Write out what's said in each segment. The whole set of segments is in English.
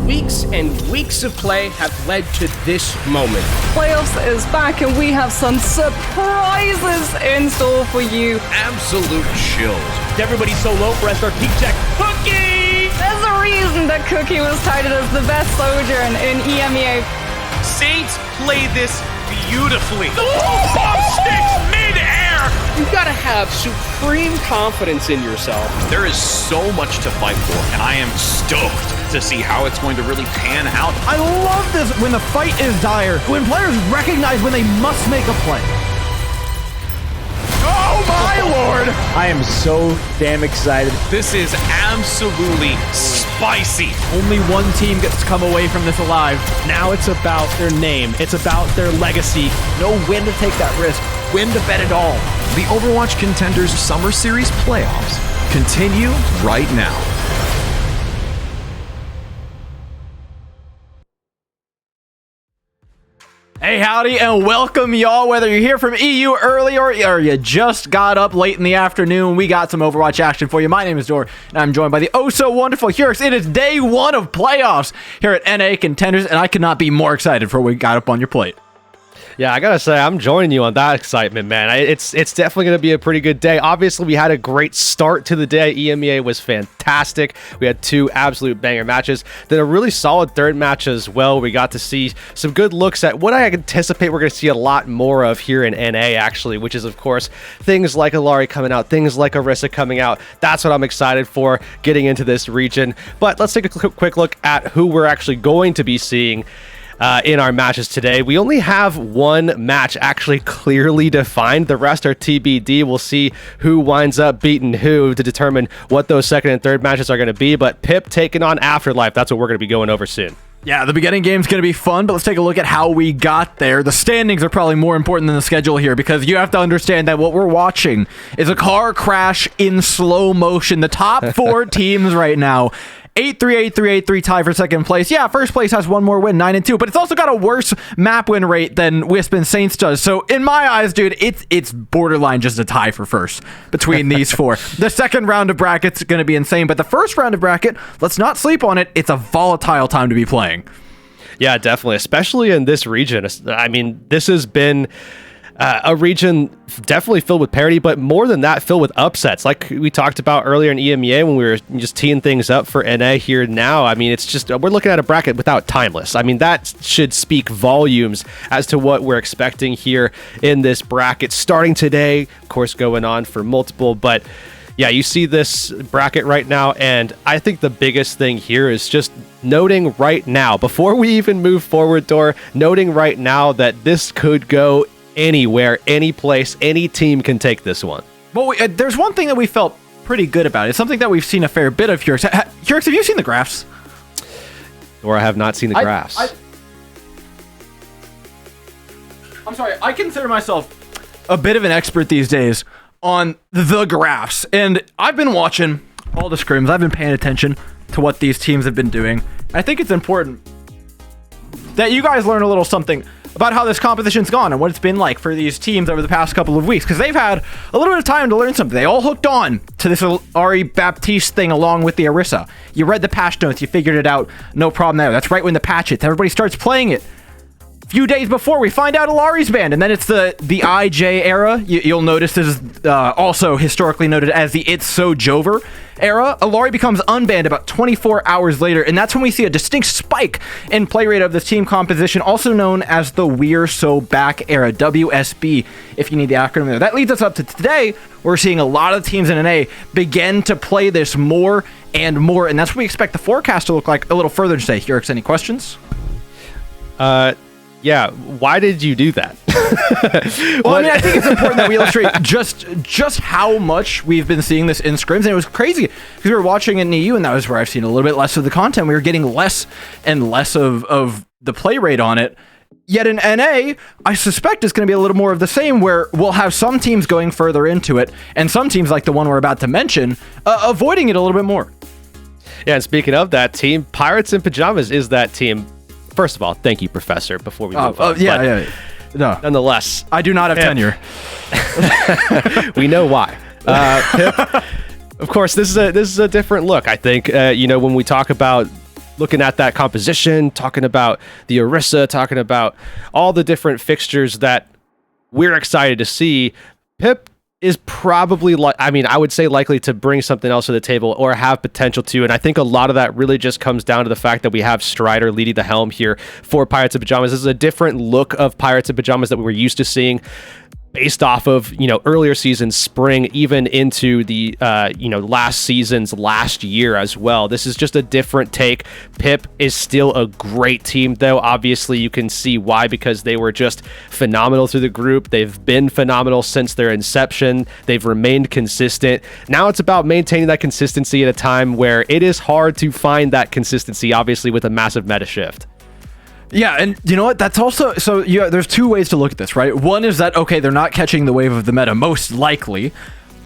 weeks and weeks of play have led to this moment. Playoffs is back and we have some surprises in store for you. Absolute chills. Everybody so low for our peak check. Cookie! There's a reason that Cookie was touted as the best soldier in EMEA. Saints play this beautifully. Bomb sticks mid-air! You gotta have supreme confidence in yourself. There is so much to fight for, and I am stoked to see how it's going to really pan out. I love this when the fight is dire, when players recognize when they must make a play. Oh my lord! I am so damn excited. This is absolutely spicy. Only one team gets to come away from this alive. Now it's about their name. It's about their legacy. Know when to take that risk, when to bet it all. The Overwatch Contenders Summer Series playoffs continue right now. Hey, howdy, and welcome, y'all. Whether you're here from EU early or you just got up late in the afternoon, we got some Overwatch action for you. My name is Dor, and I'm joined by the oh-so-wonderful Hurix. It is day one of playoffs here at NA Contenders, and I could not be more excited for what we got up on your plate. Yeah, I gotta say, I'm joining you on that excitement, man. It's definitely gonna be a pretty good day. Obviously, we had a great start to the day. EMEA was fantastic. We had two absolute banger matches. Then a really solid third match as well. We got to see some good looks at what I anticipate we're gonna see a lot more of here in NA, actually, which is, of course, things like Illari coming out, things like Orisa coming out. That's what I'm excited for getting into this region. But let's take a quick look at who we're actually going to be seeing in our matches today. We only have one match actually clearly defined. The rest are TBD. We'll see who winds up beating who to determine what those second and third matches are going to be. But Pip taking on Afterlife, that's what we're going to be going over soon. Yeah, the beginning game's going to be fun, but let's take a look at how we got there. The standings are probably more important than the schedule here, because you have to understand that what we're watching is a car crash in slow motion. The top four teams right now, 8-3, 8-3, 8-3 tie for second place. Yeah, first place has one more win, 9-2, but it's also got a worse map win rate than Wisp and Saints does. So in my eyes, dude, it's borderline just a tie for first between these four. The second round of bracket's going to be insane, but the first round of bracket, let's not sleep on it. It's a volatile time to be playing. Yeah, definitely, especially in this region. I mean, this has been a region definitely filled with parity, but more than that, filled with upsets. Like we talked about earlier in EMEA when we were just teeing things up for NA here now. I mean, it's just, we're looking at a bracket without Timeless. I mean, that should speak volumes as to what we're expecting here in this bracket. Starting today, of course, going on for multiple, but yeah, you see this bracket right now, and I think the biggest thing here is just noting right now, before we even move forward, Dor, noting right now that this could go anywhere, any place, any team can take this one. Well, there's one thing that we felt pretty good about. It's something that we've seen a fair bit of here. Hurix, have you seen the graphs? Or I have not seen the graphs. I'm sorry, I consider myself a bit of an expert these days on the graphs. And I've been watching all the scrims. I've been paying attention to what these teams have been doing. I think it's important that you guys learn a little something about how this competition's gone and what it's been like for these teams over the past couple of weeks, because they've had a little bit of time to learn something. They all hooked on to this Ari Baptiste thing along with the Orisa. You read the patch notes, you figured it out, no problem there. That's right when the patch hits. Everybody starts playing it. Few days before, we find out Illari's banned, and then it's the IJ era. You'll notice this is also historically noted as the It's So Jover era. Illari becomes unbanned about 24 hours later, and that's when we see a distinct spike in play rate of this team composition, also known as the We're So Back era, WSB, if you need the acronym there. That leads us up to today. We're seeing a lot of teams in NA begin to play this more and more, and that's what we expect the forecast to look like a little further today. Hurix, any questions? Yeah, why did you do that? Well, I mean, I think it's important that we illustrate just how much we've been seeing this in scrims, and it was crazy because we were watching it in EU, and that was where I've seen a little bit less of the content. We were getting less and less of the play rate on it. Yet in NA, I suspect it's going to be a little more of the same, where we'll have some teams going further into it, and some teams, like the one we're about to mention, avoiding it a little bit more. Yeah, and speaking of that team, Pirates in Pyjamas is that team. First of all, thank you, Professor, before we move on. Yeah. No. Nonetheless, I do not have tenure. We know why. Pip, of course, this is a different look, I think. When we talk about looking at that composition, talking about the Orisa, talking about all the different fixtures that we're excited to see, Pip is probably, I would say likely to bring something else to the table or have potential to. And I think a lot of that really just comes down to the fact that we have Strider leading the helm here for Pirates of Pyjamas. This is a different look of Pirates of Pyjamas that we were used to seeing based off of, earlier seasons, spring, even into the, last season's last year as well. This is just a different take. Pip is still a great team, though. Obviously, you can see why, because they were just phenomenal through the group. They've been phenomenal since their inception. They've remained consistent. Now it's about maintaining that consistency at a time where it is hard to find that consistency, obviously, with a massive meta shift. Yeah, and you know what? That's also, so there's two ways to look at this, right? One is that, okay, they're not catching the wave of the meta, most likely.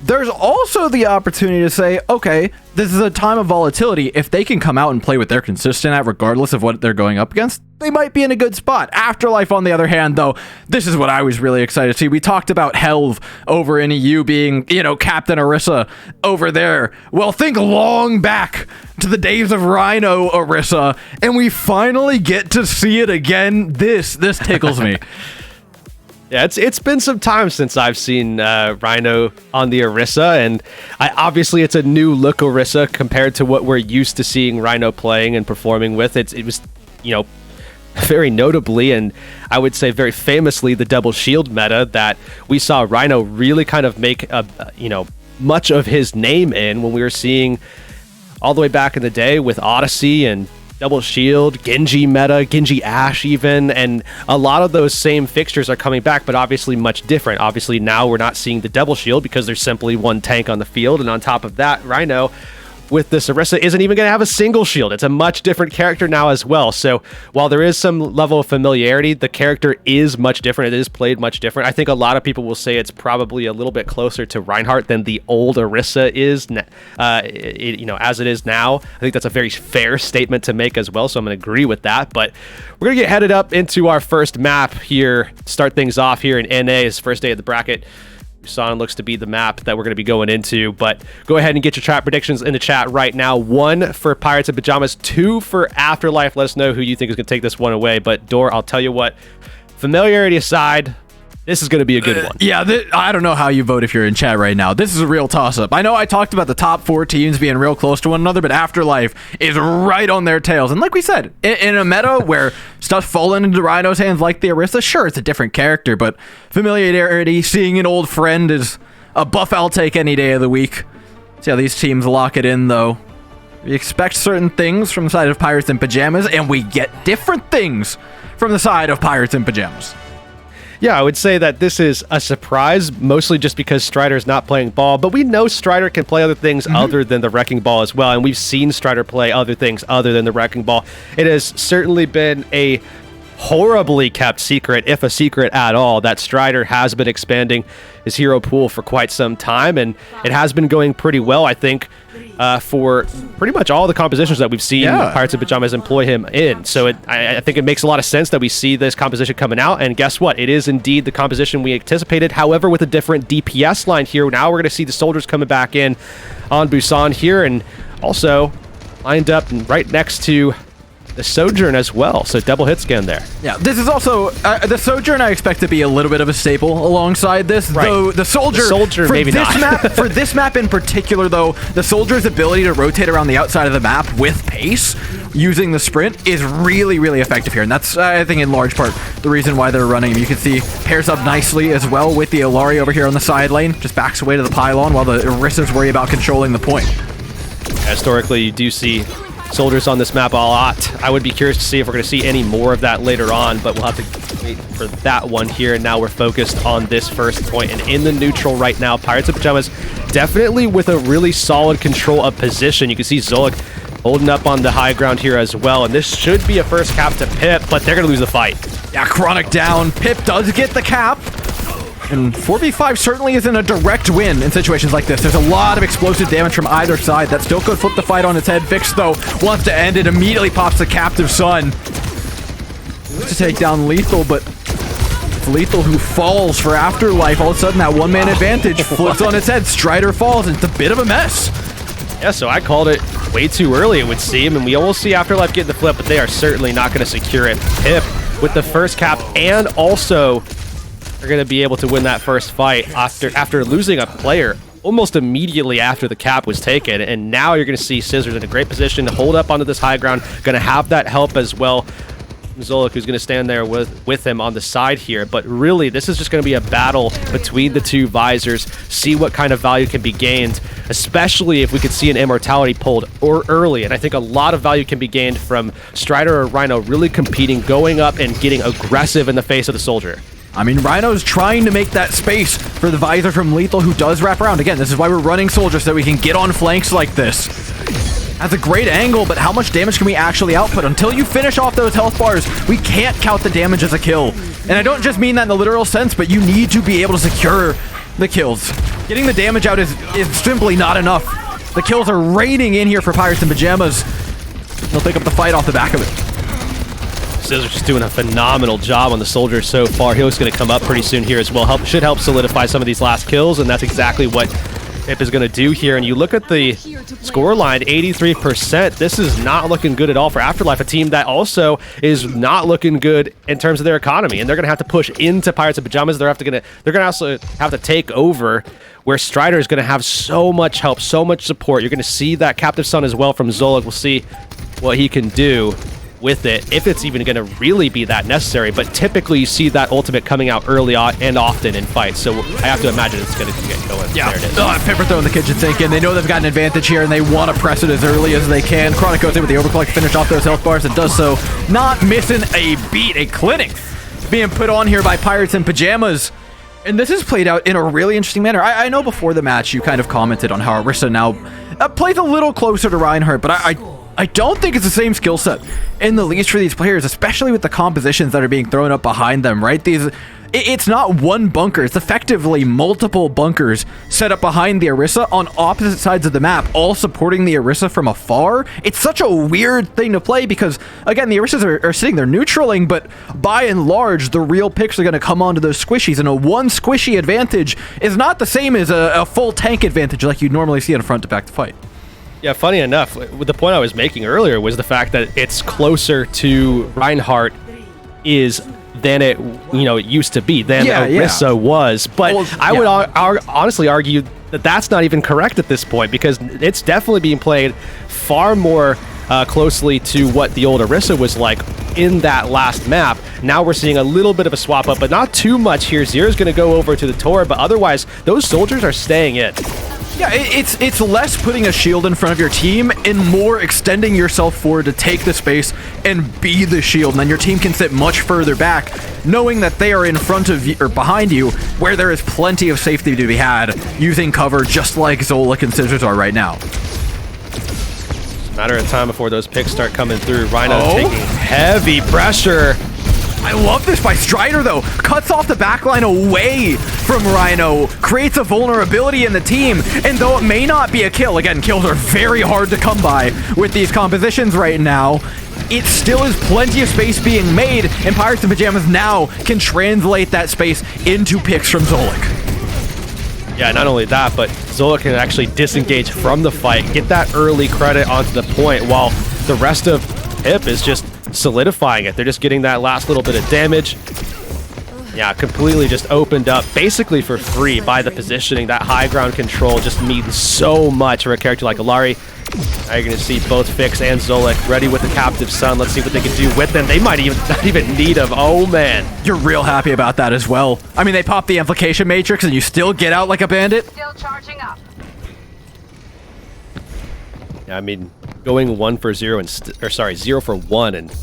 There's also the opportunity to say, okay, this is a time of volatility. If they can come out and play what they're consistent at, regardless of what they're going up against, they might be in a good spot. Afterlife, on the other hand, though, this is what I was really excited to see. We talked about Helv over in EU being, Captain Orisa over there. Well, think long back to the days of Rhino Orisa, and we finally get to see it again. This tickles me. Yeah, it's been some time since I've seen Rhino on the Orisa, and obviously it's a new look Orisa compared to what we're used to seeing Rhino playing and performing with. It was, very notably, and I would say very famously, the double shield meta that we saw Rhino really kind of make much of his name in, when we were seeing all the way back in the day with Odyssey and double shield, Genji meta, Genji Ashe even, and a lot of those same fixtures are coming back, but obviously much different. Obviously now we're not seeing the double shield because there's simply one tank on the field, and on top of that, Rhino with this Orisa isn't even going to have a single shield. It's a much different character now as well. So while there is some level of familiarity, the character is much different. It is played much different. I think a lot of people will say it's probably a little bit closer to Reinhardt than the old Orisa is, as it is now. I think that's a very fair statement to make as well, so I'm going to agree with that. But we're going to get headed up into our first map here, start things off here in NA's first day of the bracket. Busan looks to be the map that we're going to be going into, but go ahead and get your chat predictions in the chat right now. 1 for Pirates of Pyjamas, 2 for Afterlife. Let us know who you think is going to take this one away. But Dor, I'll tell you what, familiarity aside, this is going to be a good one. Yeah, I don't know how you vote if you're in chat right now. This is a real toss-up. I know I talked about the top 4 teams being real close to one another, but Afterlife is right on their tails. And like we said, in a meta where stuff's falling into Rhino's hands like the Orisa, sure, it's a different character, but familiarity, seeing an old friend is a buff I'll take any day of the week. See how these teams lock it in, though. We expect certain things from the side of Pirates in Pyjamas, and we get different things from the side of Pirates in Pyjamas. Yeah, I would say that this is a surprise, mostly just because Strider's not playing ball, but we know Strider can play other things other than the Wrecking Ball as well, and we've seen Strider play other things other than the Wrecking Ball. It has certainly been a horribly kept secret, if a secret at all, that Strider has been expanding his hero pool for quite some time, and it has been going pretty well, I think, for pretty much all the compositions that we've seen Pirates of Pyjamas employ him in. So I think it makes a lot of sense that we see this composition coming out, and guess what? It is indeed the composition we anticipated, however, with a different DPS line here. Now we're going to see the soldiers coming back in on Busan here, and also lined up right next to the Sojourn as well, so double hit scan there. Yeah, this is also the Sojourn I expect to be a little bit of a staple alongside this, though the Soldier for maybe this not. map, for this map in particular, though, the Soldier's ability to rotate around the outside of the map with pace using the sprint is really, really effective here, and that's, I think, in large part the reason why they're running him. You can see pairs up nicely as well with the Illari over here on the side lane, just backs away to the pylon while the Orisas worry about controlling the point. Historically, you do see soldiers on this map a lot. I would be curious to see if we're going to see any more of that later on, but we'll have to wait for that one here. And now we're focused on this first point, and in the neutral right now, Pirates of Pyjamas definitely with a really solid control of position. You can see Zolik holding up on the high ground here as well, and this should be a first cap to Pip, but they're going to lose the fight. Yeah, Chronic down. Pip does get the cap. And 4v5 certainly isn't a direct win in situations like this. There's a lot of explosive damage from either side. That still could flip the fight on its head. Vix, though, wants to end it. Immediately pops the captive Sun. To take down Lethal, but it's Lethal who falls for Afterlife. All of a sudden, that one-man advantage flips on its head. Strider falls, and it's a bit of a mess. Yeah, so I called it way too early, it would seem, and we almost see Afterlife get the flip, but they are certainly not going to secure it. Pip with the first cap, and also are going to be able to win that first fight after losing a player almost immediately after the cap was taken. And now you're going to see Scissors in a great position to hold up onto this high ground, going to have that help as well. Zolik, who's going to stand there with him on the side here. But really, this is just going to be a battle between the two visors, see what kind of value can be gained, especially if we could see an immortality pulled early. And I think a lot of value can be gained from Strider or Rhino really competing, going up and getting aggressive in the face of the Soldier. I mean, Rhino's trying to make that space for the visor from Lethal, who does wrap around. Again, this is why we're running Soldier, so that we can get on flanks like this. That's a great angle, but how much damage can we actually output? Until you finish off those health bars, we can't count the damage as a kill. And I don't just mean that in the literal sense, but you need to be able to secure the kills. Getting the damage out is simply not enough. The kills are raining in here for Pirates and Pyjamas. They'll pick up the fight off the back of it. Scissors just doing a phenomenal job on the Soldier so far. He's going to come up pretty soon here as well. Should help solidify some of these last kills, and that's exactly what Pip is going to do here. And you look at the score line, 83%. This is not looking good at all for Afterlife, a team that also is not looking good in terms of their economy. And they're going to have to push into Pirates and Pyjamas. They're going to also have to take over, where Strider is going to have so much help, so much support. You're going to see that Captive Sun as well from Zolik. We'll see what he can do with it, if it's even going to really be that necessary. But typically you see that ultimate coming out early on and often in fights, so I have to imagine it's going to get going. Yeah, there it is. Pipper throwing the kitchen sink in. They know they've got an advantage here, and they want to press it as early as they can. Chronic goes in with the overclock to finish off those health bars, and does so not missing a beat. A clinic being put on here by Pirates and Pyjamas. And this is played out in a really interesting manner. I know before the match you kind of commented on how Orisa now plays a little closer to Reinhardt, but I don't think it's the same skill set in the least for these players, especially with the compositions that are being thrown up behind them, right? It's not one bunker, it's effectively multiple bunkers set up behind the Orisa on opposite sides of the map, all supporting the Orisa from afar. It's such a weird thing to play because, again, the Orisas are sitting there neutraling, but by and large, the real picks are going to come onto those squishies, and a one squishy advantage is not the same as a full tank advantage like you'd normally see in a front-to-back fight. Yeah, funny enough, the point I was making earlier was the fact that it's closer to Reinhardt than it used to be, than Orisa was. But I would honestly argue that that's not even correct at this point, because it's definitely being played far more closely to what the old Orisa was like in that last map. Now we're seeing a little bit of a swap up, but not too much here. Zero's going to go over to the Tor, but otherwise, those soldiers are staying in. Yeah, it's less putting a shield in front of your team and more extending yourself forward to take the space and be the shield. And then your team can sit much further back, knowing that they are in front of you or behind you, where there is plenty of safety to be had, using cover just like Zolik and Scissors are right now. Matter of time before those picks start coming through. Rhino taking heavy pressure. I love this by Strider, though. Cuts off the backline away from Rhino, creates a vulnerability in the team, and though it may not be a kill, again, kills are very hard to come by with these compositions right now, it still is plenty of space being made, and Pirates and Pyjamas now can translate that space into picks from Zolik. Yeah, not only that, but Zolik can actually disengage from the fight, get that early credit onto the point, while the rest of Pip is just solidifying it. They're just getting that last little bit of damage. Yeah, completely just opened up basically for free by the positioning. That high ground control just means so much for a character like Alari. Now you're going to see both Fix and Zolik ready with the Captive Sun. Let's see what they can do with them. They might even not even need him. Oh, man. You're real happy about that as well. I mean, they pop the Implication Matrix and you still get out like a bandit. Still charging up. Yeah, I mean, going 1 for 0 and 0 for 1 and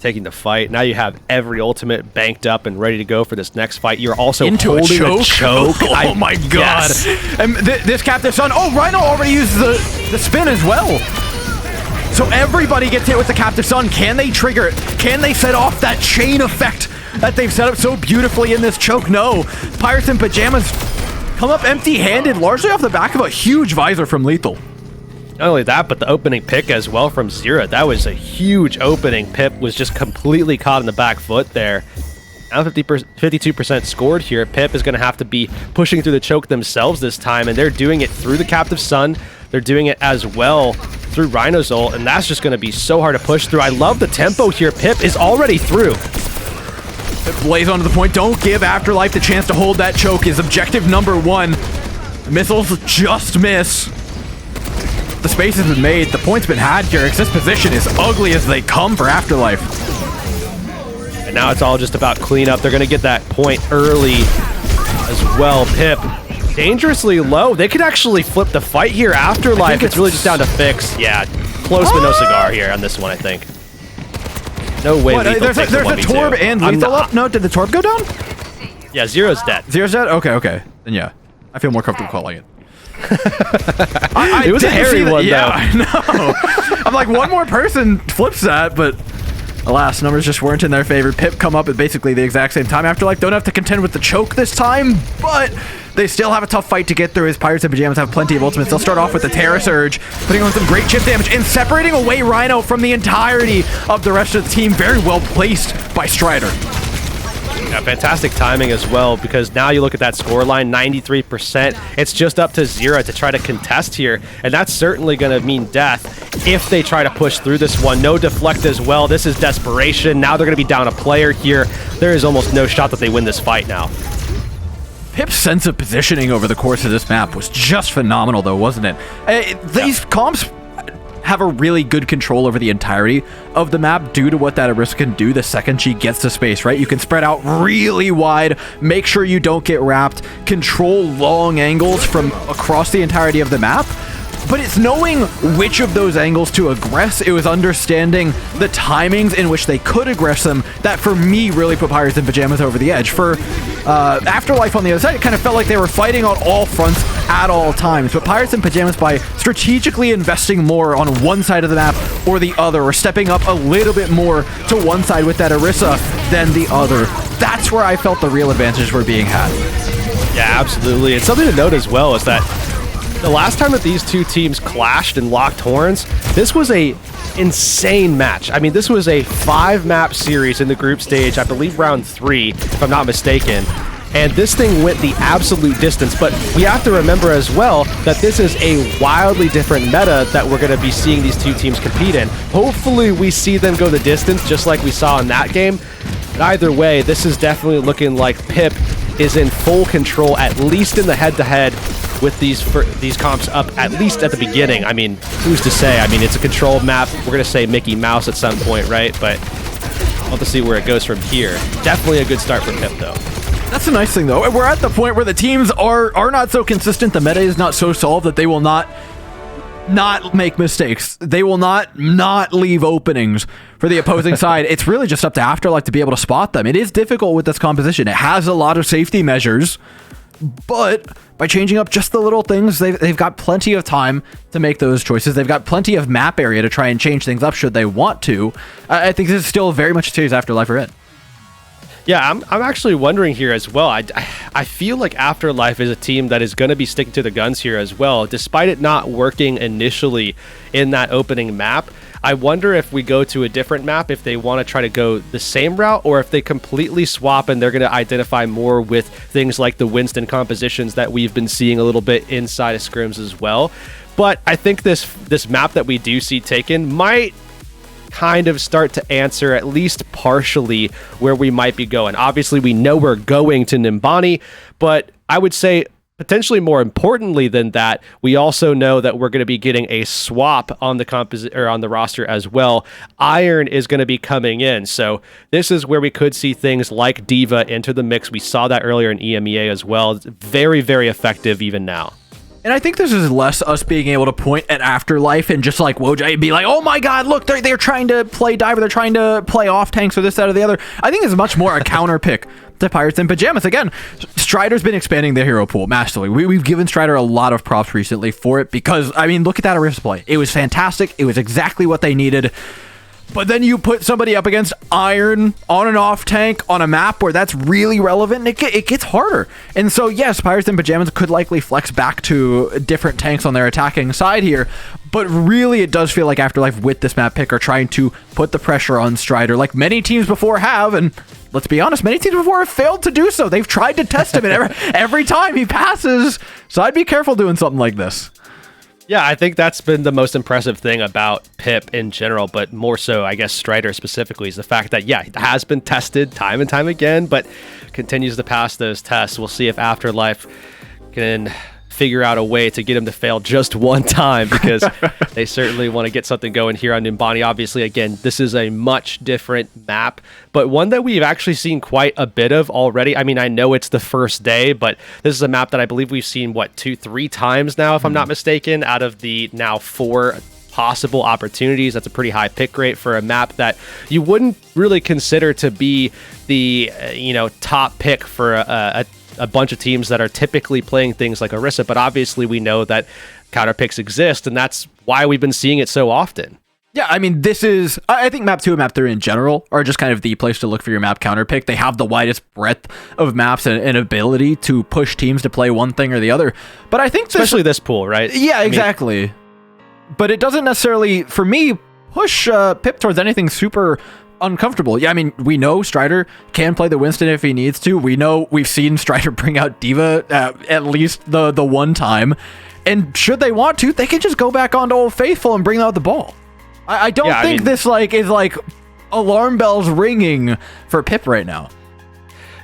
taking the fight. Now you have every ultimate banked up and ready to go for this next fight. You're also into holding a choke. Oh my god! Yes. And this Captive Sun. Oh, Rhino already used the spin as well. So everybody gets hit with the Captive Sun. Can they trigger it? Can they set off that chain effect that they've set up so beautifully in this choke? No. Pirates and Pyjamas come up empty-handed, largely off the back of a huge visor from Lethal. Not only that, but the opening pick as well from Zira. That was a huge opening. Pip was just completely caught in the back foot there. Now 52% scored here. Pip is going to have to be pushing through the choke themselves this time, and they're doing it through the Captive Sun. They're doing it as well through Rhino's ult, and that's just going to be so hard to push through. I love the tempo here. Pip is already through. Blaze onto the point. Don't give Afterlife the chance to hold that choke is objective number 1. Missiles just miss. The space has been made. The point's been had here. This position is ugly as they come for Afterlife. And now it's all just about cleanup. They're going to get that point early as well. Pip, dangerously low. They could actually flip the fight here. Afterlife, it's really just down to fix. Yeah, close but no cigar here on this one, I think. No way. There's a Torb and Lethal up? No, did the Torb go down? Yeah, Zero's dead. Zero's dead? Okay. Then yeah. I feel more comfortable calling it. It was a hairy one, though. Yeah, I know. I'm like, one more person flips that, but alas, numbers just weren't in their favor. Pip come up at basically the exact same time. Afterlife don't have to contend with the choke this time, but they still have a tough fight to get through as Pirates and Pyjamas have plenty of ultimates. They'll start off with the Terra Surge, putting on some great chip damage and separating away Rhino from the entirety of the rest of the team. Very well placed by Strider. Yeah, fantastic timing as well, because now you look at that scoreline, 93%. It's just up to Zero to try to contest here, and that's certainly going to mean death if they try to push through this one. No deflect as well. This is desperation. Now they're going to be down a player here. There is almost no shot that they win this fight now. Pip's sense of positioning over the course of this map was just phenomenal, though, wasn't it? These comps have a really good control over the entirety of the map due to what that Orisa can do the second she gets to space, right? You can spread out really wide, make sure you don't get wrapped, control long angles from across the entirety of the map. But it's knowing which of those angles to aggress. It was understanding the timings in which they could aggress them that, for me, really put Pirates and Pyjamas over the edge. For Afterlife on the other side, it kind of felt like they were fighting on all fronts at all times. But Pirates and Pyjamas, by strategically investing more on one side of the map or the other, or stepping up a little bit more to one side with that Orisa than the other, that's where I felt the real advantages were being had. Yeah, absolutely. And something to note as well is that the last time that these two teams clashed and locked horns, this was a insane match. I mean, this was a 5-map series in the group stage, I believe round 3, if I'm not mistaken. And this thing went the absolute distance, but we have to remember as well that this is a wildly different meta that we're going to be seeing these two teams compete in. Hopefully we see them go the distance just like we saw in that game. But either way, this is definitely looking like Pip is in full control, at least in the head-to-head, with these comps up at least at the beginning. I mean, who's to say? I mean, it's a controlled map. We're going to say Mickey Mouse at some point, right? But we'll have to see where it goes from here. Definitely a good start for Pip, though. That's a nice thing, though. We're at the point where the teams are not so consistent. The meta is not so solved that they will not make mistakes. They will not leave openings for the opposing side. It's really just up to Afterlife to be able to spot them. It is difficult with this composition. It has a lot of safety measures, but by changing up just the little things, they've got plenty of time to make those choices. They've got plenty of map area to try and change things up should they want to. I think this is still very much a series Afterlife are in. Yeah, I'm actually wondering here as well. I feel like Afterlife is a team that is going to be sticking to the guns here as well, despite it not working initially in that opening map. I wonder if we go to a different map, if they want to try to go the same route, or if they completely swap and they're going to identify more with things like the Winston compositions that we've been seeing a little bit inside of scrims as well. But I think this map that we do see taken might kind of start to answer at least partially where we might be going. Obviously, we know we're going to Nimbani, but I would say potentially more importantly than that, we also know that we're going to be getting a swap on the on the roster as well. Iron is going to be coming in, so this is where we could see things like D.Va enter the mix. We saw that earlier in EMEA as well. It's very, very effective even now. And I think this is less us being able to point at Afterlife and just like Wojai and be like, oh my god, look, they're trying to play Diver, they're trying to play off tanks or this, that, or the other. I think it's much more a counter pick to Pirates and Pyjamas. Again, Strider's been expanding the hero pool massively. We've given Strider a lot of props recently for it because, I mean, look at that Orisa play. It was fantastic. It was exactly what they needed. But then you put somebody up against Iron on and off tank on a map where that's really relevant, and it gets harder. And so, yes, Pirates and Pyjamas could likely flex back to different tanks on their attacking side here, but really it does feel like Afterlife with this map pick are trying to put the pressure on Strider like many teams before have, and let's be honest, many teams before have failed to do so. They've tried to test him, and every time he passes, so I'd be careful doing something like this. Yeah, I think that's been the most impressive thing about Pip in general, but more so, I guess, Strider specifically, is the fact that, yeah, it has been tested time and time again, but continues to pass those tests. We'll see if Afterlife can figure out a way to get him to fail just one time, because they certainly want to get something going here on Numbani. Obviously, again, this is a much different map, but one that we've actually seen quite a bit of already. I mean, I know it's the first day, but this is a map that I believe we've seen, what, 2-3 times now, if I'm not mistaken, out of the now 4 possible opportunities. That's a pretty high pick rate for a map that you wouldn't really consider to be the top pick for a bunch of teams that are typically playing things like Orisa, but obviously we know that counter picks exist, and that's why we've been seeing it so often. Yeah, I mean, I think map 2 and map 3 in general are just kind of the place to look for your map counter pick. They have the widest breadth of maps and ability to push teams to play one thing or the other. But I think especially this pool, right? Yeah, exactly. But it doesn't necessarily, for me, push Pip towards anything super uncomfortable. Yeah, I mean, we know Strider can play the Winston if he needs to. We know we've seen Strider bring out D.Va at least the one time. And should they want to, they can just go back onto Old Faithful and bring out the ball. I don't think this is like alarm bells ringing for Pip right now.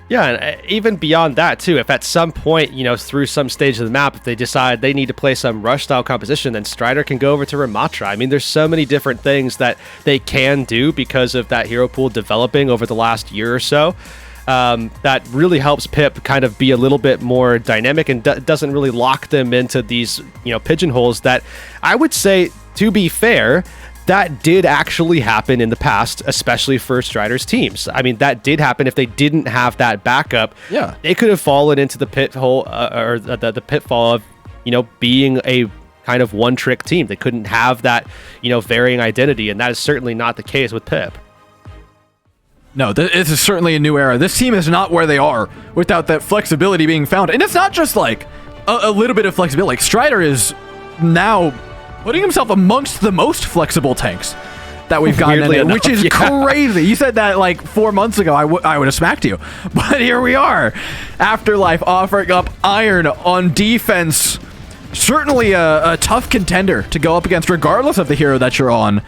Yeah, and even beyond that, too, if at some point, through some stage of the map, if they decide they need to play some rush-style composition, then Strider can go over to Ramatra. I mean, there's so many different things that they can do because of that hero pool developing over the last year or so. That really helps Pip kind of be a little bit more dynamic and doesn't really lock them into these, pigeonholes that I would say, to be fair, that did actually happen in the past, especially for Strider's teams. I mean, that did happen. If they didn't have that backup, yeah, they could have fallen into the pitfall or the pitfall of, being a kind of one-trick team. They couldn't have that, varying identity, and that is certainly not the case with Pip. No, this is certainly a new era. This team is not where they are without that flexibility being found. And it's not just like a little bit of flexibility. Like, Strider is now putting himself amongst the most flexible tanks that we've gotten in, which is crazy. You said that like 4 months ago, I would have smacked you. But here we are. Afterlife offering up Iron on defense. Certainly a tough contender to go up against, regardless of the hero that you're on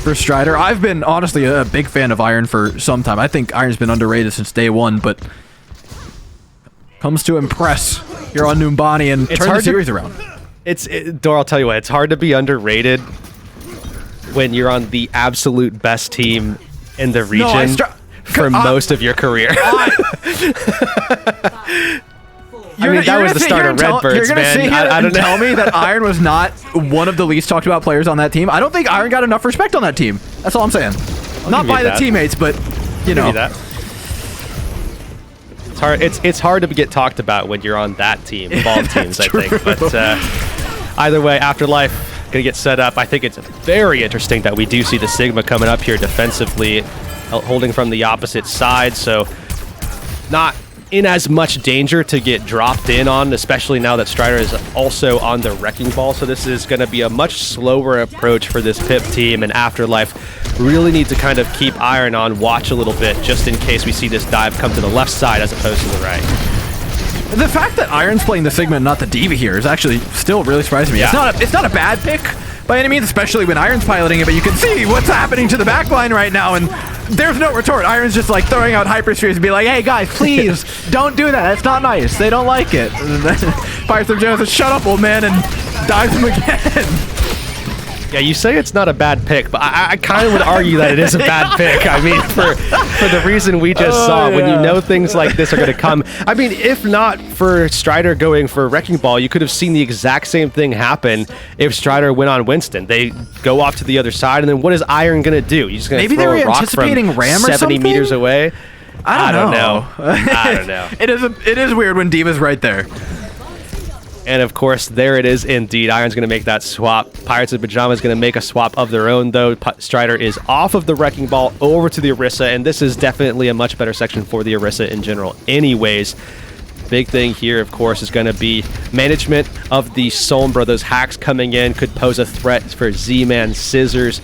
for Strider. I've been, honestly, a big fan of Iron for some time. I think Iron's been underrated since day one, but comes to impress here on Numbani and turn the series around. Dor, I'll tell you what, it's hard to be underrated when you're on the absolute best team in the region for most of your career. That was the start of Redbirds, you're gonna sit here and tell me that Iron was not one of the least talked about players on that team? I don't think Iron got enough respect on that team. That's all I'm saying. Not by the teammates, but, It's hard. It's hard to get talked about when you're on that team, of all teams, I think. But either way, Afterlife gonna get set up. I think it's very interesting that we do see the Sigma coming up here defensively, holding from the opposite side. So not in as much danger to get dropped in on, especially now that Strider is also on the Wrecking Ball. So this is going to be a much slower approach for this Pip team, and Afterlife really need to kind of keep Iron on watch a little bit, just in case we see this dive come to the left side as opposed to the right. The fact that Iron's playing the Sigma and not the D.Va here is actually still really surprising me. Yeah. It's not a bad pick by any means, especially when Iron's piloting it, but you can see what's happening to the backline right now, and there's no retort. Iron's just like throwing out hyperspheres and be like, hey guys, please don't do that. It's not nice. They don't like it. And then Pyjamas says, shut up, old man, and dives him again. Yeah, you say it's not a bad pick, but I kind of would argue that it is a bad pick. I mean, for the reason we just saw, when you know things like this are going to come. I mean, if not for Strider going for Wrecking Ball, you could have seen the exact same thing happen if Strider went on Winston. They go off to the other side, and then what is Iron going to do? He's just going to throw a rock from Ram or 70 meters away? I don't know. I don't know. It is weird when D.Va's right there. And of course, there it is indeed. Iron's going to make that swap. Pirates and Pyjamas going to make a swap of their own, though. Strider is off of the Wrecking Ball over to the Orisa, and this is definitely a much better section for the Orisa in general anyways. Big thing here, of course, is going to be management of the Sombra. Those hacks coming in could pose a threat for Z-Man, Scissors,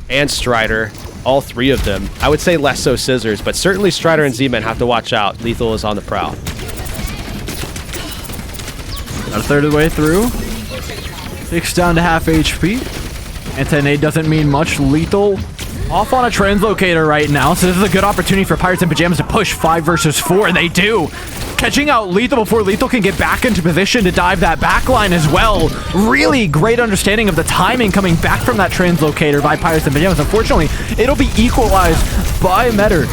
and Strider. All three of them. I would say less so Scissors, but certainly Strider and Z-Man have to watch out. Lethal is on the prowl. About a third of the way through. Takes down to half HP. Anti-nade doesn't mean much. Lethal off on a translocator right now, so this is a good opportunity for Pirates in Pyjamas to push 5 versus 4, and they do. Catching out Lethal before Lethal can get back into position to dive that backline as well. Really great understanding of the timing coming back from that translocator by Pirates in Pyjamas. Unfortunately, it'll be equalized by Metter.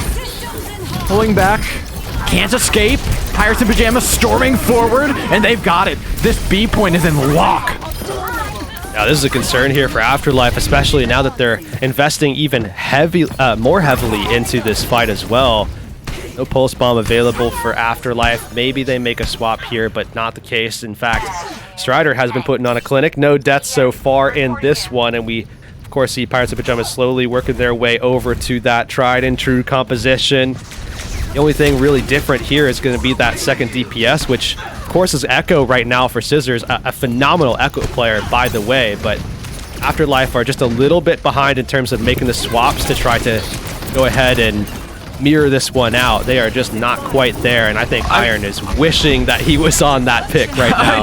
Pulling back, can't escape. Pirates in Pyjamas storming forward, and they've got it. This B point is in lock. Now, this is a concern here for Afterlife, especially now that they're investing even more heavily into this fight as well. No pulse bomb available for Afterlife. Maybe they make a swap here, but not the case. In fact, Strider has been putting on a clinic. No deaths so far in this one, and we, of course, see Pirates in Pyjamas slowly working their way over to that tried and true composition. The only thing really different here is going to be that second DPS, which, of course, is Echo right now for Scissors. A phenomenal Echo player, by the way, but Afterlife are just a little bit behind in terms of making the swaps to try to go ahead and mirror this one out. They are just not quite there, and I think Iron is wishing that he was on that pick right now.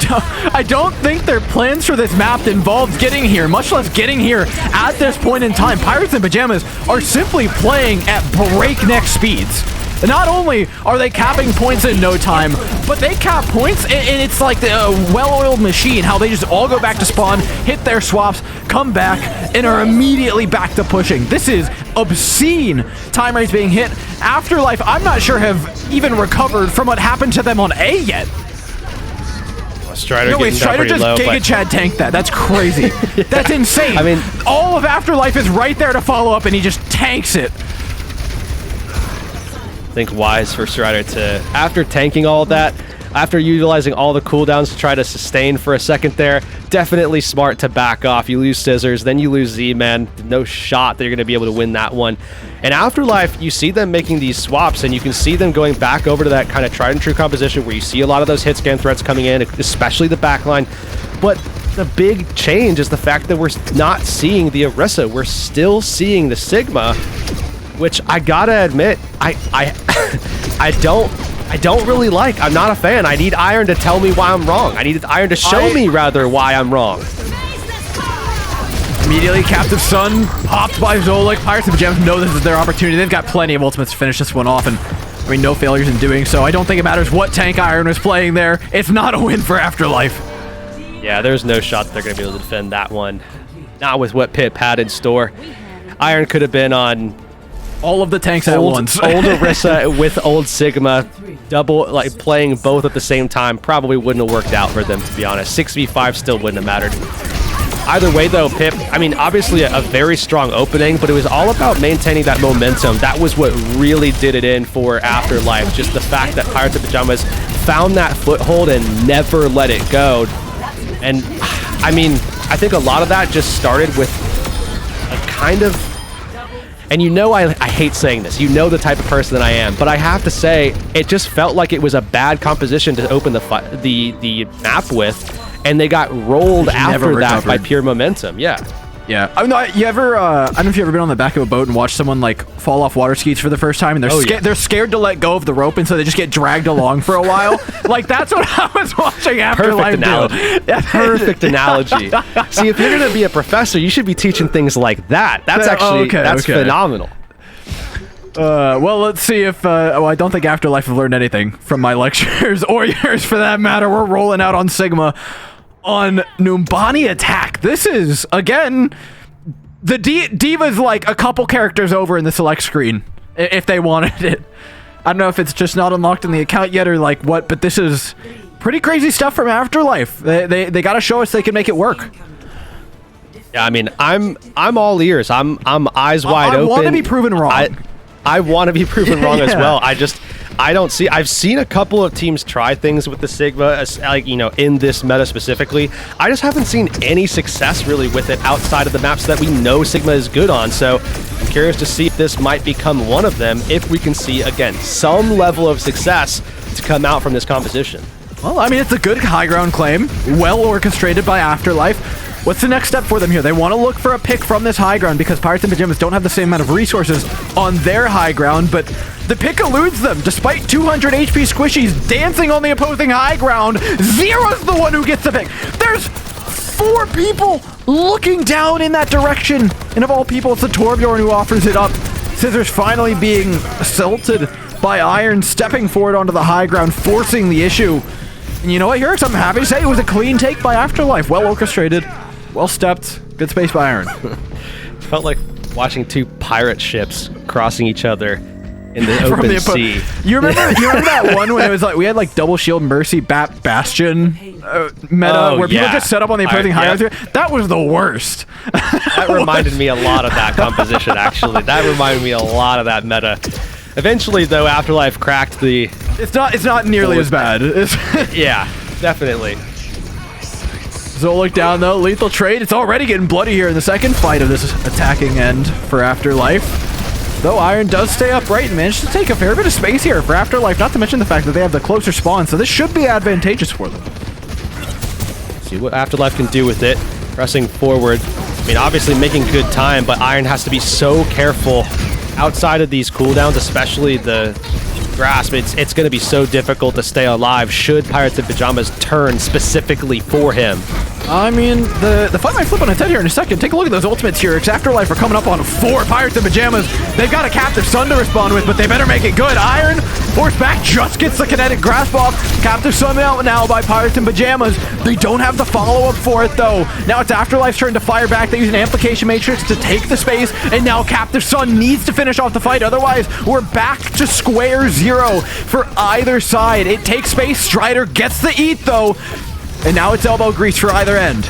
I don't think their plans for this map involved getting here, much less getting here at this point in time. Pirates in Pyjamas are simply playing at breakneck speeds. Not only are they capping points in no time, but they cap points, and it's like a well-oiled machine, how they just all go back to spawn, hit their swaps, come back, and are immediately back to pushing. This is obscene time rates being hit. Afterlife, I'm not sure, have even recovered from what happened to them on A yet. Strider Strider just Giga Chad tanked that. That's crazy. Yeah. That's insane. I mean, all of Afterlife is right there to follow up, and he just tanks it. I think wise for Strider to, after tanking all that, after utilizing all the cooldowns to try to sustain for a second there, definitely smart to back off. You lose Scissors, then you lose Z-Man. No shot that you're going to be able to win that one. And Afterlife, you see them making these swaps, and you can see them going back over to that kind of tried and true composition where you see a lot of those hit scan threats coming in, especially the backline. But the big change is the fact that we're not seeing the Orisa. We're still seeing the Sigma, which I gotta admit, I don't really like. I'm not a fan. I need Iron to tell me why I'm wrong. I need Iron to show me, rather, why I'm wrong. Immediately, Captive Sun popped by Zolik. Pirates in Pyjamas know this is their opportunity. They've got plenty of ultimates to finish this one off, and I mean, no failures in doing so. I don't think it matters what tank Iron was playing there. It's not a win for Afterlife. Yeah, there's no shot that they're going to be able to defend that one. Not with what Pip had in store. Iron could have been on all of the tanks at once. Old Orisa with old Sigma, like playing both at the same time, probably wouldn't have worked out for them, to be honest. 6v5 still wouldn't have mattered. Either way, though, Pip, I mean, obviously a very strong opening, but it was all about maintaining that momentum. That was what really did it in for Afterlife. Just the fact that Pirates in Pyjamas found that foothold and never let it go. And, I mean, I think a lot of that just started with a kind of... And you know I hate saying this. You know the type of person that I am. But I have to say, it just felt like it was a bad composition to open the map with. And they got rolled after that by pure momentum. Yeah. Yeah. I mean, you ever, I don't know if you've ever been on the back of a boat and watched someone like fall off water skis for the first time, and they're scared to let go of the rope, and so they just get dragged along for a while. Like, that's what I was watching Afterlife do. Perfect analogy. See, if you're going to be a professor, you should be teaching things like that. That's actually, that's phenomenal. Well, let's see if, well, I don't think Afterlife have learned anything from my lectures, or yours for that matter. We're rolling out on Sigma. On Numbani attack. This is, again, the Diva's like a couple characters over in the select screen, if they wanted it. I don't know if it's just not unlocked in the account yet or like what, but this is pretty crazy stuff from Afterlife. They got to show us they can make it work. Yeah, I mean, I'm all ears. I'm eyes wide open. I want to be proven wrong. I want to be proven wrong as well. I don't see. I've seen a couple of teams try things with the Sigma, like, you know, in this meta specifically. I just haven't seen any success really with it outside of the maps that we know Sigma is good on. So I'm curious to see if this might become one of them, if we can see, again, some level of success to come out from this composition. Well, I mean, it's a good high ground claim, well orchestrated by Afterlife. What's the next step for them here? They want to look for a pick from this high ground because Pirates in Pyjamas don't have the same amount of resources on their high ground, but the pick eludes them. Despite 200 HP squishies dancing on the opposing high ground, Zero's the one who gets the pick. There's 4 people looking down in that direction. And of all people, it's the Torbjorn who offers it up. Scissors finally being assaulted by Iron, stepping forward onto the high ground, forcing the issue. And you know what, Hurix, I'm happy to say it was a clean take by Afterlife. Well orchestrated, well stepped, good space by Iron. Felt like watching 2 pirate ships crossing each other in the open sea. You remember that one when it was like we had like double shield mercy bastion meta where people just set up on the opposing high ground? That was the worst. That reminded me a lot of that composition, actually. That reminded me a lot of that meta. Eventually, though, Afterlife cracked the... It's not nearly as bad. Yeah, definitely. Zolik down though, lethal trade. It's already getting bloody here in the second fight of this attacking end for Afterlife. Though Iron does stay upright and manage to take a fair bit of space here for Afterlife, not to mention the fact that they have the closer spawn, so this should be advantageous for them. See what Afterlife can do with it. Pressing forward. I mean, obviously making good time, but Iron has to be so careful outside of these cooldowns, especially the grasp. It's going to be so difficult to stay alive should Pirates and Pyjamas turn specifically for him. I mean, the fight might flip on its head here in a second. Take a look at those ultimates here. Afterlife are coming up on 4 Pirates and Pyjamas. They've got a Captive Sun to respond with, but they better make it good. Iron, forced back, just gets the kinetic grasp off. Captive Sun out now by Pirates and Pyjamas. They don't have the follow-up for it, though. Now it's Afterlife's turn to fire back. They use an Amplification Matrix to take the space, and now Captive Sun needs to finish off the fight. Otherwise, we're back to square 0 for either side. It takes space. Strider gets the eat, though. And now it's elbow grease for either end.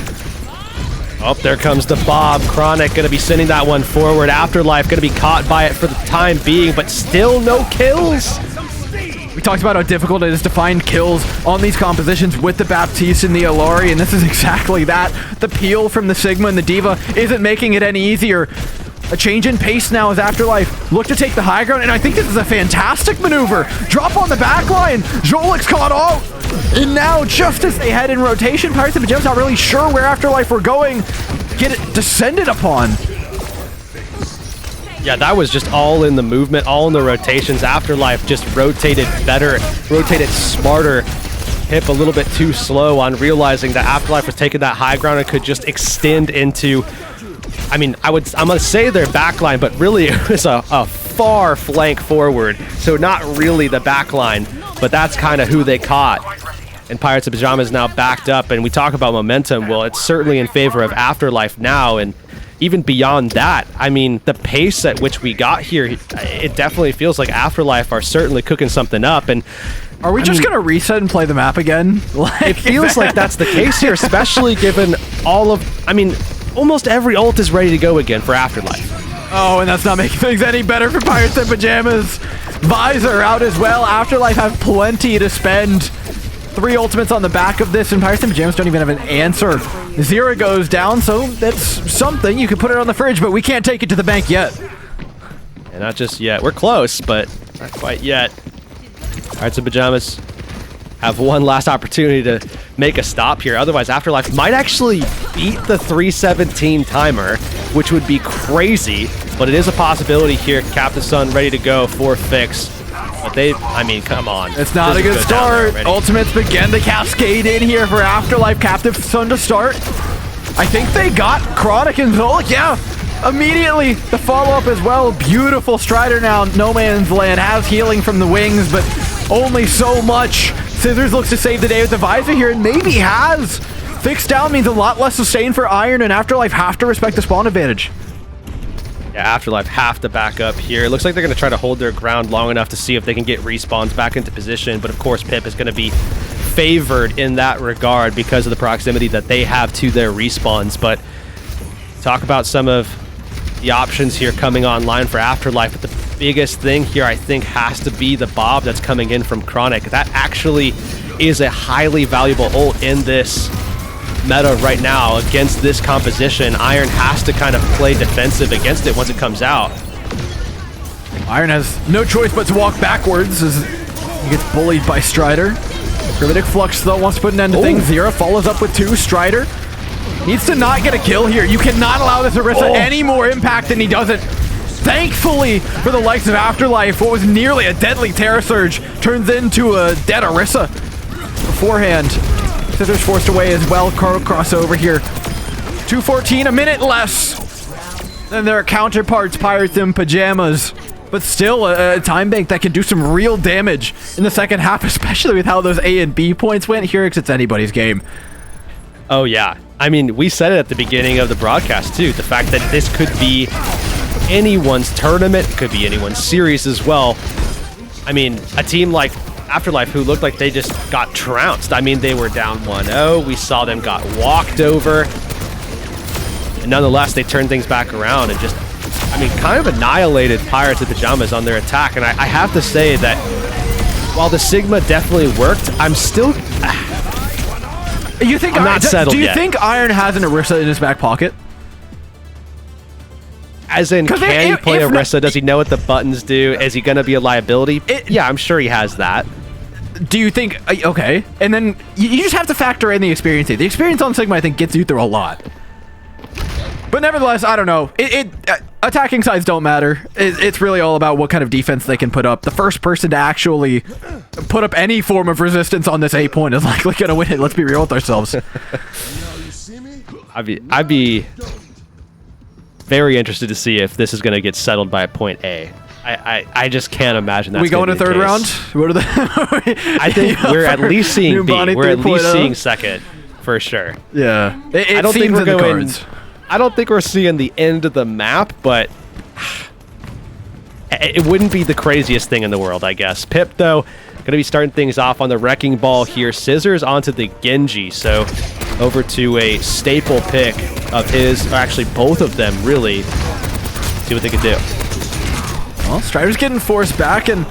Oh, there comes the Bob. Chronic going to be sending that one forward. Afterlife going to be caught by it for the time being, but still no kills. We talked about how difficult it is to find kills on these compositions with the Baptiste and the Alari, and this is exactly that. The peel from the Sigma and the Diva isn't making it any easier. A change in pace now as Afterlife look to take the high ground, and I think this is a fantastic maneuver. Drop on the back line. Jolik's caught off. And now, just as they head in rotation, Pirates and Pyjamas not really sure where Afterlife were going. Get it descended upon. Yeah, that was just all in the movement, all in the rotations. Afterlife just rotated better, rotated smarter. Hip a little bit too slow on realizing that Afterlife was taking that high ground and could just extend into... I mean, I'm going to say their backline, but really it was a far flank forward. So not really the backline, but that's kind of who they caught. And Pirates and Pyjamas now backed up, and we talk about momentum. Well, it's certainly in favor of Afterlife now, and even beyond that, I mean, the pace at which we got here, it definitely feels like Afterlife are certainly cooking something up. And are we just going to reset and play the map again? It feels like that's the case here, especially given all of... I mean... almost every ult is ready to go again for Afterlife. Oh, and that's not making things any better for Pirates and Pyjamas. Visor out as well. Afterlife have plenty to spend. 3 ultimates on the back of this, and Pirates and Pyjamas don't even have an answer. Zero goes down, so that's something. You could put it on the fridge, but we can't take it to the bank yet. And not just yet. We're close, but not quite yet. Pirates and Pyjamas have one last opportunity to make a stop here. Otherwise, Afterlife might actually beat the 3:17 timer, which would be crazy, but it is a possibility here. Captain Sun ready to go for fix. But I mean, come on. It's not a good start. Ultimates begin to cascade in here for Afterlife. Captive Sun to start. I think they got Chronic and Zolik. Yeah, immediately the follow-up as well. Beautiful Strider now. No Man's Land has healing from the wings, but only so much. Scissors looks to save the day with the Visor here, and maybe has. Fixed down means a lot less sustain for Iron, and Afterlife have to respect the spawn advantage. Yeah, Afterlife have to back up here. It looks like they're going to try to hold their ground long enough to see if they can get respawns back into position, but of course Pip is going to be favored in that regard because of the proximity that they have to their respawns. But talk about some of the options here coming online for Afterlife, but the biggest thing here I think has to be the Bob that's coming in from Chronic. That actually is a highly valuable ult in this meta right now against this composition. Iron has to kind of play defensive against it once it comes out. Iron has no choice but to walk backwards as he gets bullied by Strider. Primitive Flux though wants to put an end to things. Zero follows up with 2. Strider needs to not get a kill here. You cannot allow this Orisa any more impact than he doesn't. Thankfully for the likes of Afterlife, what was nearly a deadly Terror Surge turns into a dead Orisa beforehand. Scissors forced away as well. Carl crossover here 2:14, a minute less than their counterparts, Pirates and Pyjamas. But still, a time bank that can do some real damage in the second half, especially with how those A and B points went. Here, it's anybody's game. Oh, yeah. I mean, we said it at the beginning of the broadcast, too. The fact that this could be anyone's tournament, it could be anyone's series as well. I mean, a team like Afterlife, who looked like they just got trounced. I mean, they were down 1-0. We saw them got walked over. And nonetheless, they turned things back around and just, I mean, kind of annihilated Pirates and Pyjamas on their attack. And I have to say that while the Sigma definitely worked, I'm still... You think I'm not settled Do you yet. think Iron has an Orisa in his back pocket? As in, can he play Orisa? Does he know what the buttons do? Is he going to be a liability? Yeah, I'm sure he has that. Do you think... Okay. And then you just have to factor in the experience. The experience on Sigma, I think, gets you through a lot. But nevertheless, I don't know. Attacking sides don't matter. It's really all about what kind of defense they can put up. The first person to actually put up any form of resistance on this A point is likely going to win it. Let's be real with ourselves. I'd be very interested to see if this is going to get settled by a point A. I just can't imagine that. We going to third round? What are the? I think we're at least seeing B. We're at least 3.0. seeing second for sure. Yeah, I don't think we're in the going. cards. I don't think we're seeing the end of the map, but it wouldn't be the craziest thing in the world, I guess. Pip, though, going to be starting things off on the Wrecking Ball here. Scissors onto the Genji, so over to a staple pick of his, or actually both of them, really. See what they can do. Well, Strider's getting forced back, and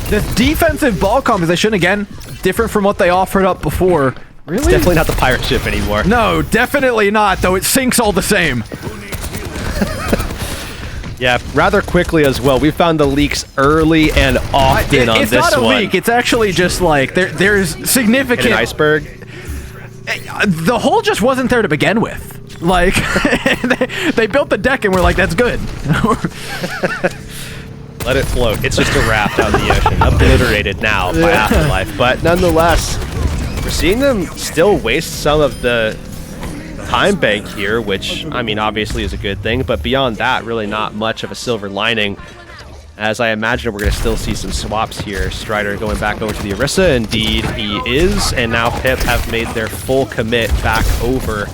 the defensive ball composition, again, different from what they offered up before. Really? It's definitely not the pirate ship anymore. No, definitely not, though it sinks all the same. Yeah, rather quickly as well. We found the leaks early and often on this one. It's not a leak, it's actually just like, there's significant... An iceberg? The hole just wasn't there to begin with. Like, they built the deck and we're like, that's good. Let it float. It's just a raft out in the ocean. Obliterated now by Afterlife. But nonetheless, we're seeing them still waste some of the time bank here, which, I mean, obviously is a good thing. But beyond that, really not much of a silver lining. As I imagine, we're going to still see some swaps here. Strider going back over to the Orisa. Indeed, he is. And now Pip have made their full commit back over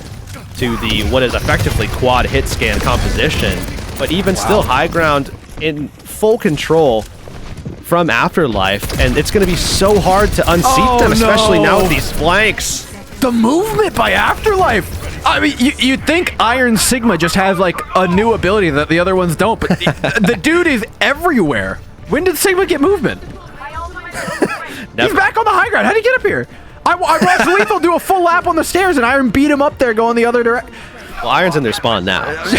to the, what is effectively quad hit scan composition. But even still, high ground in full control from Afterlife, and it's going to be so hard to unseat them, especially now with these flanks. The movement by Afterlife! I mean, you'd think Iron Sigma just has, like, a new ability that the other ones don't, but the dude is everywhere. When did Sigma get movement? He's back on the high ground. How did he get up here? I watched Lethal do a full lap on the stairs, and Iron beat him up there going the other direction. Well, Iron's in their spawn now, so.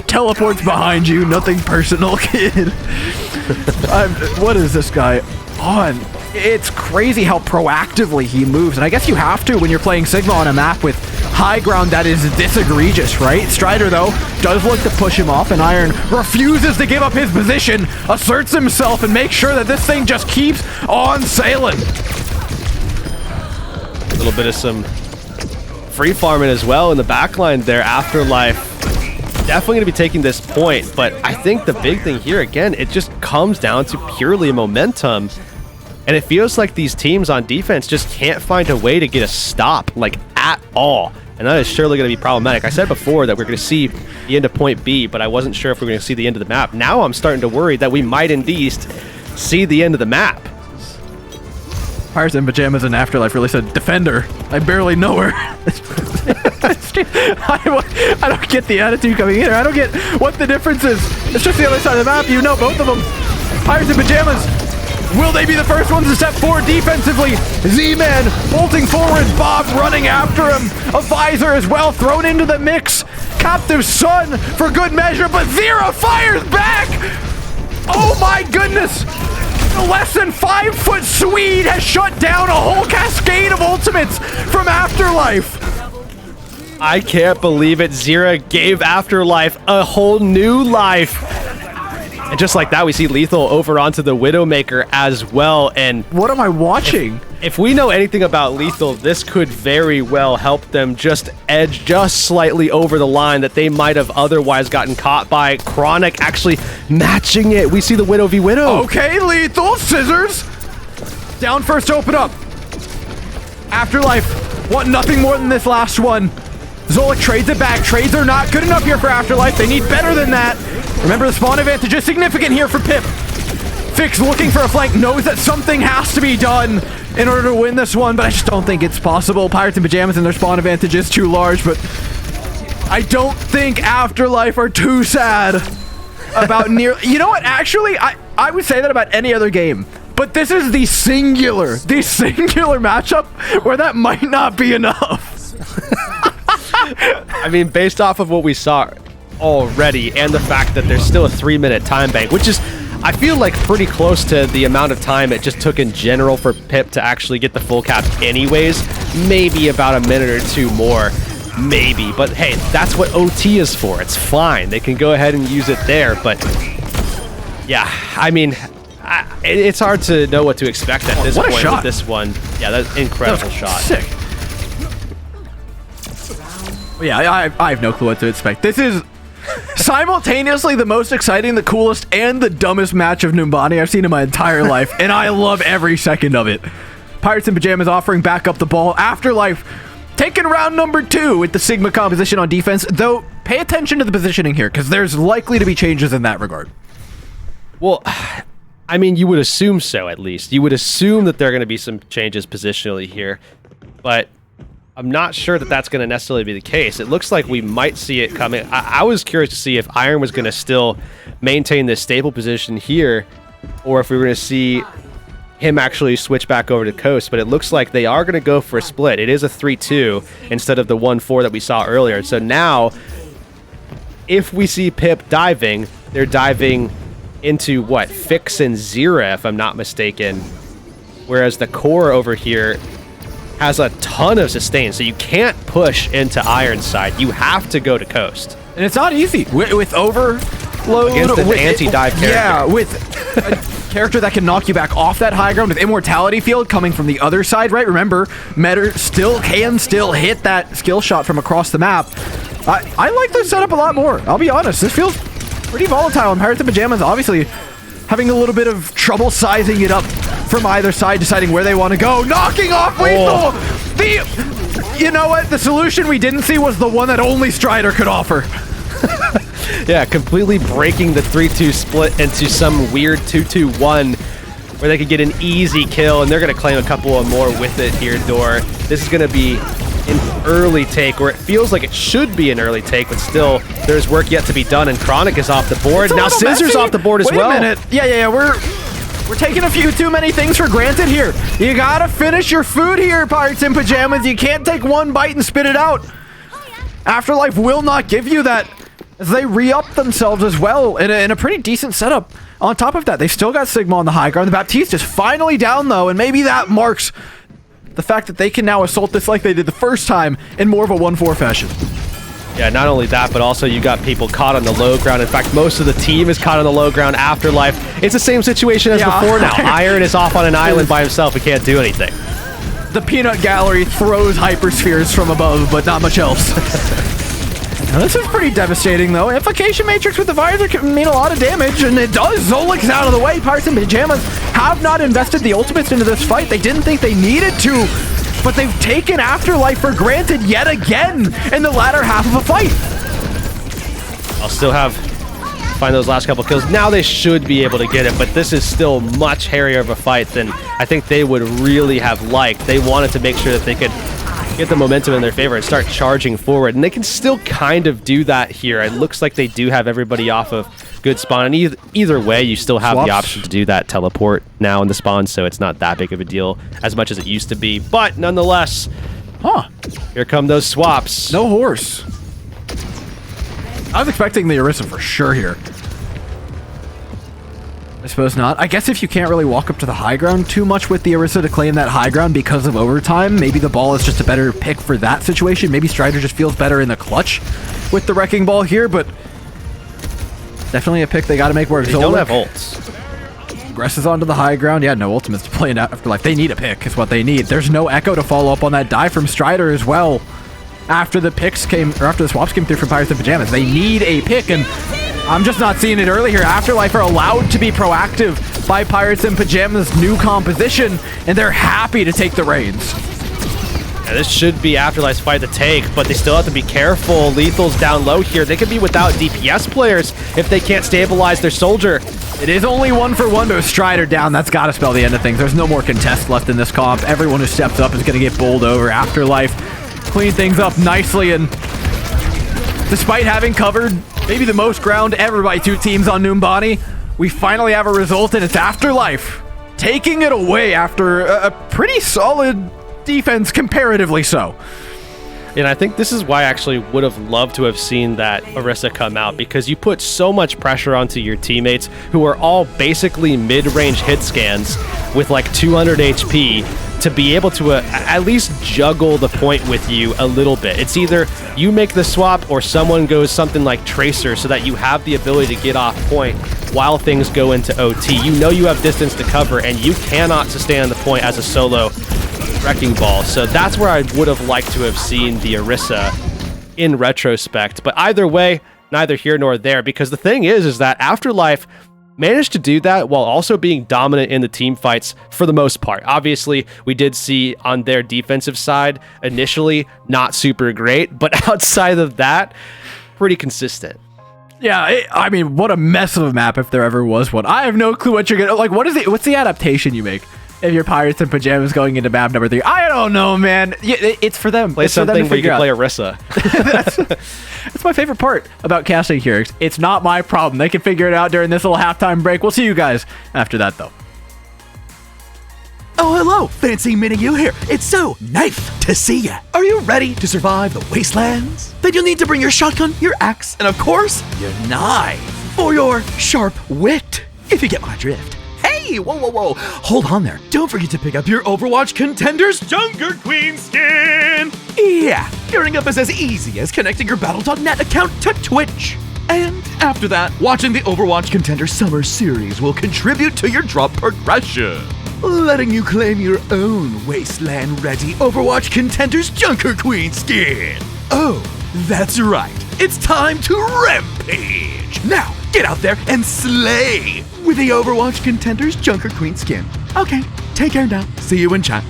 Teleports behind you, nothing personal, kid. What is this guy on? It's crazy how proactively he moves, and I guess you have to when you're playing Sigma on a map with high ground that is this egregious, right? Strider, though, does look to push him off, and Iron refuses to give up his position, asserts himself, and makes sure that this thing just keeps on sailing. A little bit of some free farming as well in the backline there. Afterlife definitely going to be taking this point, but I think the big thing here, again, it just comes down to purely momentum. And it feels like these teams on defense just can't find a way to get a stop, like, at all. And that is surely going to be problematic. I said before that we're going to see the end of point B, but I wasn't sure if we're going to see the end of the map. Now I'm starting to worry that we might indeed see the end of the map. Pirates and Pyjamas and Afterlife really said, Defender. I barely know her. I don't get the attitude coming in. I don't get what the difference is. It's just the other side of the map. You know both of them. Pirates and Pyjamas. Will they be the first ones to step forward defensively? Z-Man bolting forward. Bob running after him. A visor as well thrown into the mix. Captive Sun for good measure, but Zera fires back. Oh my goodness. The less than 5-foot Swede has shut down a whole cascade of ultimates from Afterlife. I can't believe it. Zera gave Afterlife a whole new life. And just like that, we see Lethal over onto the Widowmaker as well. And What am I watching? if we know anything about Lethal, this could very well help them just edge just slightly over the line that they might have otherwise gotten caught by. Chronic actually matching it. We see the Widow v Widow. Okay, Lethal, scissors. Down first to open up. Afterlife want nothing more than this last one. Zolik trades it back. Trades are not good enough here for Afterlife. They need better than that. Remember, the spawn advantage is significant here for Pip. Fix looking for a flank, knows that something has to be done in order to win this one, but I just don't think it's possible. Pirates and Pyjamas and their spawn advantage is too large, but I don't think Afterlife are too sad about near... You know what? Actually, I would say that about any other game. But this is the singular matchup where that might not be enough. I mean, based off of what we saw already and the fact that there's still a 3-minute time bank, which is, I feel like, pretty close to the amount of time it just took in general for Pip to actually get the full cap anyways. Maybe about a minute or two more. Maybe. But hey, that's what OT is for. It's fine. They can go ahead and use it there. But yeah, I mean... it's hard to know what to expect at this point with this one. Yeah, that's an incredible shot. Sick. Yeah, I have no clue what to expect. This is simultaneously the most exciting, the coolest, and the dumbest match of Numbani I've seen in my entire life, and I love every second of it. Pirates and Pyjamas offering back up the ball. Afterlife taking round number 2 with the Sigma composition on defense, though pay attention to the positioning here, because there's likely to be changes in that regard. Well... I mean, you would assume so, at least. You would assume that there are going to be some changes positionally here, but I'm not sure that that's going to necessarily be the case. It looks like we might see it coming. I was curious to see if Iron was going to still maintain this stable position here, or if we were going to see him actually switch back over to Coast, but it looks like they are going to go for a split. It is a 3-2 instead of the 1-4 that we saw earlier. So now, if we see Pip diving, they're diving... into what? Fix and Zira, if I'm not mistaken. Whereas the core over here has a ton of sustain, so you can't push into Iron side. You have to go to Coast. And it's not easy. With overload... Against an anti-dive character. Yeah, with a character that can knock you back off that high ground with Immortality Field coming from the other side, right? Remember, Metter can still hit that skill shot from across the map. I like this setup a lot more. I'll be honest. This feels... pretty volatile, and Pirates and Pyjamas obviously having a little bit of trouble sizing it up from either side, deciding where they want to go. Knocking off Lethal! You know what? The solution we didn't see was the one that only Strider could offer. Yeah, completely breaking the 3-2 split into some weird 2-2-1 where they could get an easy kill, and they're going to claim a couple of more with it here, Door. This is going to be an early take, or it feels like it should be an early take, but still, there's work yet to be done, and Chronic is off the board. Now Scissor's off the board as well. Wait a minute. Yeah, we're taking a few too many things for granted here. You gotta finish your food here, Pirates and Pyjamas. You can't take one bite and spit it out. Afterlife will not give you that, as they re-up themselves as well in a pretty decent setup. On top of that, they've still got Sigma on the high ground. The Baptiste is finally down, though, and maybe that marks the fact that they can now assault this like they did the first time in more of a 1-4 fashion. Yeah, not only that, but also you got people caught on the low ground. In fact, most of the team is caught on the low ground. Afterlife, it's the same situation as before now. Iron is off on an island by himself and can't do anything. The peanut gallery throws hyperspheres from above, but not much else. Now, this is pretty devastating, though. Amplification Matrix with the visor can mean a lot of damage, and it does. Zolik's out of the way. Pirates and Pyjamas have not invested the ultimates into this fight. They didn't think they needed to, but they've taken Afterlife for granted yet again in the latter half of a fight. I'll still find those last couple kills. Now they should be able to get it, but this is still much hairier of a fight than I think they would really have liked. They wanted to make sure that they could get the momentum in their favor and start charging forward, and they can still kind of do that here. It looks like they do have everybody off of good spawn, and either way, you still have the option to do that teleport now in the spawn, so it's not that big of a deal as much as it used to be, but nonetheless, here come those swaps. No horse. I was expecting the Orisa for sure here. I suppose not. I guess if you can't really walk up to the high ground too much with the Orisa to claim that high ground because of overtime, maybe the ball is just a better pick for that situation. Maybe Strider just feels better in the clutch with the Wrecking Ball here, but Definitely a pick they got to make work. They don't have ults. Progresses onto the high ground. Yeah, no ultimates to play in Afterlife. They need a pick is what they need. There's no Echo to follow up on that dive from Strider as well. After the swaps came through from Pirates and Pyjamas, they need a pick, and I'm just not seeing it early here. Afterlife are allowed to be proactive by Pirates and Pyjamas' new composition, and they're happy to take the reins. Yeah, this should be Afterlife's fight to take, but they still have to be careful. Lethal's down low here. They could be without DPS players if they can't stabilize their soldier. It is only 1-for-1 to a Strider down. That's got to spell the end of things. There's no more contest left in this comp. Everyone who steps up is going to get bowled over. Afterlife clean things up nicely, and despite having covered maybe the most ground ever by two teams on Noombani, we finally have a result, and it's Afterlife taking it away after a pretty solid defense, comparatively so. And I think this is why I actually would have loved to have seen that Orisa come out, because you put so much pressure onto your teammates who are all basically mid-range hit scans with like 200 HP to be able to at least juggle the point with you a little bit. It's either you make the swap or someone goes something like Tracer so that you have the ability to get off point while things go into OT. You know you have distance to cover, and you cannot sustain the point as a solo Wrecking Ball. So that's where I would have liked to have seen the Orisa in retrospect. But either way, neither here nor there, because the thing is that Afterlife managed to do that while also being dominant in the team fights for the most part. Obviously, we did see on their defensive side, initially, not super great, but outside of that, pretty consistent. Yeah, I mean, what a mess of a map if there ever was one. I have no clue what you're gonna, like, what's the adaptation you make if you're Pirates and Pyjamas going into map number 3? I don't know, man. Yeah, it's for them. Play it's something for them where you can out. play Orisa. That's my favorite part about casting here. It's not my problem. They can figure it out during this little halftime break. We'll see you guys after that, though. Oh, hello, Fancy Mini You here. It's so nice to see ya. Are you ready to survive the wastelands? Then you'll need to bring your shotgun, your axe, and of course, your knife. For your sharp wit, if you get my drift. Hey, whoa. Hold on there. Don't forget to pick up your Overwatch Contenders Junker Queen skin. Yeah, gearing up is as easy as connecting your Battle.net account to Twitch. And after that, watching the Overwatch Contenders Summer Series will contribute to your drop progression, letting you claim your own wasteland-ready Overwatch Contenders Junker Queen skin. Oh, that's right. It's time to rampage. Now, get out there and slay with the Overwatch Contenders Junker Queen skin. Okay, take care now. See you in chat.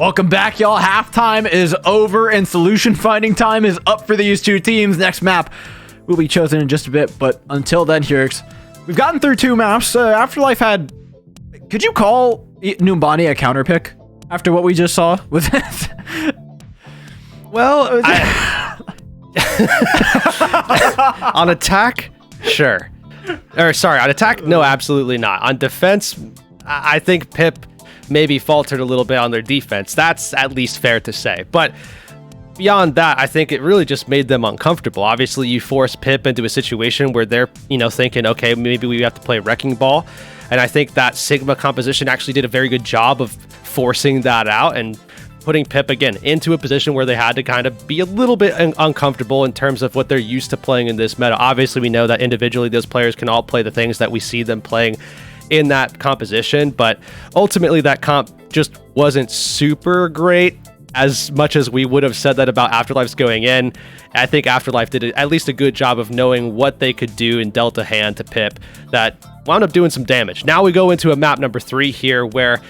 Welcome back, y'all. Halftime is over and solution finding time is up for these two teams. Next map will be chosen in just a bit, but until then, Hurix, we've gotten through 2 maps. Afterlife had... Could you call Numbani a counter pick after what we just saw? Was it? Well, on attack, sure. Or sorry, on attack, no, absolutely not. On defense, I think Pip maybe faltered a little bit on their defense. That's at least fair to say. But beyond that, I think it really just made them uncomfortable. Obviously, you force Pip into a situation where they're, thinking, okay, maybe we have to play Wrecking Ball. And I think that Sigma composition actually did a very good job of forcing that out and putting Pip, again, into a position where they had to kind of be a little bit uncomfortable in terms of what they're used to playing in this meta. Obviously, we know that individually those players can all play the things that we see them playing in that composition, but ultimately that comp just wasn't super great. As much as we would have said that about Afterlife's going in, I think Afterlife did at least a good job of knowing what they could do and dealt a hand to Pip that wound up doing some damage. Now we go into a map number 3 here, where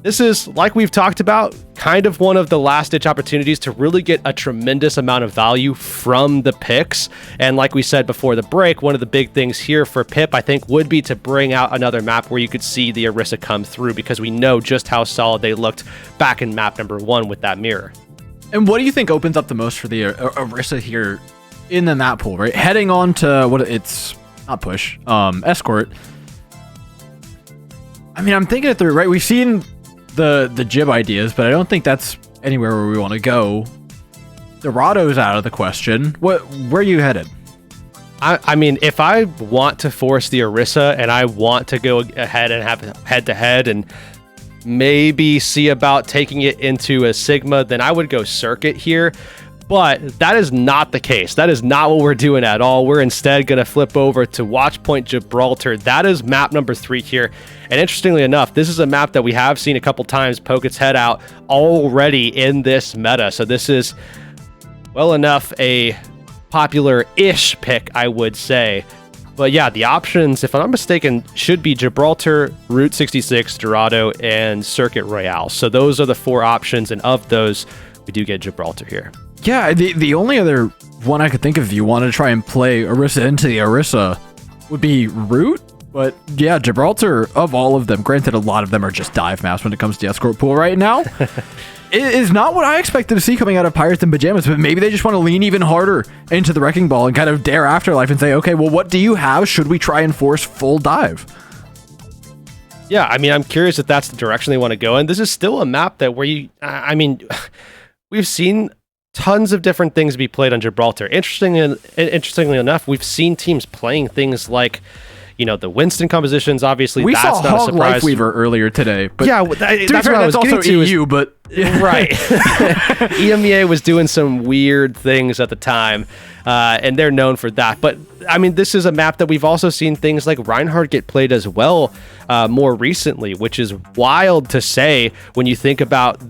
this is, like we've talked about, kind of one of the last-ditch opportunities to really get a tremendous amount of value from the picks. And like we said before the break, one of the big things here for Pip, I think, would be to bring out another map where you could see the Orisa come through, because we know just how solid they looked back in map number 1 with that mirror. And what do you think opens up the most for the Orisa here in the map pool, right? Heading on to what it's not push, escort. I mean, I'm thinking it through, right? We've seen the jib ideas, but I don't think that's anywhere where we want to go. Dorado's out of the question. Where are you headed? I mean, if I want to force the Orisa and I want to go ahead and have head-to-head and maybe see about taking it into a Sigma, then I would go Circuit here. But that is not the case. That is not what we're doing at all. We're instead going to flip over to Watchpoint Gibraltar. That is map number 3 here. And interestingly enough, this is a map that we have seen a couple times poke its head out already in this meta. So this is, well enough, a popular-ish pick, I would say. But yeah, the options, if I'm not mistaken, should be Gibraltar, Route 66, Dorado, and Circuit Royale. So those are the 4 options, and of those, we do get Gibraltar here. Yeah, the only other one I could think of if you want to try and play Orisa into the Orisa would be Root. But yeah, Gibraltar, of all of them, granted a lot of them are just dive maps when it comes to the escort pool right now, it is not what I expected to see coming out of Pirates and Pyjamas, but maybe they just want to lean even harder into the Wrecking Ball and kind of dare Afterlife and say, okay, well, what do you have? Should we try and force full dive? Yeah, I mean, I'm curious if that's the direction they want to go in. This is still a map that we've seen tons of different things be played on Gibraltar. Interestingly enough, we've seen teams playing things like, the Winston compositions. Obviously, we that's saw not a Hog surprise. Lifeweaver earlier today. But yeah, that's what I was also getting to. EU, but right. EMEA was doing some weird things at the time, and they're known for that. But I mean, this is a map that we've also seen things like Reinhardt get played as well more recently, which is wild to say when you think about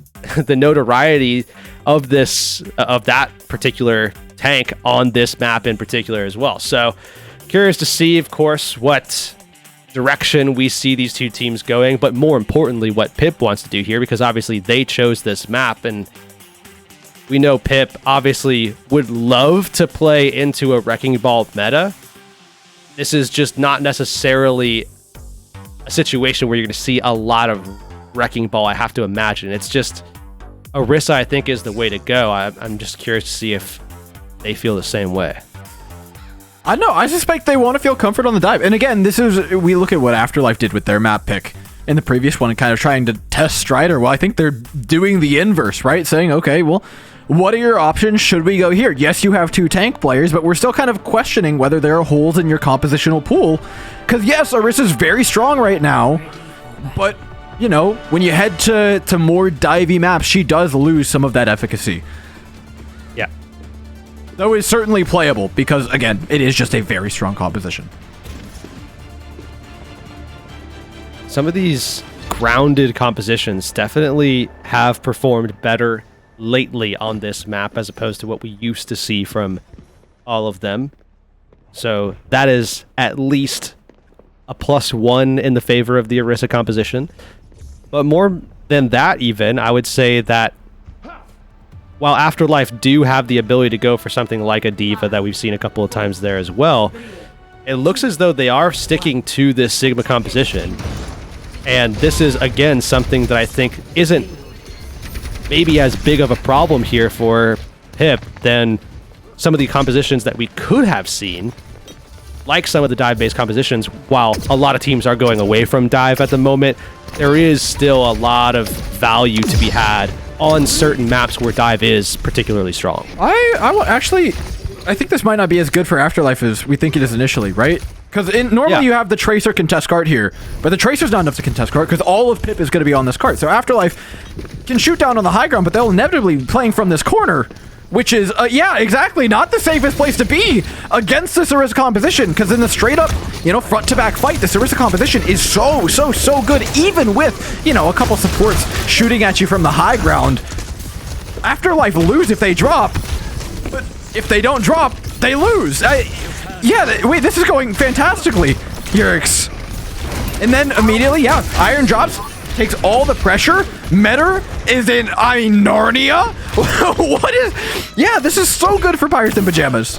the notoriety of that particular tank on this map in particular as well. So curious to see, of course, what direction we see these two teams going, but more importantly, what Pip wants to do here, because obviously they chose this map, and we know Pip obviously would love to play into a Wrecking Ball meta. This is just not necessarily a situation where you're going to see a lot of Wrecking Ball, I have to imagine. It's just Orisa, I think, is the way to go. I'm just curious to see if they feel the same way. I know. I suspect they want to feel comfort on the dive. And again, we look at what Afterlife did with their map pick in the previous one and kind of trying to test Strider. Well, I think they're doing the inverse, right? Saying, okay, well, what are your options? Should we go here? Yes, you have 2 tank players, but we're still kind of questioning whether there are holes in your compositional pool. Because yes, Orisa's very strong right now, but when you head to more divey maps, she does lose some of that efficacy. Yeah. Though it's certainly playable because, again, it is just a very strong composition. Some of these grounded compositions definitely have performed better lately on this map as opposed to what we used to see from all of them. So that is at least a +1 in the favor of the Orisa composition. But more than that even, I would say that while Afterlife do have the ability to go for something like a Diva that we've seen a couple of times there as well, it looks as though they are sticking to this Sigma composition. And this is, again, something that I think isn't maybe as big of a problem here for Pip than some of the compositions that we could have seen, like some of the dive-based compositions. While a lot of teams are going away from dive at the moment, there is still a lot of value to be had on certain maps where dive is particularly strong. I think this might not be as good for Afterlife as we think it is initially, right? Because normally you have the Tracer contest cart here, but the Tracer's not enough to contest cart because all of Pip is going to be on this cart. So Afterlife can shoot down on the high ground, but they'll inevitably be playing from this corner, which is, yeah, exactly, not the safest place to be against this Orisa composition, because in the straight-up, front-to-back fight, this Orisa composition is so good, even with, a couple supports shooting at you from the high ground. Afterlife lose if they drop, but if they don't drop, they lose. Wait, this is going fantastically, Yurix. And then immediately, Iron drops, takes all the pressure. Metter is in, Narnia? What is... Yeah, this is so good for Pirates and Pyjamas.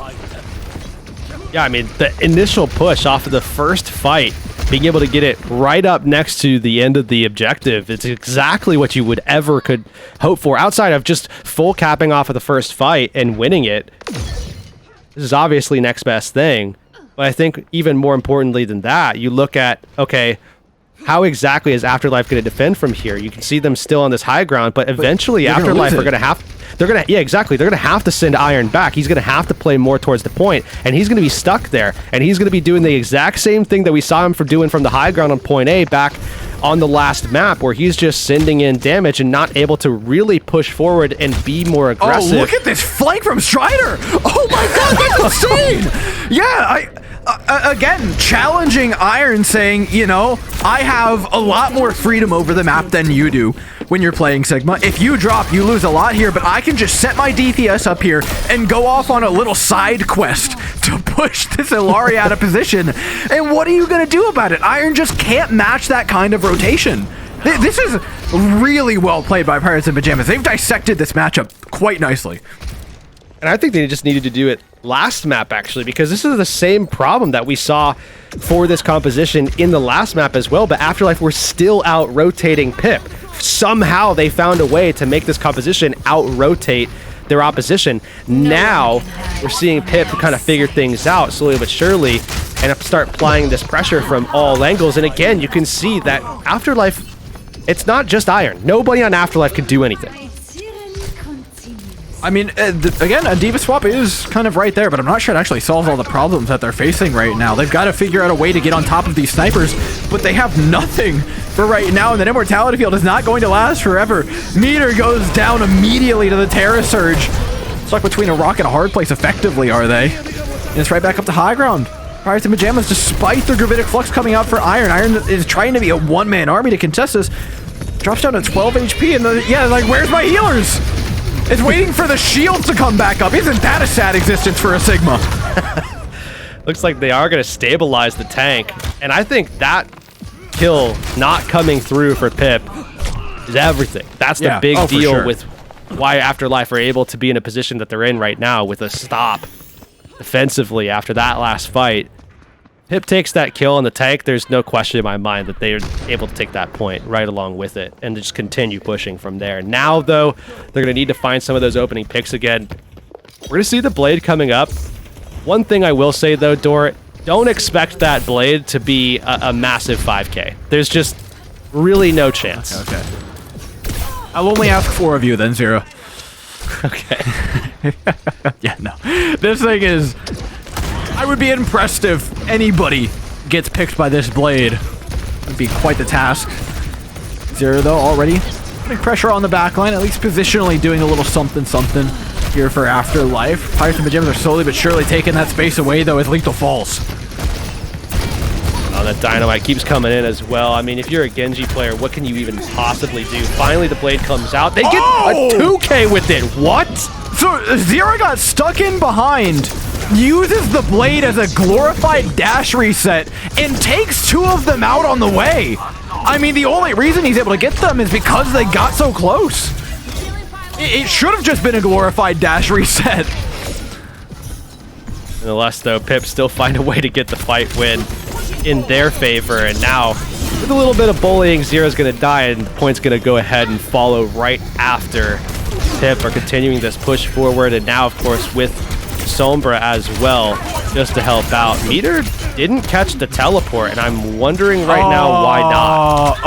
Yeah, I mean, the initial push off of the first fight, being able to get it right up next to the end of the objective, it's exactly what you would ever could hope for. Outside of just full capping off of the first fight and winning it, this is obviously next best thing. But I think even more importantly than that, you look at, okay, how exactly is Afterlife going to defend from here? You can see them still on this high ground, but eventually Afterlife are going to have... They're going to have to send Iron back. He's going to have to play more towards the point, and he's going to be stuck there. And he's going to be doing the exact same thing that we saw him doing from the high ground on point A back on the last map, where he's just sending in damage and not able to really push forward and be more aggressive. Oh, look at this flank from Strider! Oh my god, that's insane! Yeah, again, challenging Iron, saying, I have a lot more freedom over the map than you do when you're playing Sigma. If you drop, you lose a lot here, but I can just set my DPS up here and go off on a little side quest to push this Illari out of position. And what are you going to do about it? Iron just can't match that kind of rotation. This is really well played by Pirates and Pyjamas. They've dissected this matchup quite nicely. And I think they just needed to do it last map, actually, because this is the same problem that we saw for this composition in the last map as well, but Afterlife were still out-rotating Pip. Somehow they found a way to make this composition out-rotate their opposition. Now we're seeing Pip kind of figure things out slowly but surely and start applying this pressure from all angles. And again, you can see that Afterlife, it's not just Iron. Nobody on Afterlife can do anything. I mean, again, a Diva swap is kind of right there, but I'm not sure it actually solves all the problems that they're facing right now. They've got to figure out a way to get on top of these snipers, but they have nothing for right now, and that Immortality Field is not going to last forever. Meter goes down immediately to the Terra Surge. Stuck between a rock and a hard place, effectively, are they? And it's right back up to high ground. Pirates and Pyjamas, despite their Gravitic Flux coming out for Iron. Iron is trying to be a one-man army to contest this. Drops down to 12 HP, and like, where's my healers? It's waiting for the shield to come back up. Isn't that a sad existence for a Sigma? Looks like they are going to stabilize the tank. And I think that kill not coming through for Pip is everything. That's the big deal with why Afterlife are able to be in a position that they're in right now with a stop defensively after that last fight. Pip takes that kill on the tank. There's no question in my mind that they're able to take that point right along with it and just continue pushing from there. Now, though, they're going to need to find some of those opening picks again. We're going to see the Blade coming up. One thing I will say, though, Dor, don't expect that Blade to be a massive 5K. There's just really no chance. Okay. I'll only ask 4 of you then, Zero. Okay. Yeah, no. This thing is... I would be impressed if anybody gets picked by this Blade. It would be quite the task. Zero, though, already putting pressure on the backline, at least positionally doing a little something here for Afterlife. Pirates and Pyjamas are slowly but surely taking that space away, though, as Lethal falls. Oh, that Dynamite keeps coming in as well. I mean, if you're a Genji player, what can you even possibly do? Finally, the Blade comes out. They get a 2K with it. What? So, Zero got stuck in behind, uses the Blade as a glorified dash reset, and takes 2 of them out on the way. I mean, the only reason he's able to get them is because they got so close. It should have just been a glorified dash reset. Nonetheless, though, Pip still find a way to get the fight win in their favor. And now, with a little bit of bullying, Zero's going to die, and Point's going to go ahead and follow right after Pip are continuing this push forward. And now, of course, with Sombra as well, just to help out. Meter didn't catch the teleport, and I'm wondering right now why not.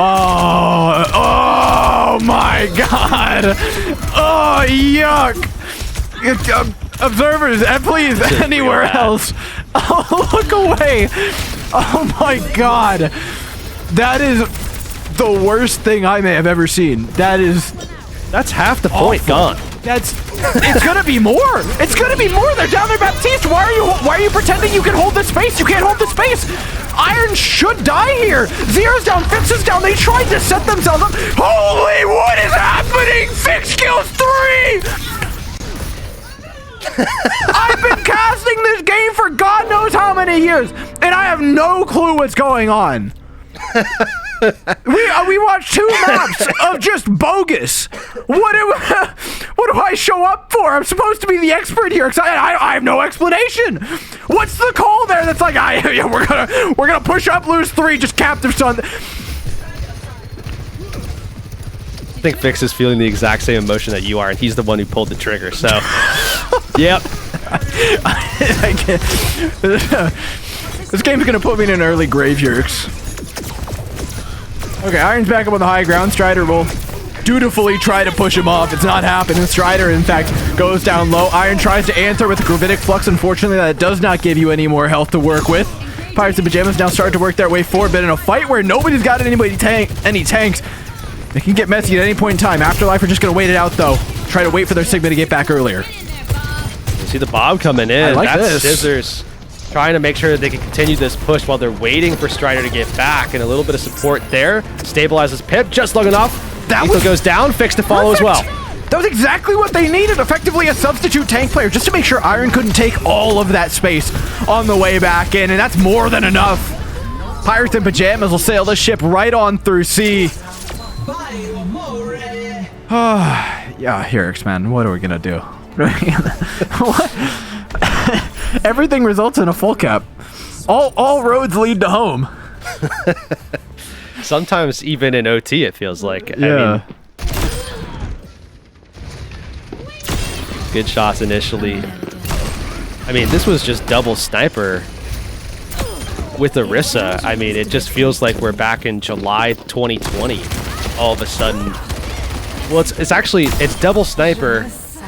Oh my god. Oh, yuck. Observers, please, anywhere else. Oh, look away. Oh my god. That is the worst thing I may have ever seen. That's half the point gone. It's gonna be more. It's gonna be more. They're down there, Baptiste. Why are you pretending you can hold the space? You can't hold the space. Iron should die here. Zero's down, Fix is down. They tried to set themselves up. Holy, what is happening? Fix kills 3. I've been casting this game for God knows how many years, and I have no clue what's going on. We watched 2 maps of just bogus. What do I show up for? I'm supposed to be the expert here because I have no explanation. What's the call there that's like, yeah, we're gonna push up, lose 3, just captive stun. I think Fix is feeling the exact same emotion that you are, and he's the one who pulled the trigger, so... Yep. This game's gonna put me in an early grave yerks. Okay, Iron's back up on the high ground. Strider will dutifully try to push him off. It's not happening. Strider, in fact, goes down low. Iron tries to answer with Gravitic Flux. Unfortunately, that does not give you any more health to work with. Pirates and Pyjamas now start to work their way forward, but in a fight where nobody's got any tanks, they can get messy at any point in time. Afterlife are just going to wait it out, though. Try to wait for their Sigma to get back earlier. See the bomb coming in. I like That's this. Scissors trying to make sure that they can continue this push while they're waiting for Strider to get back, and a little bit of support there. Stabilizes Pip just long enough. That goes down. Fix to follow as well. That was exactly what they needed. Effectively a substitute tank player just to make sure Iron couldn't take all of that space on the way back in, and that's more than enough. Pirates and Pyjamas will sail the ship right on through C. Yeah, here, X-Man, what are we gonna do? What? Everything results in a full cap. All roads lead to home. Sometimes even in OT it feels like. Yeah. I mean, good shots initially. I mean, this was just double sniper with Orisa. I mean, it just feels like we're back in July 2020 all of a sudden. Well, it's double sniper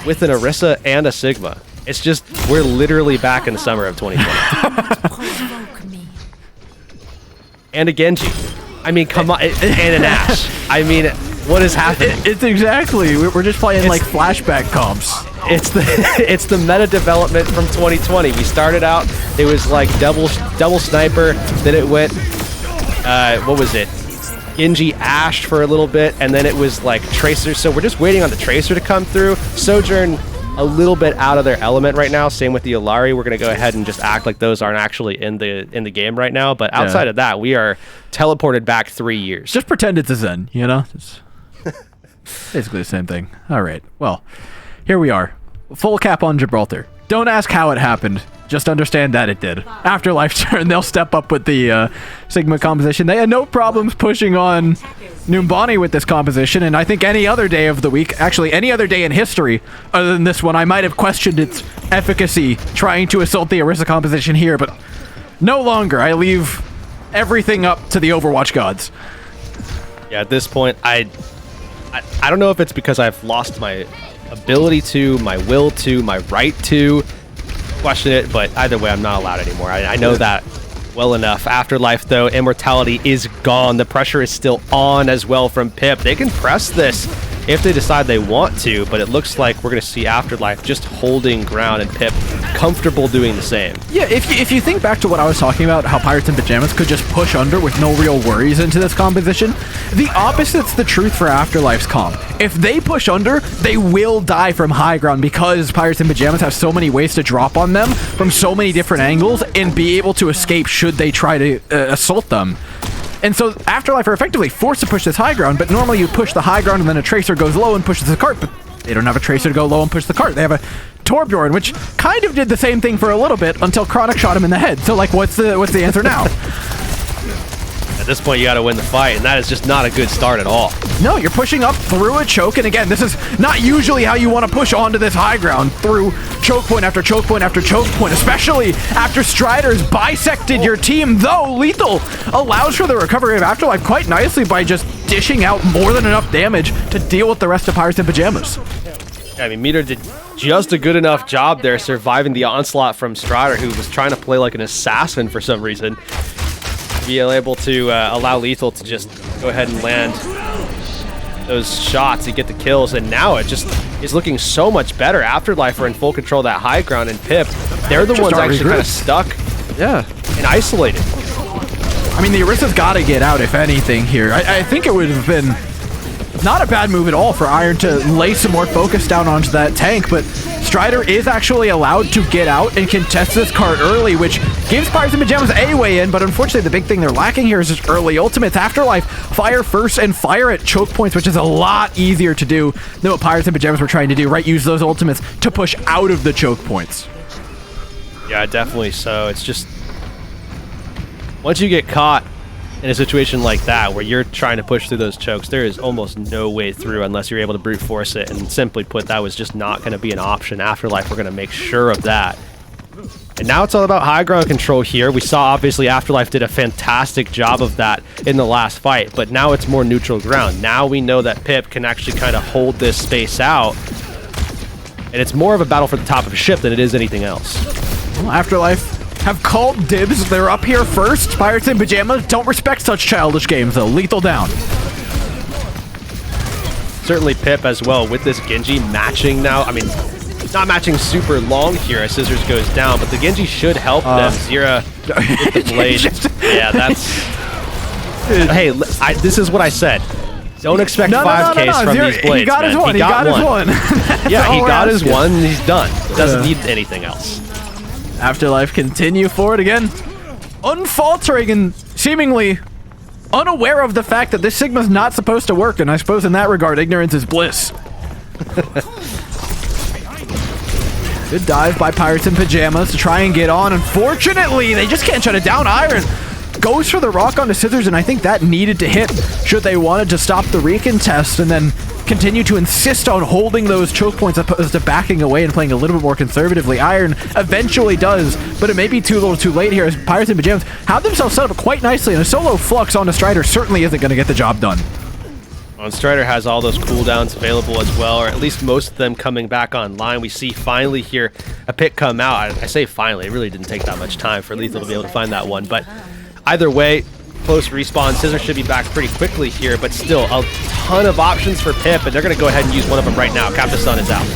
with an Orisa and a Sigma. It's just, we're literally back in the summer of 2020. And a Genji. I mean, come on, and an Ashe. I mean, what is happening? It's exactly, we're just playing like flashback comps. It's the meta development from 2020. We started out, it was like double sniper, then it went, what was it? Genji Ashe for a little bit, and then it was like Tracer. So we're just waiting on the Tracer to come through. Sojourn a little bit out of their element right now. Same with the Illari. We're gonna go ahead and just act like those aren't actually in the game right now. But outside of that, we are teleported back 3 years. Just pretend it's a Zen, you know? It's basically the same thing. All right. Well, here we are. Full cap on Gibraltar. Don't ask how it happened. Just understand that it did. Afterlife's turn, they'll step up with the Sigma composition. They had no problems pushing on Numbani with this composition, and I think any other day of the week, actually any other day in history other than this one, I might have questioned its efficacy trying to assault the Orisa composition here, but no longer. I leave everything up to the Overwatch gods. Yeah, at this point, I don't know if it's because I've lost my ability to, my will to, my right to question it, but either way, I'm not allowed anymore. I know that well enough. Afterlife, though, immortality is gone. The pressure is still on as well from Pip. They can press this if they decide they want to, but it looks like we're going to see Afterlife just holding ground and Pip comfortable doing the same. Yeah, if you think back to what I was talking about, how Pirates and Pyjamas could just push under with no real worries into this composition, the opposite's the truth for Afterlife's comp. If they push under, they will die from high ground because Pirates and Pyjamas have so many ways to drop on them from so many different angles and be able to escape should they try to assault them. And so Afterlife are effectively forced to push this high ground, but normally you push the high ground and then a Tracer goes low and pushes the cart, but they don't have a Tracer to go low and push the cart. They have a Torbjorn, which kind of did the same thing for a little bit until Chronic shot him in the head. So like, what's the answer now? At this point, you got to win the fight, and that is just not a good start at all. No, you're pushing up through a choke, and again, this is not usually how you want to push onto this high ground, through choke point after choke point after choke point, especially after Strider's bisected your team, though Lethal allows for the recovery of Afterlife quite nicely by just dishing out more than enough damage to deal with the rest of Pirates in Pyjamas. Yeah, I mean, Meter did just a good enough job there surviving the onslaught from Strider, who was trying to play like an assassin for some reason. Be able to allow Lethal to just go ahead and land those shots and get the kills, and now it just is looking so much better. Afterlife are in full control of that high ground, and Pip, they're the ones actually kind of stuck and isolated. I mean, the Orisa's got to get out, if anything, here. I think it would have been not a bad move at all for Iron to lay some more focus down onto that tank, but Strider is actually allowed to get out and contest this cart early, which gives Pirates in Pyjamas a way in, but unfortunately the big thing they're lacking here is just early ultimates. Afterlife fire first and fire at choke points, which is a lot easier to do than what Pirates in Pyjamas were trying to do, right? Use those ultimates to push out of the choke points. Yeah, definitely so. It's just, once you get caught in a situation like that where you're trying to push through those chokes, there is almost no way through unless you're able to brute force it, and simply put, that was just not going to be an option. Afterlife, we're going to make sure of that. And now it's all about high ground control here. We saw, obviously, Afterlife did a fantastic job of that in the last fight, but now it's more neutral ground. Now we know that Pip can actually kind of hold this space out, and it's more of a battle for the top of a ship than it is anything else. Well, Afterlife have called dibs. They're up here first. Pirates in Pyjamas don't respect such childish games, though. Lethal down. Certainly Pip as well with this Genji matching now. I mean, not matching super long here as Scissors goes down, but the Genji should help them. Zira with the blade. Yeah, that's... Hey, this is what I said. Don't expect 5Ks from Zira, these blades, he got man. his one. He got his one. Yeah, he got his one, and he's done. Doesn't need anything else. Afterlife continue forward again, unfaltering and seemingly unaware of the fact that this Sigma's not supposed to work, and I suppose in that regard, ignorance is bliss. Good dive by Pirates in Pyjamas to try and get on. Unfortunately, they just can't shut it down. Iron goes for the rock onto Scissors, and I think that needed to hit should they wanted to stop the recontest and then continue to insist on holding those choke points opposed to backing away and playing a little bit more conservatively. Iron eventually does, but it may be too little too late here as Pirates in Pyjamas have themselves set up quite nicely, and a solo flux onto Strider certainly isn't going to get the job done. Well, Strider has all those cooldowns available as well, or at least most of them coming back online. We see finally here a pick come out. I say finally, it really didn't take that much time for Lethal to be able to find that one, but either way, close respawn. Scissors should be back pretty quickly here, but still a ton of options for Pip, and they're going to go ahead and use one of them right now. Captain Sun is out.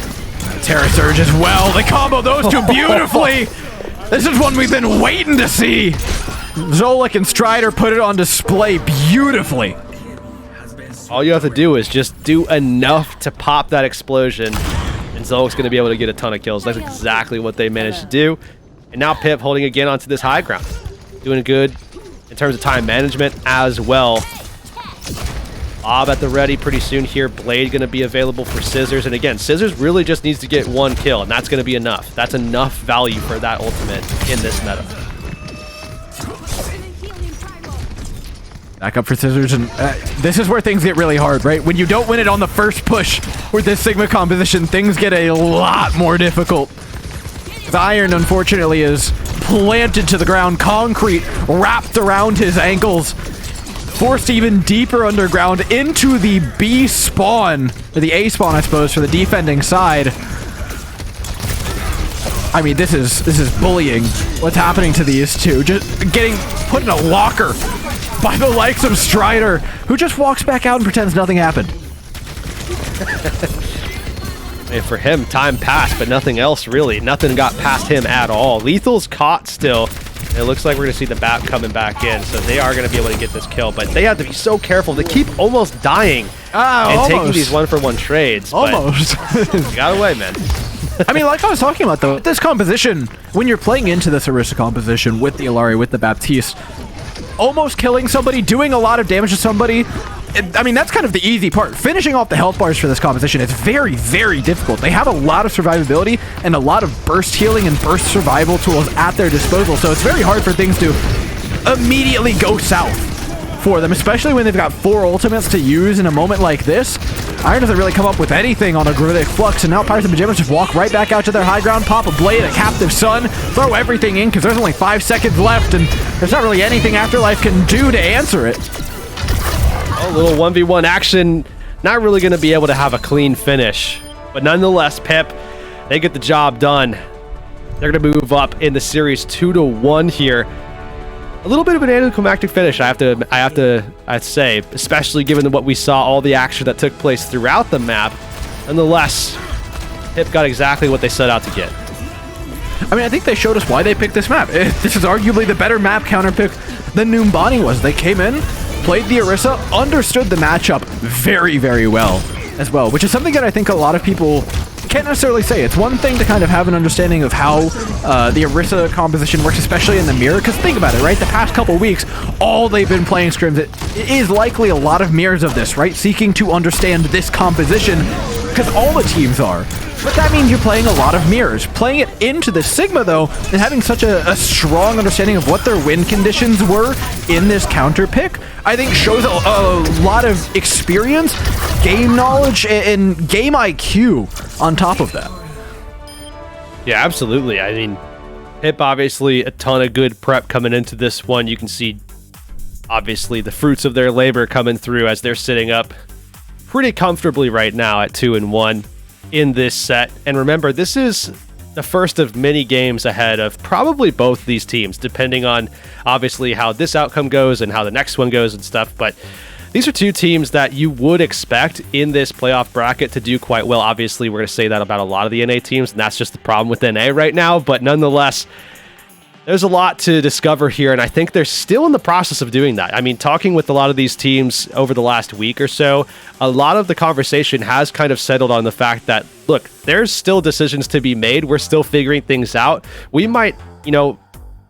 Terra Surge as well. They combo those two beautifully. This is one we've been waiting to see. Zolik and Strider put it on display beautifully. All you have to do is just do enough to pop that explosion, and Zolik's going to be able to get a ton of kills. That's exactly what they managed to do. And now Pip holding again onto this high ground. Doing good in terms of time management as well. Bob at the ready pretty soon here. Blade going to be available for Scissors. And again, Scissors really just needs to get one kill, and that's going to be enough. That's enough value for that ultimate in this meta. Back up for Scissors, and this is where things get really hard, right? When you don't win it on the first push with this Sigma composition, things get a lot more difficult. The Iron, unfortunately, is planted to the ground, concrete wrapped around his ankles, forced even deeper underground into the B spawn, or the A spawn, I suppose, for the defending side. I mean, this is bullying. What's happening to these two? Just getting put in a locker by the likes of Strider, who just walks back out and pretends nothing happened. Hey, for him, time passed, but nothing else really. Nothing got past him at all. Lethal's caught still. It looks like we're going to see the BAP coming back in, so they are going to be able to get this kill, but they have to be so careful. They keep almost dying and taking these one-for-one trades. Almost. You got away, man. I mean, like I was talking about, though, this composition, when you're playing into this Orisa composition with the Illari, with the Baptiste, almost killing somebody, doing a lot of damage to somebody. I mean, that's kind of the easy part. Finishing off the health bars for this composition is very, very difficult. They have a lot of survivability and a lot of burst healing and burst survival tools at their disposal, so it's very hard for things to immediately go south for them, especially when they've got 4 ultimates to use in a moment like this. Iron doesn't really come up with anything on a Gravitic Flux, and now Pirates and Pyjamas just walk right back out to their high ground, pop a Blade, a Captive Sun, throw everything in because there's only 5 seconds left, and there's not really anything Afterlife can do to answer it. A little 1v1 action, not really going to be able to have a clean finish, but nonetheless, Pip, they get the job done. They're going to move up in the series 2-1 here. A little bit of an anticlimactic finish, I have to say, especially given what we saw, all the action that took place throughout the map. Nonetheless, Pip got exactly what they set out to get. I mean, I think they showed us why they picked this map. This is arguably the better map counter pick than Numbani was. They came in, played the Orisa, understood the matchup very, very well as well, which is something that I think a lot of people can't necessarily say. It's one thing to kind of have an understanding of how the Orisa composition works, especially in the mirror, because think about it, right? The past couple weeks, all they've been playing scrims, it is likely a lot of mirrors of this, right? Seeking to understand this composition, because all the teams are. But that means you're playing a lot of mirrors. Playing it into the Sigma, though, and having such a strong understanding of what their win conditions were in this counter pick, I think shows a lot of experience, game knowledge, and game IQ on top of that. Yeah, absolutely. I mean, Pip, obviously, a ton of good prep coming into this one. You can see, obviously, the fruits of their labor coming through as they're sitting up pretty comfortably right now at 2-1 in this set. And remember, this is the first of many games ahead of probably both these teams, depending on obviously how this outcome goes and how the next one goes and stuff. But these are two teams that you would expect in this playoff bracket to do quite well. Obviously, we're going to say that about a lot of the NA teams, and that's just the problem with NA right now. But nonetheless, there's a lot to discover here, and I think they're still in the process of doing that. I mean, talking with a lot of these teams over the last week or so, a lot of the conversation has kind of settled on the fact that, look, there's still decisions to be made. We're still figuring things out. We might,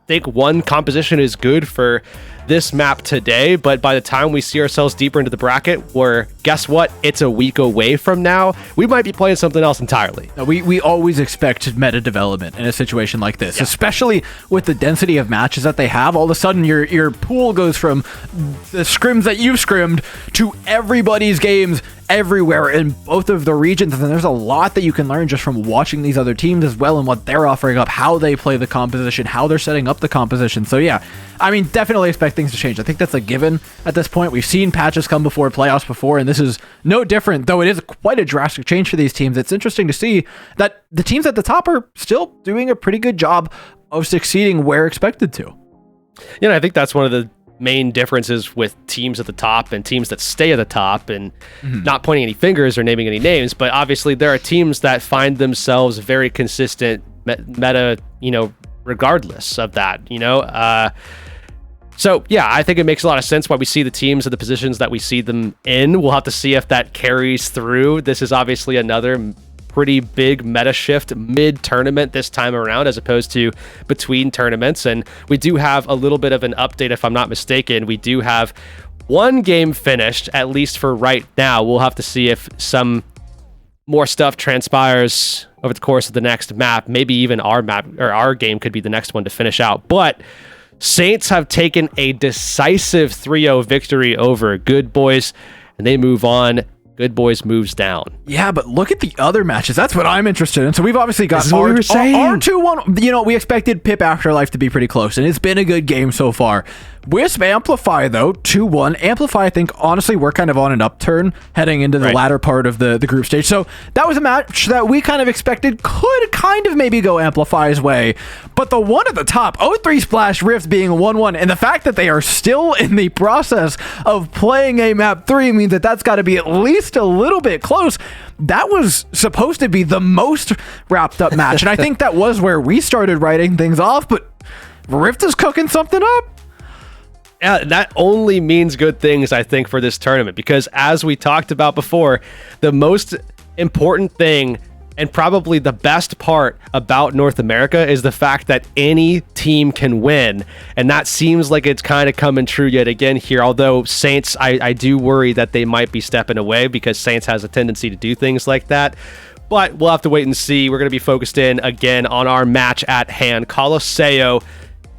think one composition is good for this map today, but by the time we see ourselves deeper into the bracket, where guess what, it's a week away from now, we might be playing something else entirely. We always expect meta development in a situation like this, especially with the density of matches that they have. All of a sudden your pool goes from the scrims that you've scrimmed to everybody's games everywhere in both of the regions, and there's a lot that you can learn just from watching these other teams as well and what they're offering up, how they play the composition, how they're setting up the composition. So yeah, I mean, definitely expect things to change. I think that's a given at this point. We've seen patches come before playoffs before, and this is no different, though it is quite a drastic change for these teams. It's interesting to see that the teams at the top are still doing a pretty good job of succeeding where expected to. I think that's one of the main differences with teams at the top and teams that stay at the top, and not pointing any fingers or naming any names, but obviously there are teams that find themselves very consistent meta, regardless of that, so yeah, I think it makes a lot of sense why we see the teams in the positions that we see them in. We'll have to see if that carries through. This is obviously another pretty big meta shift mid-tournament this time around, as opposed to between tournaments. And we do have a little bit of an update, if I'm not mistaken. We do have one game finished, at least for right now. We'll have to see if some more stuff transpires over the course of the next map. Maybe even our map or our game could be the next one to finish out. But Saints have taken a decisive 3-0 victory over Good Boys, and they move on. Good Boys moves down. Yeah, but look at the other matches. That's what I'm interested in. So we've obviously got our 2-1. We expected Pip Afterlife to be pretty close, and it's been a good game so far. Wisp Amplify, though, 2-1. Amplify, I think, honestly, we're kind of on an upturn heading into the latter part of the group stage. So that was a match that we kind of expected could kind of maybe go Amplify's way. But the one at the top, O3 Splash Rift being 1-1, and the fact that they are still in the process of playing a map 3 means that that's got to be at least a little bit close. That was supposed to be the most wrapped up match, and I think that was where we started writing things off, but Rift is cooking something up. Yeah, that only means good things, I think, for this tournament, because as we talked about before, the most important thing And probably the best part about North America is the fact that any team can win. And that seems like it's kind of coming true yet again here. Although Saints, I do worry that they might be stepping away because Saints has a tendency to do things like that. But we'll have to wait and see. We're going to be focused in again on our match at hand. Colosseo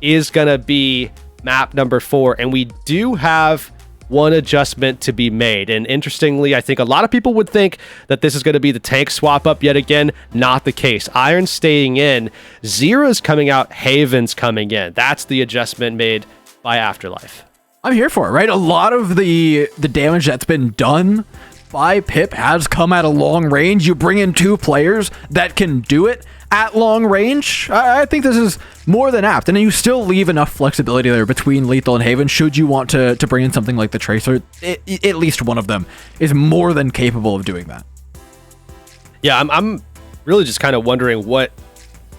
is going to be map number 4. And we do have one adjustment to be made. And interestingly, I think a lot of people would think that this is going to be the tank swap up yet again. Not the case. Iron staying in, Zera's coming out, Haven's coming in. That's the adjustment made by Afterlife. I'm here for it, right? A lot of the damage that's been done by Pip has come at a long range. You bring in 2 players that can do it at long range. I think this is more than apt. And then you still leave enough flexibility there between Lethal and Haven should you want to bring in something like the Tracer. At least one of them is more than capable of doing that. Yeah, I'm really just kind of wondering what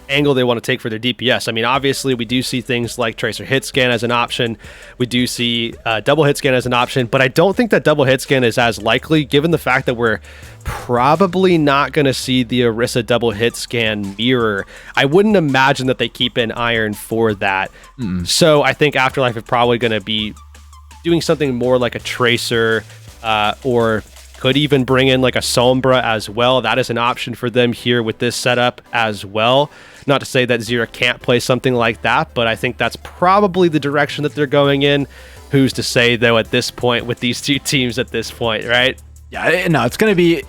angle they want to take for their DPS. I mean, obviously, we do see things like Tracer hit scan as an option. We do see double hit scan as an option, but I don't think that double hit scan is as likely given the fact that we're probably not going to see the Orisa double hit scan mirror. I wouldn't imagine that they keep in Iron for that. So I think Afterlife is probably going to be doing something more like a Tracer or could even bring in like a Sombra as well. That is an option for them here with this setup as well. Not to say that Zera can't play something like that, but I think that's probably the direction that they're going in. Who's to say, though, at this point with these 2 teams at this point, right? Yeah, no, it's going to be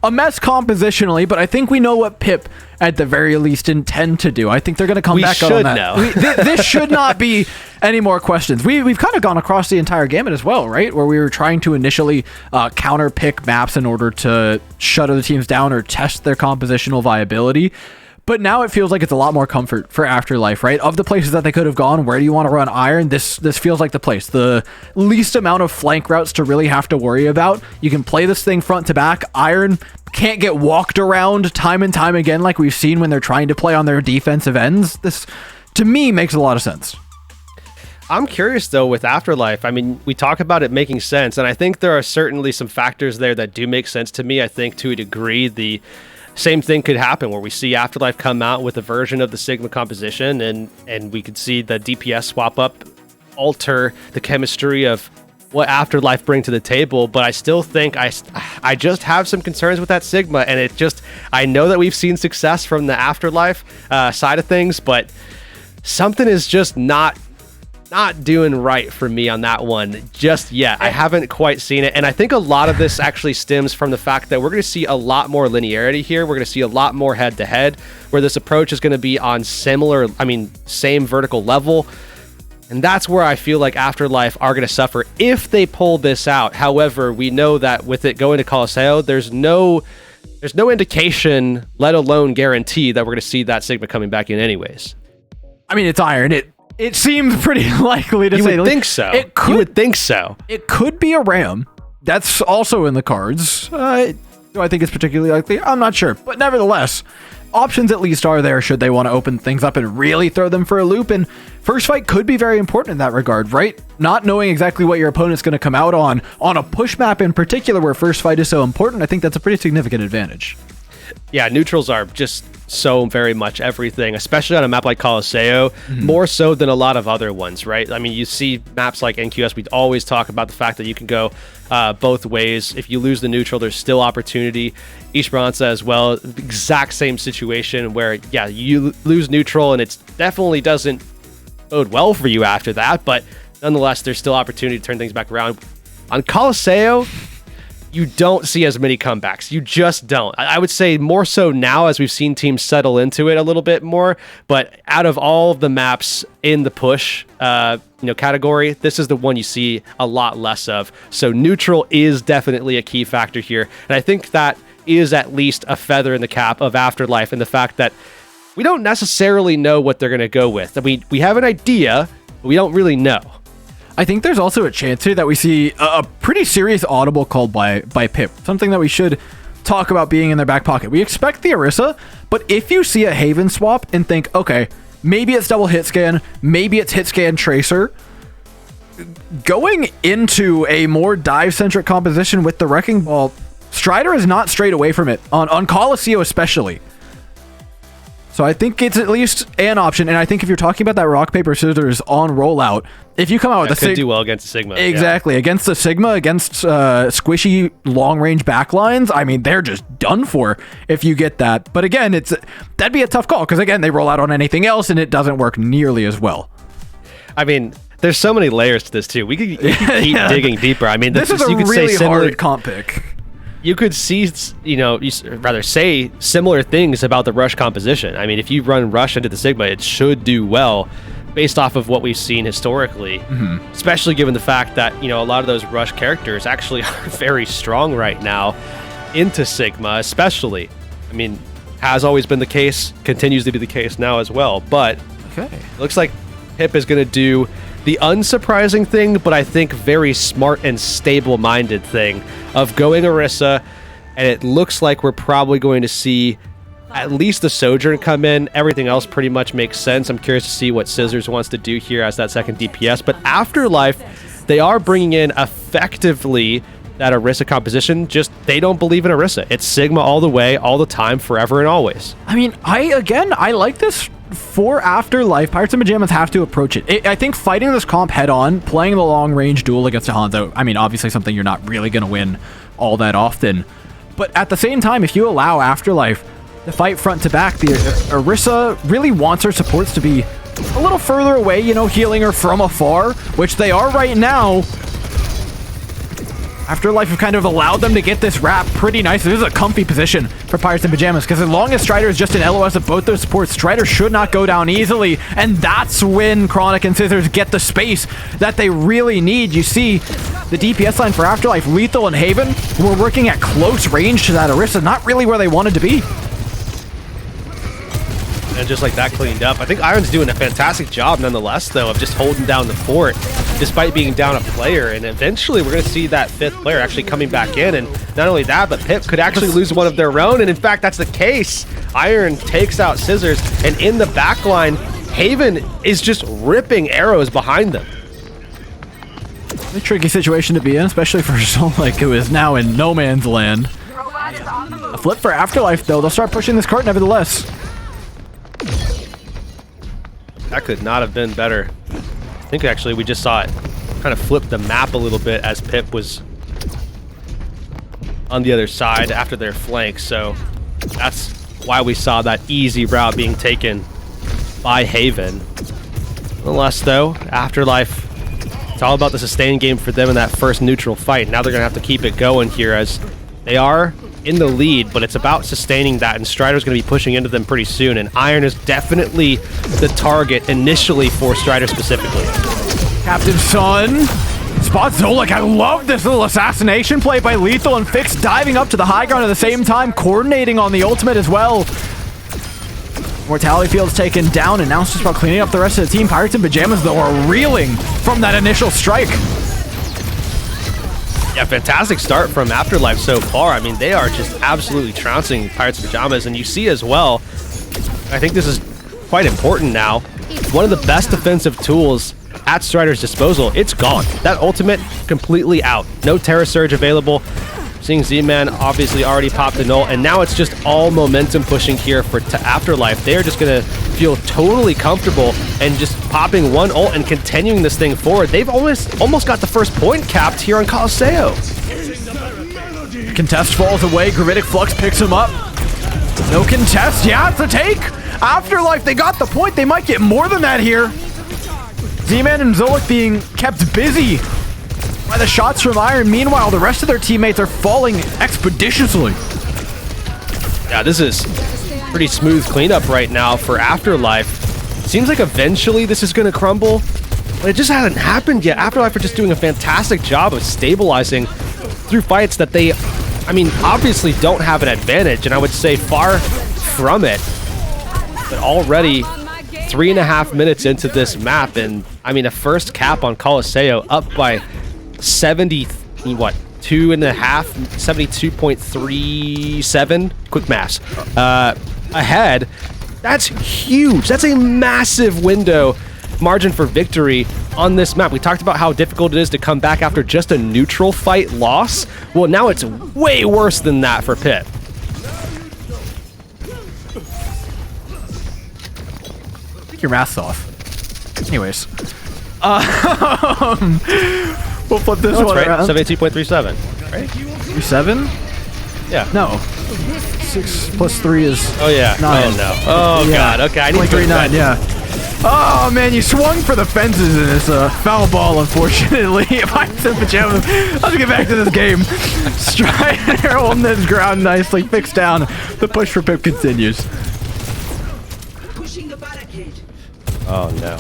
a mess compositionally, but I think we know what Pip, at the very least, intend to do. I think they're going to come back on that. Know. This should not be any more questions. We've kind of gone across the entire gamut as well, right? Where we were trying to initially counter pick maps in order to shut other teams down or test their compositional viability. But now it feels like it's a lot more comfort for Afterlife, right? Of the places that they could have gone, where do you want to run Iron? This feels like the place. The least amount of flank routes to really have to worry about. You can play this thing front to back. Iron can't get walked around time and time again like we've seen when they're trying to play on their defensive ends. This, to me, makes a lot of sense. I'm curious, though, with Afterlife. I mean, we talk about it making sense, and I think there are certainly some factors there that do make sense to me. I think to a degree, the same thing could happen where we see Afterlife come out with a version of the Sigma composition and we could see the DPS swap up alter the chemistry of what Afterlife bring to the table. But I still think I just have some concerns with that Sigma, and I know that we've seen success from the Afterlife side of things, but something is just not doing right for me on that one just yet. I haven't quite seen it. And I think a lot of this actually stems from the fact that we're going to see a lot more linearity here. We're going to see a lot more head to head where this approach is going to be on same vertical level. And that's where I feel like Afterlife are going to suffer if they pull this out. However, we know that with it going to Colosseo, there's no indication, let alone guarantee, that we're going to see that Sigma coming back in anyways. I mean, it's Iron. It seems pretty likely to say. You would think so. You would think so. It could be a Ram. That's also in the cards. Do I think it's particularly likely? I'm not sure. But nevertheless, options at least are there should they want to open things up and really throw them for a loop. And first fight could be very important in that regard, right? Not knowing exactly what your opponent's going to come out on a push map in particular where first fight is so important, I think that's a pretty significant advantage. Yeah, neutrals are just so very much everything, especially on a map like Colosseo, more so than a lot of other ones, right? I mean, you see maps like NQS, we always talk about the fact that you can go both ways. If you lose the neutral, there's still opportunity. Esperanza as well, exact same situation where, yeah, you lose neutral and it definitely doesn't bode well for you after that, but nonetheless, there's still opportunity to turn things back around. On Colosseo, you don't see as many comebacks. You just don't. I would say more so now as we've seen teams settle into it a little bit more. But out of all of the maps in the push category, this is the one you see a lot less of. So neutral is definitely a key factor here. And I think that is at least a feather in the cap of Afterlife and the fact that we don't necessarily know what they're going to go with. I mean, we have an idea, but we don't really know. I think there's also a chance here that we see a pretty serious audible called by Pip. Something that we should talk about being in their back pocket. We expect the Orisa, but if you see a Haven swap and think, okay, maybe it's double hit scan, maybe it's hit scan Tracer, going into a more dive-centric composition with the Wrecking Ball Strider is not straight away from it, on Colosseo especially. So I think it's at least an option, and I think if you're talking about that rock, paper, scissors on rollout, if you come out with That could do well against Sigma. Exactly. Yeah. Against the Sigma, against squishy long-range backlines, I mean, they're just done for if you get that. But again, that'd be a tough call, because again, they roll out on anything else, and it doesn't work nearly as well. I mean, there's so many layers to this, too. We could keep digging deeper. I mean, this is a you could really say hard comp pick. You could see, rather say similar things about the Rush composition. I mean, if you run Rush into the Sigma, it should do well based off of what we've seen historically, especially given the fact that, a lot of those Rush characters actually are very strong right now into Sigma, especially. I mean, has always been the case, continues to be the case now as well. But it looks like Pip is going to do the unsurprising thing, but I think very smart and stable-minded thing of going Orisa, and it looks like we're probably going to see at least the Sojourn come in. Everything else pretty much makes sense. I'm curious to see what Scissors wants to do here as that second DPS, but Afterlife, they are bringing in effectively that Orisa composition, just they don't believe in Orisa. It's Sigma all the way, all the time, forever and always. I mean, I like this for Afterlife. Pirates and Pyjamas have to approach it. I think fighting this comp head-on, playing the long-range duel against a Hanzo, I mean, obviously something you're not really going to win all that often. But at the same time, if you allow Afterlife to fight front to back, the Orisa really wants her supports to be a little further away, healing her from afar, which they are right now. Afterlife have kind of allowed them to get this wrap pretty nice. This is a comfy position for Pirates and Pyjamas, because as long as Strider is just an LOS of both those supports, Strider should not go down easily, and that's when Chronic and Scissors get the space that they really need. You see the DPS line for Afterlife, Lethal and Haven, were working at close range to that Orisa, not really where they wanted to be. And just like that cleaned up. I think Iron's doing a fantastic job nonetheless, though, of just holding down the fort despite being down a player. And eventually we're going to see that fifth player actually coming back in. And not only that, but Pip could actually lose one of their own. And in fact, that's the case. Iron takes out Scissors. And in the back line, Haven is just ripping arrows behind them. A tricky situation to be in, especially for Zolik, who is now in no man's land. A flip for Afterlife, though. They'll start pushing this cart nevertheless. That could not have been better. I think actually we just saw it kind of flip the map a little bit as Pip was on the other side after their flank. So that's why we saw that easy route being taken by Haven. Nonetheless, though, Afterlife, it's all about the sustain game for them in that first neutral fight. Now they're going to have to keep it going here as they are in the lead, but it's about sustaining that, and Strider's going to be pushing into them pretty soon, and Iron is definitely the target initially for Strider specifically. Captain Sun spots Zolik. I love this little assassination play by Lethal and Fix, diving up to the high ground at the same time, coordinating on the ultimate as well. Mortality Field's taken down, and now it's just about cleaning up the rest of the team. Pirates and Pyjamas, though, are reeling from that initial strike. Yeah, fantastic start from Afterlife so far. I mean, they are just absolutely trouncing Pirates and Pyjamas, and you see as well, I think this is quite important now, one of the best defensive tools at Strider's disposal, it's gone. That ultimate completely out. No Terra Surge available. Seeing Z-Man obviously already popped the null, and now it's just all momentum pushing here for Afterlife. They're just going to feel totally comfortable and just popping one ult and continuing this thing forward. They've almost got the first point capped here on Colosseo. Contest falls away. Gravitic Flux picks him up. No contest. Yeah, it's a take. Afterlife, they got the point. They might get more than that here. Z-Man and Zolik being kept busy by the shots from Iron. Meanwhile, the rest of their teammates are falling expeditiously. Yeah, this is pretty smooth cleanup right now for Afterlife. Seems like eventually this is going to crumble, but it just hasn't happened yet. Afterlife are just doing a fantastic job of stabilizing through fights that they, I mean, obviously don't have an advantage, and I would say far from it. But already 3.5 minutes into this map, and I mean, a first cap on Colosseo up by 72.37 quick mass ahead. That's huge. That's a massive window margin for victory on this map. We talked about how difficult it is to come back after just a neutral fight loss. Well, now it's way worse than that for Pip. Take your mask off. Anyways. We'll flip this one right. around. 72.37. Right? 7? Yeah. No. 6 plus 3 is. Oh, yeah. 9. Oh, no. Oh, Yeah. God. Okay, I need to go 0.39, yeah. Oh, man, you swung for the fences in this foul ball, unfortunately. Pyjamas, let's get back to this game. Strider holding this ground nicely. Fixed down. The push for Pip continues. Oh, no.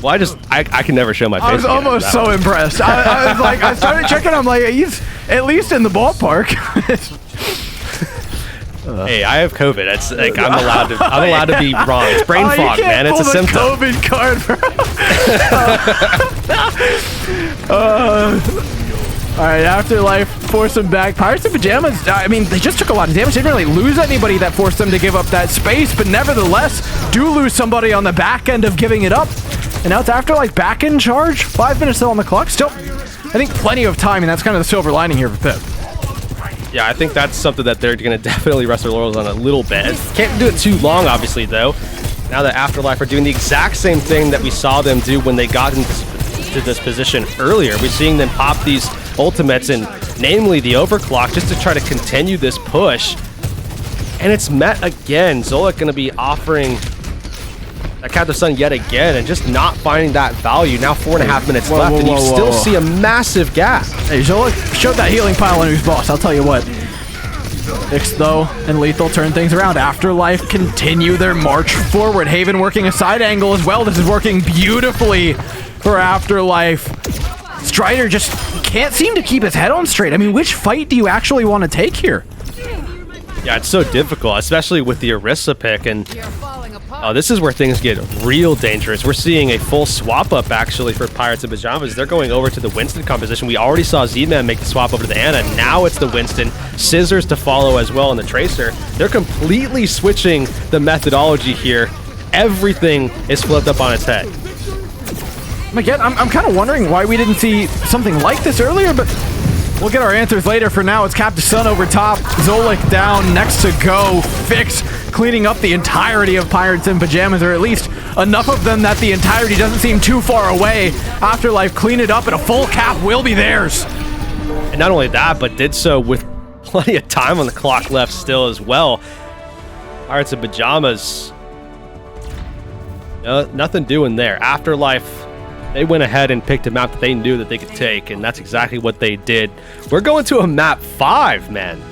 Well, I can never show my face. I was almost so impressed. I was like, I started checking. I'm like, he's at least in the ballpark. Hey, I have COVID. It's like I'm allowed to be wrong. It's brain fog, man. It's a symptom. COVID card. All right, Afterlife forced them back. Pirates and Pyjamas, I mean, they just took a lot of damage. They didn't really lose anybody that forced them to give up that space, but nevertheless, do lose somebody on the back end of giving it up. And now it's Afterlife back in charge. 5 minutes still on the clock. Still, I think plenty of time, and that's kind of the silver lining here for Pip. Yeah, I think that's something that they're going to definitely rest their laurels on a little bit. Can't do it too long, obviously, though. Now that Afterlife are doing the exact same thing that we saw them do when they got into this position earlier. We're seeing them pop these ultimates, and namely the overclock, just to try to continue this push. And it's met again. Zolik going to be offering that Captain Sun yet again, and just not finding that value. Now 4.5 minutes left, and you still see a massive gap. Hey, Zolik showed that healing pile on his boss, I'll tell you what. Fix, though, and Lethal turn things around. Afterlife continue their march forward. Haven working a side angle as well. This is working beautifully for Afterlife. Strider just can't seem to keep his head on straight. I mean, which fight do you actually want to take here? Yeah, it's so difficult, especially with the Orisa pick, and this is where things get real dangerous. We're seeing a full swap up, actually, for Pirates and Pyjamas. They're going over to the Winston composition. We already saw Z-Man make the swap over to the Ana. Now it's the Winston. Scissors to follow as well in the Tracer. They're completely switching the methodology here. Everything is flipped up on its head. Again, I'm kind of wondering why we didn't see something like this earlier, but we'll get our answers later. For now, it's Captain Sun over top. Zolik down, next to go. Fix cleaning up the entirety of Pirates and Pyjamas, or at least enough of them that the entirety doesn't seem too far away. Afterlife clean it up, and a full cap will be theirs. And not only that, but did so with plenty of time on the clock left still as well. Pirates and Pyjamas, nothing doing there. Afterlife, they went ahead and picked a map that they knew that they could take, and that's exactly what they did. We're going to a map 5, man.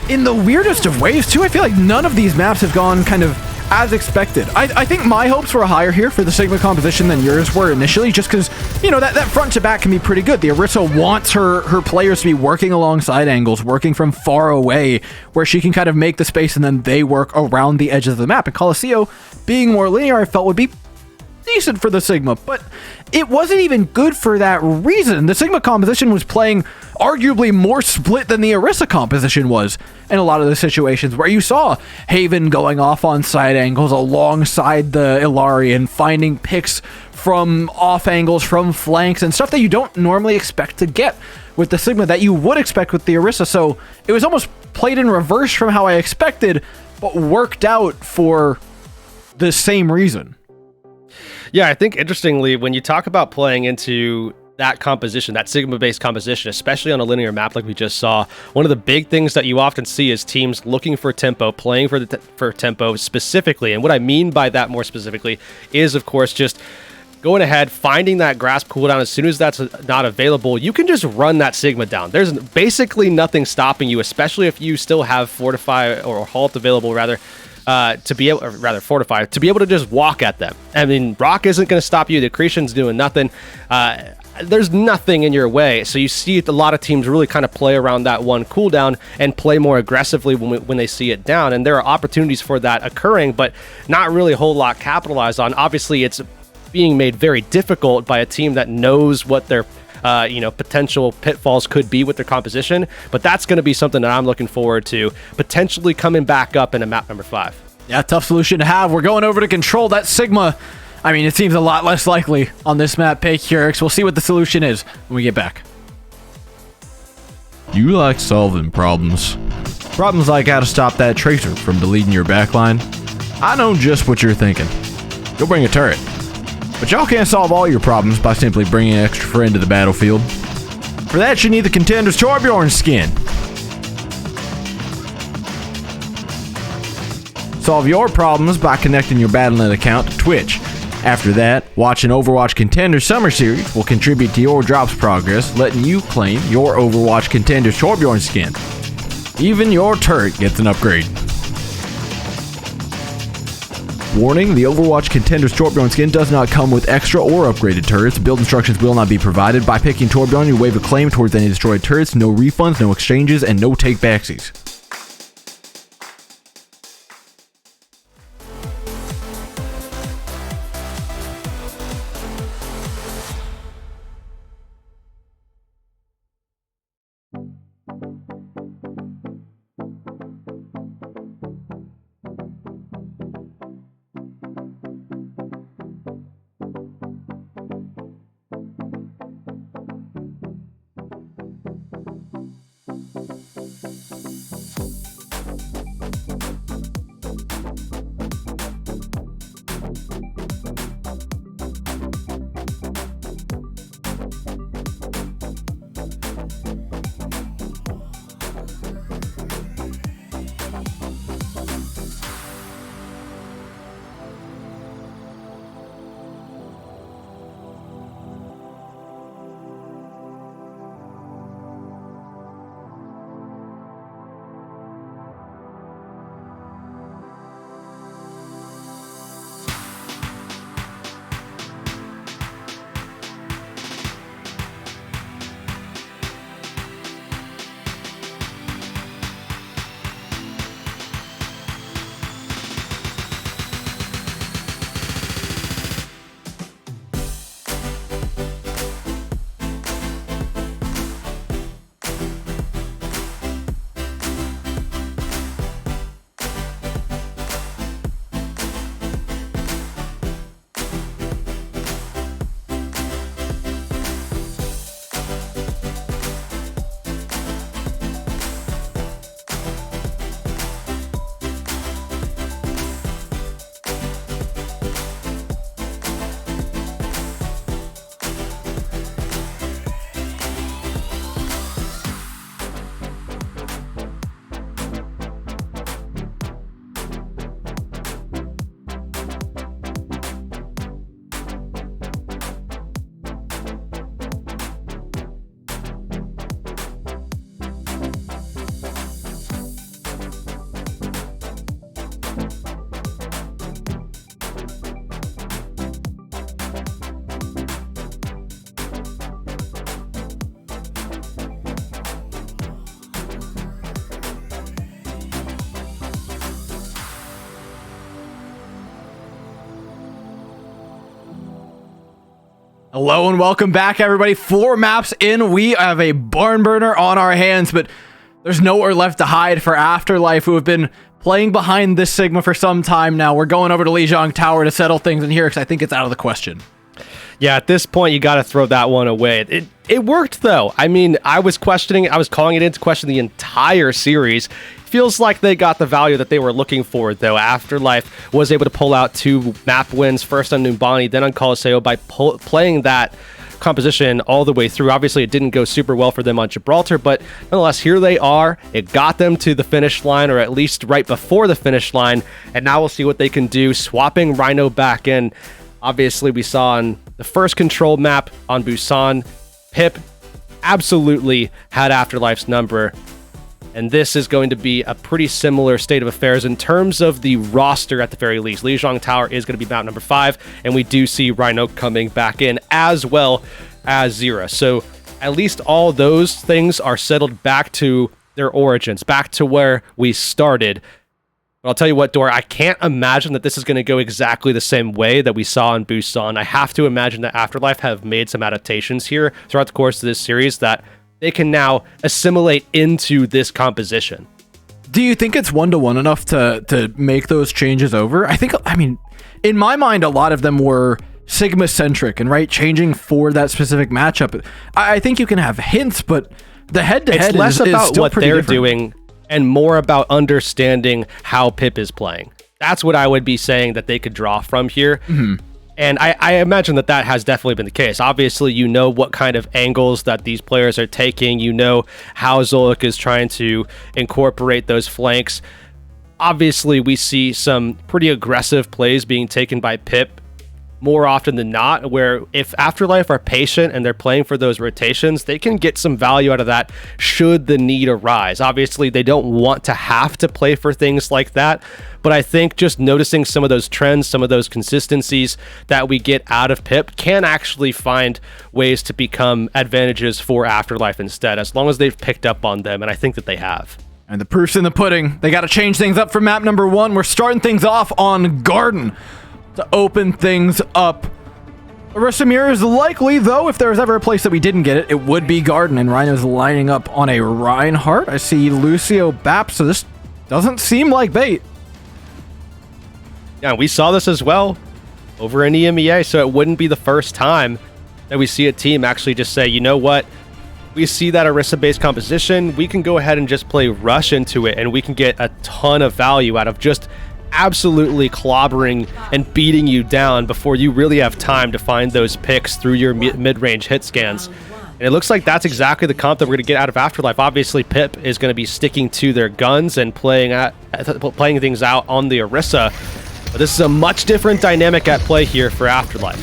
In the weirdest of ways, too. I feel like none of these maps have gone kind of as expected. I think my hopes were higher here for the Sigma composition than yours were initially, just because, you know, that front to back can be pretty good. The Orisa wants her players to be working alongside angles, working from far away, where she can kind of make the space and then they work around the edges of the map. And Colosseo, being more linear, I felt would be decent for the Sigma, but it wasn't even good for that reason. The Sigma composition was playing arguably more split than the Orisa composition was in a lot of the situations where you saw Haven going off on side angles alongside the Illari and finding picks from off angles, from flanks, and stuff that you don't normally expect to get with the Sigma that you would expect with the Orisa. So it was almost played in reverse from how I expected, but worked out for the same reason. Yeah, I think interestingly, when you talk about playing into that composition, that Sigma-based composition, especially on a linear map like we just saw, one of the big things that you often see is teams looking for tempo, playing for tempo specifically. And what I mean by that more specifically is, of course, just going ahead, finding that grasp cooldown. As soon as that's not available, you can just run that Sigma down. There's basically nothing stopping you, especially if you still have Fortify or Halt available, rather, to be able, or rather Fortify, to be able to just walk at them. I mean, Rock isn't going to stop you. The Accretion's doing nothing. There's nothing in your way. So you see a lot of teams really kind of play around that one cooldown and play more aggressively when they see it down. And there are opportunities for that occurring, but not really a whole lot capitalized on. Obviously, it's being made very difficult by a team that knows what their potential pitfalls could be with their composition, but that's going to be something that I'm looking forward to potentially coming back up in a map number 5. Yeah, tough solution to have. We're going over to control that Sigma. I mean, it seems a lot less likely on this map. Pyjamas. We'll see what the solution is when we get back. You like solving problems. Problems like how to stop that tracer from deleting your backline. I know just what you're thinking. Go bring a turret. But y'all can't solve all your problems by simply bringing an extra friend to the battlefield. For that, you need the Contenders Torbjorn skin. Solve your problems by connecting your Battle.net account to Twitch. After that, watching Overwatch Contenders Summer Series will contribute to your drops progress, letting you claim your Overwatch Contenders Torbjorn skin. Even your turret gets an upgrade. Warning, the Overwatch Contenders Torbjorn skin does not come with extra or upgraded turrets. Build instructions will not be provided. By picking Torbjorn, you waive a claim towards any destroyed turrets. No refunds, no exchanges, and no take-backsies. Hello and welcome back, everybody. 4 maps in. We have a barn burner on our hands, but there's nowhere left to hide for Afterlife, who have been playing behind this Sigma for some time now. We're going over to Lijiang Tower to settle things in here because I think it's out of the question. Yeah, at this point, you got to throw that one away. It worked, though. I mean, I was calling it into question the entire series. Feels like they got the value that they were looking for, though. Afterlife was able to pull out 2 map wins, first on Numbani, then on Colosseo, by playing that composition all the way through. Obviously, it didn't go super well for them on Gibraltar, but nonetheless, here they are. It got them to the finish line, or at least right before the finish line, and now we'll see what they can do, swapping Rhino back in. Obviously, we saw on the first control map on Busan, Pip absolutely had Afterlife's number. And this is going to be a pretty similar state of affairs in terms of the roster at the very least. Lijiang Tower is going to be map number 5, and we do see Rhino coming back in as well as Zera. So at least all those things are settled back to their origins, back to where we started. But I'll tell you what, Dora, I can't imagine that this is going to go exactly the same way that we saw in Busan. I have to imagine that Afterlife have made some adaptations here throughout the course of this series that they can now assimilate into this composition. Do you think it's 1-to-1 enough to make those changes over? I mean, in my mind, a lot of them were Sigma-centric and right, changing for that specific matchup. I think you can have hints, but the head-to-head It's less is about still what pretty they're different. doing and more about understanding how Pip is playing. That's what I would be saying that they could draw from here. And I imagine that that has definitely been the case. Obviously, you know what kind of angles that these players are taking. You know how Zolik is trying to incorporate those flanks. Obviously, we see some pretty aggressive plays being taken by Pip more often than not, where if Afterlife are patient and they're playing for those rotations, they can get some value out of that should the need arise. Obviously, they don't want to have to play for things like that, but I think just noticing some of those trends, some of those consistencies that we get out of Pip can actually find ways to become advantages for Afterlife instead, as long as they've picked up on them, and I think that they have. And the proof's in the pudding. They got to change things up for map number 1. We're starting things off on Garden to open things up. Rasamir is likely, though, if there was ever a place that we didn't get it, it would be Garden, and Rhino's lining up on a Reinhardt. I see Lucio Bap, so this doesn't seem like bait. Yeah, we saw this as well over in EMEA, so it wouldn't be the first time that we see a team actually just say, you know what, we see that Orisa-based composition, we can go ahead and just play Rush into it, and we can get a ton of value out of just absolutely clobbering and beating you down before you really have time to find those picks through your mid-range hit scans. And it looks like that's exactly the comp that we're going to get out of Afterlife. Obviously, Pip is going to be sticking to their guns and playing things out on the Orisa. But this is a much different dynamic at play here for Afterlife.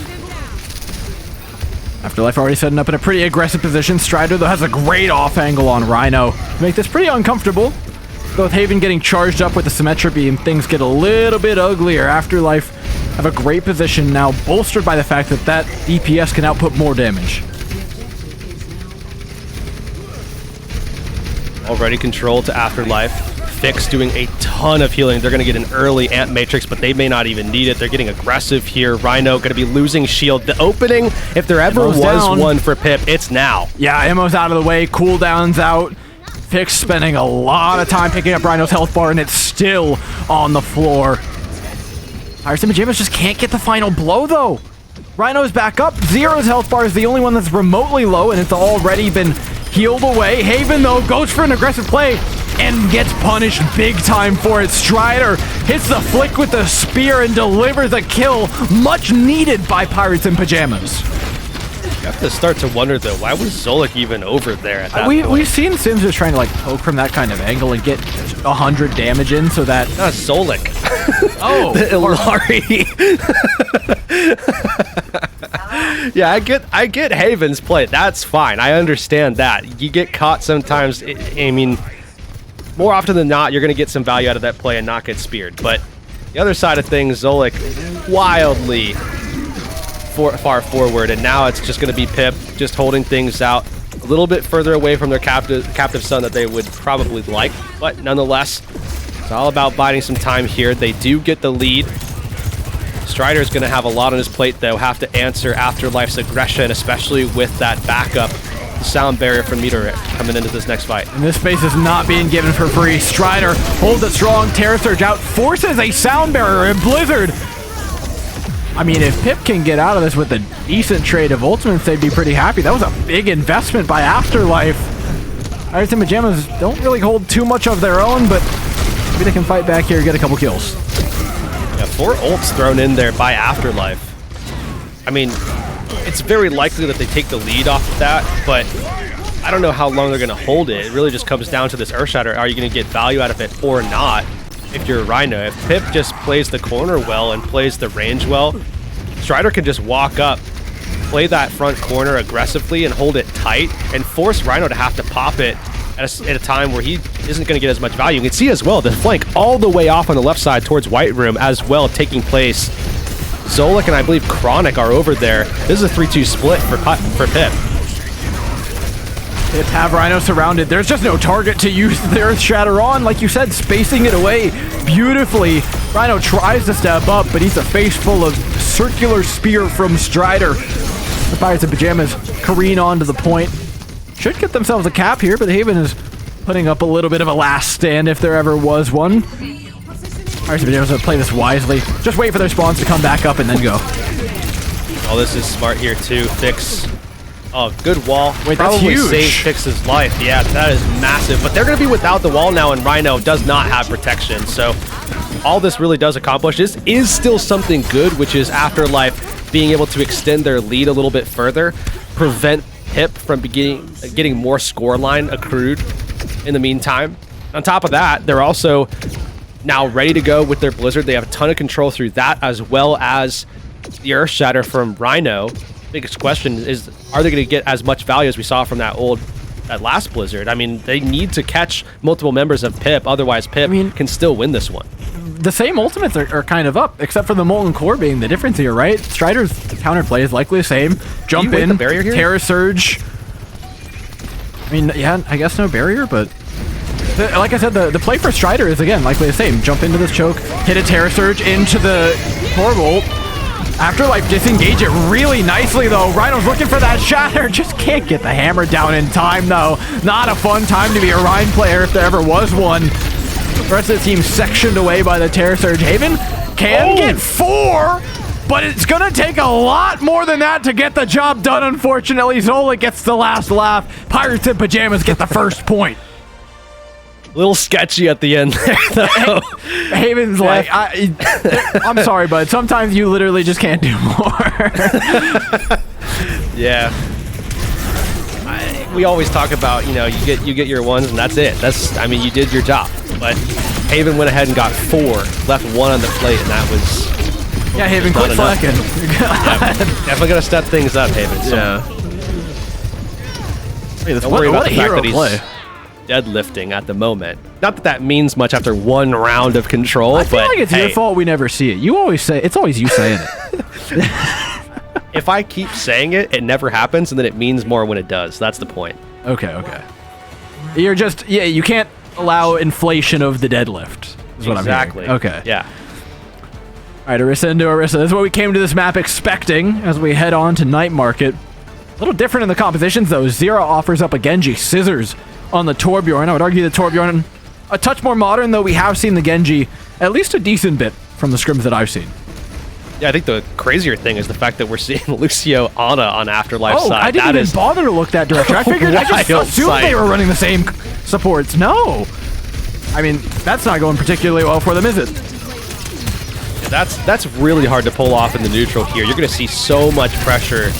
Afterlife already setting up in a pretty aggressive position. Strider, though, has a great off angle on Rhino to make this pretty uncomfortable. Both Haven getting charged up with the Symmetra Beam, things get a little bit uglier. Afterlife have a great position now, bolstered by the fact that that DPS can output more damage. Already controlled to Afterlife. Fix doing a ton of healing. They're going to get an early Amp Matrix, but they may not even need it. They're getting aggressive here. Rhino going to be losing shield. The opening, if there ever was one for Pip, it's now. Yeah, ammo's out of the way, cooldown's out. Fix spending a lot of time picking up Rhino's health bar, and it's still on the floor. Pyjamas and Pyjamas just can't get the final blow, though. Rhino's back up. Zero's health bar is the only one that's remotely low, and it's already been healed away. Haven, though, goes for an aggressive play and gets punished big time for it. Strider hits the flick with the spear and delivers a kill, much needed by Pirates and Pyjamas. You have to start to wonder, though, why was Zolik even over there at that point? We've seen Sims just trying to, like, poke from that kind of angle and get 100 damage in so that... Not Zolik. Oh! Ilari. Yeah, I get Haven's play. That's fine. I understand that. You get caught sometimes. I mean, more often than not, you're going to get some value out of that play and not get speared. But the other side of things, Zolik wildly far forward, and now it's just going to be Pip just holding things out a little bit further away from their captive son that they would probably like, but nonetheless, it's all about biding some time here. They do get the lead. Strider's going to have a lot on his plate, though, have to answer Afterlife's aggression, especially with that backup sound barrier from Meteor coming into this next fight. And this space is not being given for free. Strider holds it strong, Terror Surge out, forces a sound barrier, and Blizzard. I mean, if Pip can get out of this with a decent trade of ultimates, they'd be pretty happy. That was a big investment by Afterlife. Pirates and Pyjamas don't really hold too much of their own, but maybe they can fight back here and get a couple kills. Yeah, 4 ults thrown in there by Afterlife. I mean, it's very likely that they take the lead off of that, but I don't know how long they're going to hold it. It really just comes down to this Earthshatter. Are you going to get value out of it or not? If you're Rhino, if Pip just plays the corner well and plays the range well, Strider can just walk up, play that front corner aggressively and hold it tight, and force Rhino to have to pop it at a time where he isn't going to get as much value. You can see as well the flank all the way off on the left side towards White Room as well taking place. Zolik and I believe Chronic are over there. This is a 3-2 split for Pip. Pip have Rhino surrounded. There's just no target to use the Earthshatter on. Like you said, spacing it away beautifully. Rhino tries to step up, but he's a face full of circular spear from Strider. The Pirates and Pyjamas careen onto the point. Should get themselves a cap here, but Haven is putting up a little bit of a last stand if there ever was one. Pirates Pirates have been able to play this wisely. Just wait for their spawns to come back up and then go. Oh, this is smart here too. Fix. Oh, good wall. Wait, that's Probably huge. saved Fix's life. Yeah, that is massive. But they're going to be without the wall now, and Rhino does not have protection. So all this really does accomplish is still something good, which is Afterlife being able to extend their lead a little bit further, prevent Pip from getting more score line accrued in the meantime. On top of that, they're also now ready to go with their Blizzard. They have a ton of control through that, as well as the Earth Shatter from Rhino. Biggest question is, are they going to get as much value as we saw from that last Blizzard? I mean, they need to catch multiple members of Pip, otherwise Pip can still win this one. The same ultimates are kind of up, except for the Molten Core being the difference here, right? Strider's counterplay is likely the same. Jump in, barrier here? Terror Surge. I mean, yeah, I guess no barrier, but like I said, the play for Strider is, again, likely the same. Jump into this choke, hit a Terror Surge into the Core Bolt. Afterlife disengage it really nicely, though. Rhino's looking for that shatter. Just can't get the hammer down in time, though. Not a fun time to be a Rhine player if there ever was one. The rest of the team sectioned away by the Terror Surge. Haven can get 4, but it's going to take a lot more than that to get the job done, unfortunately. Zola gets the last laugh. Pirates and Pyjamas get the first point. A little sketchy at the end there, though. Haven's like, I'm sorry, but sometimes you literally just can't do more. Yeah. We always talk about, you get your ones and that's it. I mean, you did your job. But Haven went ahead and got 4, left 1 on the plate, and that was... Yeah, Haven, quit slacking. Definitely gonna step things up, Haven. So. Yeah. Hey, Don't worry about the fact that he's play. deadlifting at the moment. Not that that means much after 1 round of control, I feel but like it's your fault we never see it. You always say it's always you saying it. if I keep saying it, it never happens, and then it means more when it does. That's the point. Okay. You're just you can't allow inflation of the deadlift. Is what Exactly. I'm hearing. Okay. Yeah. All right, Orisa into Orisa. This is what we came to this map expecting as we head on to Night Market. A little different in the compositions, though. Zero offers up a Genji Scissors on the Torbjorn. I would argue the Torbjorn a touch more modern, though we have seen the Genji at least a decent bit from the scrims that I've seen. Yeah, I think the crazier thing is the fact that we're seeing Lucio Ana on Afterlife side. I didn't even bother to look that direction. I figured I just assumed they were running the same supports. No. I mean, that's not going particularly well for them, is it? That's really hard to pull off in the neutral here. You're going to see so much pressure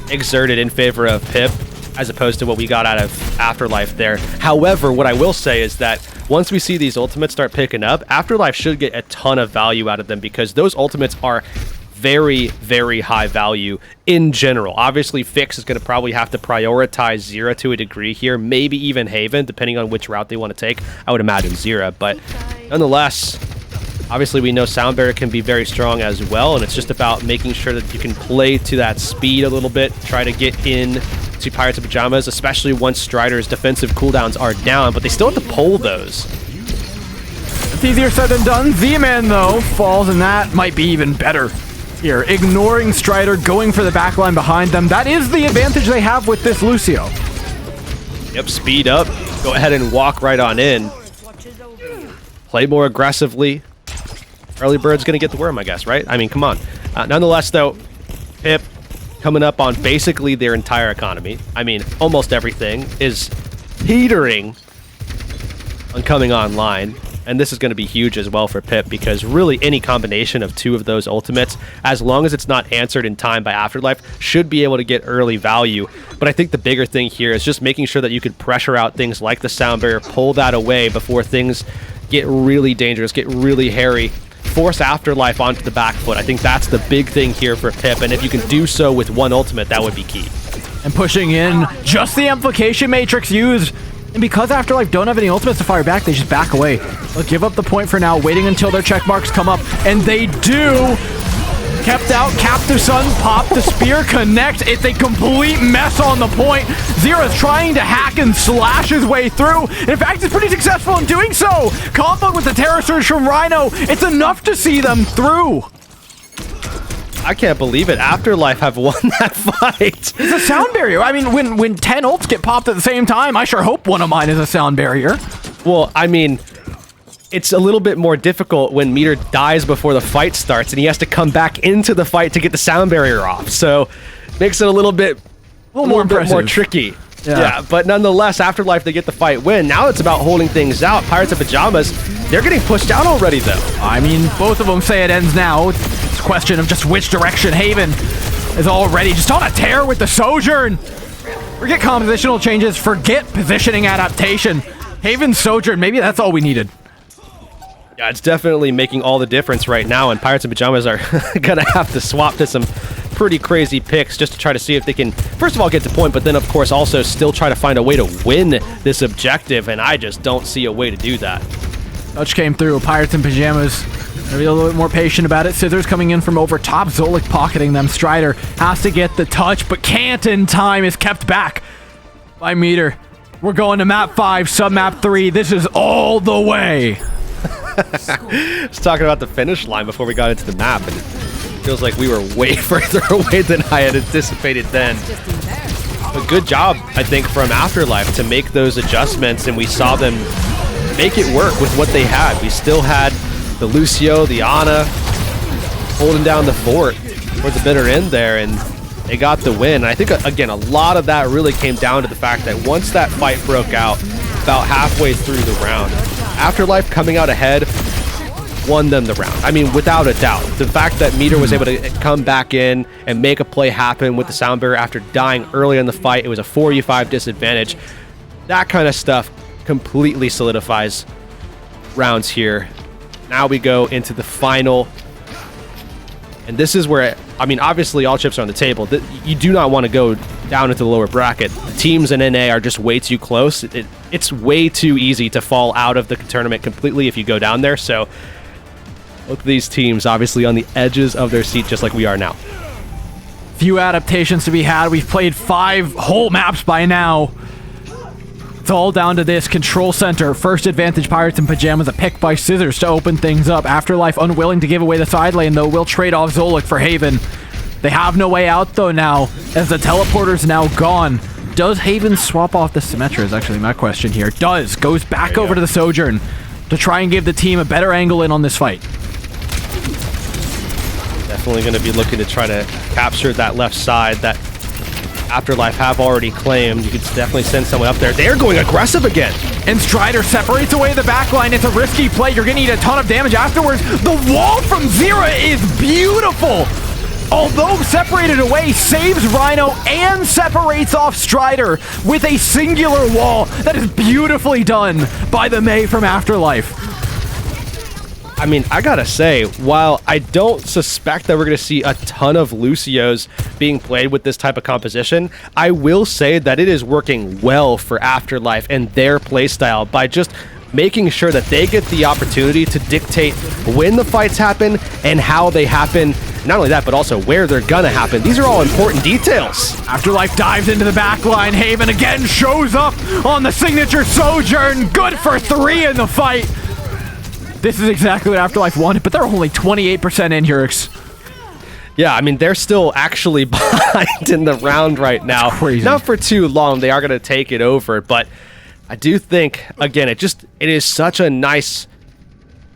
exerted in favor of Pip as opposed to what we got out of Afterlife there. However, what I will say is that once we see these ultimates start picking up, Afterlife should get a ton of value out of them because those ultimates are very, very high value in general. Obviously, Fix is going to probably have to prioritize Zero to a degree here, maybe even Haven, depending on which route they want to take. I would imagine Zero, but nonetheless, obviously we know Sound Barrier can be very strong as well, and it's just about making sure that you can play to that speed a little bit, try to get in to Pirates of Pyjamas, especially once Strider's defensive cooldowns are down, but they still have to pull those. It's easier said than done. Z-Man, though, falls, and that might be even better here. Ignoring Strider, going for the backline behind them. That is the advantage they have with this Lucio. Yep, speed up. Go ahead and walk right on in. Play more aggressively. Early Bird's going to get the worm, I guess, right? I mean, come on. Nonetheless, though, Pip coming up on basically their entire economy. I mean, almost everything is teetering on coming online. And this is going to be huge as well for Pip because really any combination of 2 of those ultimates, as long as it's not answered in time by Afterlife, should be able to get early value. But I think the bigger thing here is just making sure that you can pressure out things like the Sound Barrier, pull that away before things get really dangerous, get really hairy. Force Afterlife onto the back foot. I think that's the big thing here for Pip, and if you can do so with 1 ultimate, that would be key. And pushing in, just the Amplification Matrix used. And because Afterlife don't have any ultimates to fire back, they just back away. They'll give up the point for now, waiting until their check marks come up, and they do. Kept out, Captive Sun, pop the spear, connect. It's a complete mess on the point. Zero's trying to hack and slash his way through. In fact, he's pretty successful in doing so. Combo with the Terror Surge from Rhino. It's enough to see them through. I can't believe it. Afterlife have won that fight. It's a Sound Barrier. I mean, when 10 ults get popped at the same time, I sure hope one of mine is a Sound Barrier. Well, I mean, it's a little bit more difficult when Meter dies before the fight starts and he has to come back into the fight to get the sound barrier off. So makes it a little bit more tricky. Yeah, but nonetheless, Afterlife, they get the fight win. Now it's about holding things out. Pirates of Pyjamas, they're getting pushed out already, though. I mean, both of them say it ends now. It's a question of just which direction. Haven is already just on a tear with the Sojourn. Forget compositional changes. Forget positioning adaptation. Haven Sojourn, maybe that's all we needed. Yeah, it's definitely making all the difference right now, and Pirates of Pyjamas are going to have to swap to some pretty crazy picks just to try to see if they can, first of all, get to point, but then, of course, also still try to find a way to win this objective, and I just don't see a way to do that. Touch came through. Pirates in Pyjamas. Maybe a little bit more patient about it. Scissors coming in from over top. Zolik pocketing them. Strider has to get the touch, but can't in time. Is kept back by Meter. We're going to map 5, sub-map 3. This is all the way. I was talking about the finish line before we got into the map, and it feels like we were way further away than I had anticipated then. But good job, I think, from Afterlife to make those adjustments, and we saw them make it work with what they had. We still had the Lucio, the Ana, holding down the fort towards the bitter end there, and they got the win. And I think, again, a lot of that really came down to the fact that once that fight broke out, about halfway through the round, Afterlife coming out ahead won them the round. I mean, without a doubt. The fact that Meter was able to come back in and make a play happen with the sound barrier after dying early in the fight, it was a 4v5 disadvantage. That kind of stuff completely solidifies rounds here. Now we go into the final. And this is where, I mean, obviously all chips are on the table. You do not want to go down into the lower bracket. Teams in NA are just way too close. It's way too easy to fall out of the tournament completely if you go down there. So look at these teams obviously on the edges of their seat just like we are now. Few adaptations to be had. We've played 5 whole maps by now. It's all down to this. Control center. First advantage Pirates in Pyjamas. A pick by Scissors to open things up. Afterlife unwilling to give away the side lane, though. Will trade off Zolik for Haven. They have no way out, though, now, as the teleporter's now gone. Does Haven swap off the Symmetra is actually my question here. Does. Goes back over to the Sojourn to try and give the team a better angle in on this fight. Definitely going to be looking to try to capture that left side that Afterlife have already claimed. You could definitely send someone up there. They're going aggressive again. And Strider separates away the backline. It's a risky play. You're going to need a ton of damage afterwards. The wall from Zira is beautiful. Although separated away, saves Rhino and separates off Strider with a singular wall. That is beautifully done by the Mei from Afterlife. I mean, I gotta say, while I don't suspect that we're gonna see a ton of Lucios being played with this type of composition, I will say that it is working well for Afterlife and their playstyle by just making sure that they get the opportunity to dictate when the fights happen and how they happen. Not only that, but also where they're gonna happen. These are all important details. Afterlife dives into the backline. Haven again shows up on the signature Sojourn. Good for 3 in the fight. This is exactly what Afterlife wanted, but they're only 28% in, Hurix. Yeah, I mean, they're still actually behind in the round right now. That's crazy. Not for too long. They are going to take it over, but I do think, again, it is such a nice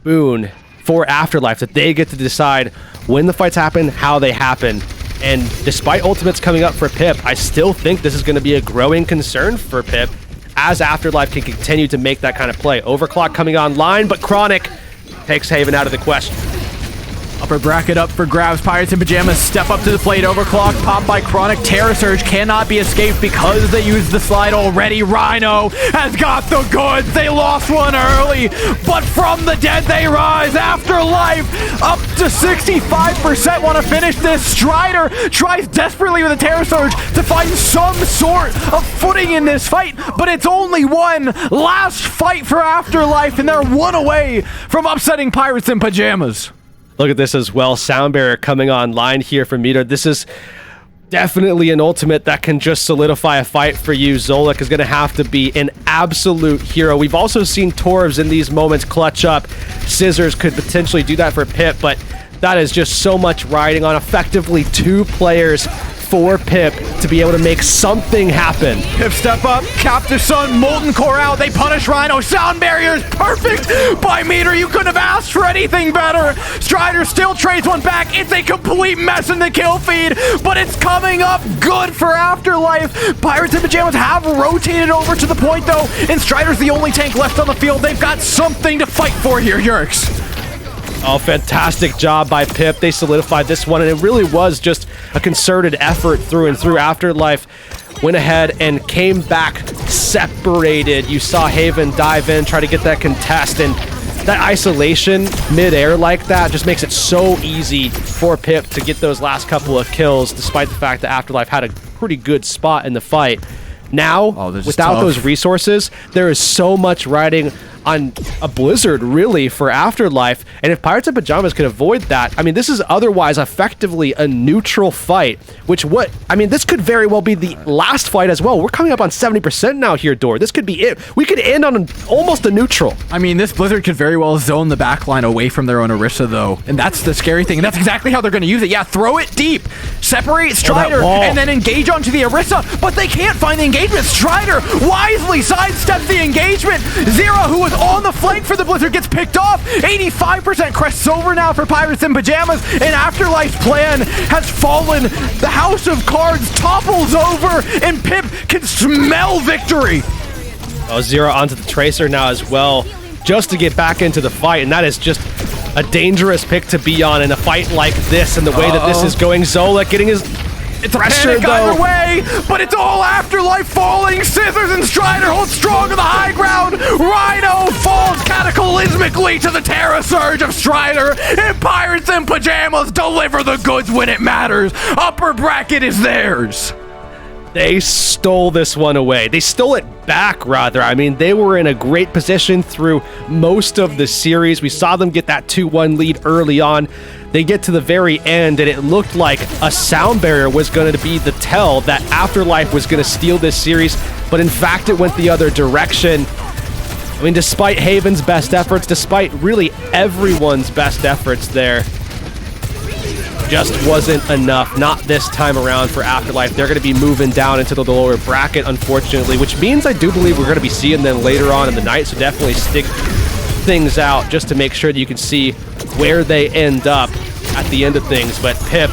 boon for Afterlife that they get to decide when the fights happen, how they happen. And despite ultimates coming up for Pip, I still think this is going to be a growing concern for Pip as Afterlife can continue to make that kind of play. Overclock coming online, but Chronic takes Haven out of the question. Upper bracket up for grabs. Pirates in Pyjamas step up to the plate. Overclock, pop by Chronic. Terror Surge cannot be escaped because they used the slide already. Rhino has got the goods. They lost one early, but from the dead they rise. Afterlife up to 65%. Want to finish this. Strider tries desperately with a Terror Surge to find some sort of footing in this fight, but it's only one last fight for Afterlife, and they're one away from upsetting Pirates in Pyjamas. Look at this as well. Sound barrier coming online here for Meter. This is definitely an ultimate that can just solidify a fight for you. Zolik is going to have to be an absolute hero. We've also seen Torbs in these moments clutch up. Scissors could potentially do that for Pip, but that is just so much riding on effectively 2 players for Pip to be able to make something happen. Pip step up, Captive Sun, Molten Core out, they punish Rhino, sound barrier is perfect by Meter, you couldn't have asked for anything better. Strider still trades one back, it's a complete mess in the kill feed, but it's coming up good for Afterlife. Pirates and Pyjamas have rotated over to the point though, and Strider's the only tank left on the field. They've got something to fight for here, Yerks. Oh, fantastic job by Pip. They solidified this one, and it really was just a concerted effort through and through. Afterlife went ahead and came back separated. You saw Haven dive in, try to get that contest, and that isolation mid-air like that just makes it so easy for Pip to get those last couple of kills, despite the fact that Afterlife had a pretty good spot in the fight. Now, without those resources, there is so much riding on a blizzard, really, for Afterlife. And if Pirates and Pyjamas can avoid that, I mean, this is otherwise effectively a neutral fight, this could very well be the last fight as well. We're coming up on 70% now here, Dor. This could be it. We could end on almost a neutral. I mean, this blizzard could very well zone the backline away from their own Orisa, though. And that's the scary thing. And that's exactly how they're going to use it. Yeah, throw it deep. Separate Strider and then engage onto the Orisa. But they can't find the engagement. Strider wisely sidesteps the engagement. Zera, who was on the flank for the blizzard, gets picked off. 85% crests over now for Pirates and Pyjamas. And Afterlife's plan has fallen. The House of Cards topples over. And Pip can smell victory. Oh, Zera onto the Tracer now as well, just to get back into the fight, and that is just a dangerous pick to be on in a fight like this, and the way that this is going. Zola getting his pressure, though. Either way, but it's all Afterlife falling. Scissors and Strider hold strong on the high ground. Rhino falls cataclysmically to the Terra Surge of Strider, and Pirates and Pyjamas deliver the goods when it matters. Upper bracket is theirs. They stole this one away. They stole it back, rather. I mean, they were in a great position through most of the series. We saw them get that 2-1 lead early on. They get to the very end, and it looked like a sound barrier was going to be the tell that Afterlife was going to steal this series, but in fact, it went the other direction. I mean, despite Haven's best efforts, despite really everyone's best efforts there, just wasn't enough. Not this time around for Afterlife. They're going to be moving down into the lower bracket, unfortunately, which means I do believe we're going to be seeing them later on in the night, so definitely stick things out just to make sure that you can see where they end up at the end of things. But Pip,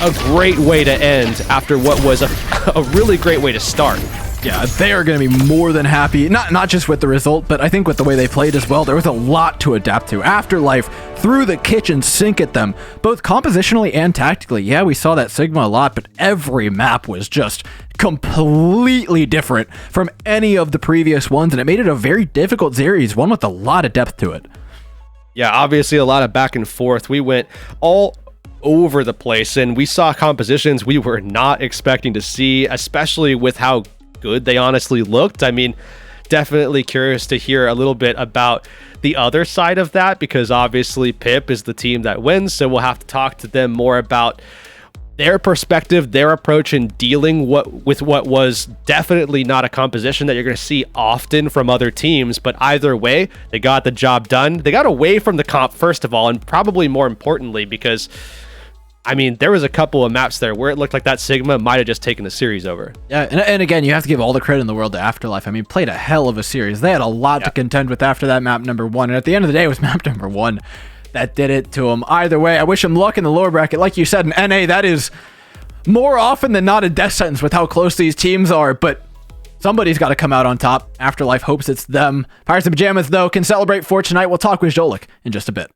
a great way to end after what was a really great way to start. Yeah, they are going to be more than happy, not just with the result, but I think with the way they played as well. There was a lot to adapt to. Afterlife threw the kitchen sink at them, both compositionally and tactically. Yeah, we saw that Sigma a lot, but every map was just completely different from any of the previous ones, and it made it a very difficult series, one with a lot of depth to it. Yeah, obviously a lot of back and forth. We went all over the place, and we saw compositions we were not expecting to see, especially with how good they honestly looked. I mean, definitely curious to hear a little bit about the other side of that, because obviously Pip is the team that wins, so we'll have to talk to them more about their perspective, their approach in dealing with what was definitely not a composition that you're going to see often from other teams. But either way, they got the job done. They got away from the comp, first of all, and probably more importantly, because I mean, there was a couple of maps there where it looked like that Sigma might have just taken the series over. Yeah, and again, you have to give all the credit in the world to Afterlife. I mean, played a hell of a series. They had a lot to contend with after that map number 1, and at the end of the day, it was map number 1 that did it to them. Either way, I wish them luck in the lower bracket. Like you said, in NA, that is more often than not a death sentence with how close these teams are, but somebody's got to come out on top. Afterlife hopes it's them. Pirates and Pyjamas, though, can celebrate for tonight. We'll talk with Jolik in just a bit.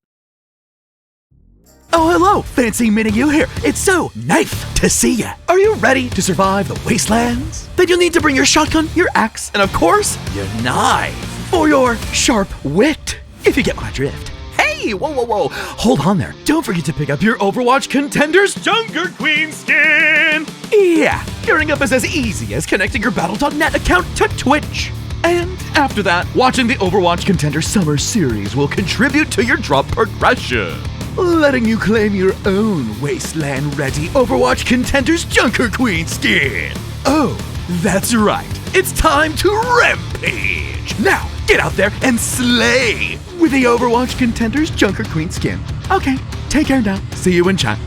Oh, hello, fancy meeting you here. It's so nice to see ya. Are you ready to survive the wastelands? Then you'll need to bring your shotgun, your axe, and of course, your knife for your sharp wit, if you get my drift. Hey, whoa. Hold on there. Don't forget to pick up your Overwatch Contenders Junker Queen skin. Yeah, gearing up is as easy as connecting your Battle.net account to Twitch. And after that, watching the Overwatch Contenders Summer Series will contribute to your drop progression, letting you claim your own wasteland-ready Overwatch Contenders Junker Queen skin. Oh, that's right. It's time to rampage. Now, get out there and slay with the Overwatch Contenders Junker Queen skin. Okay, take care now. See you in chat.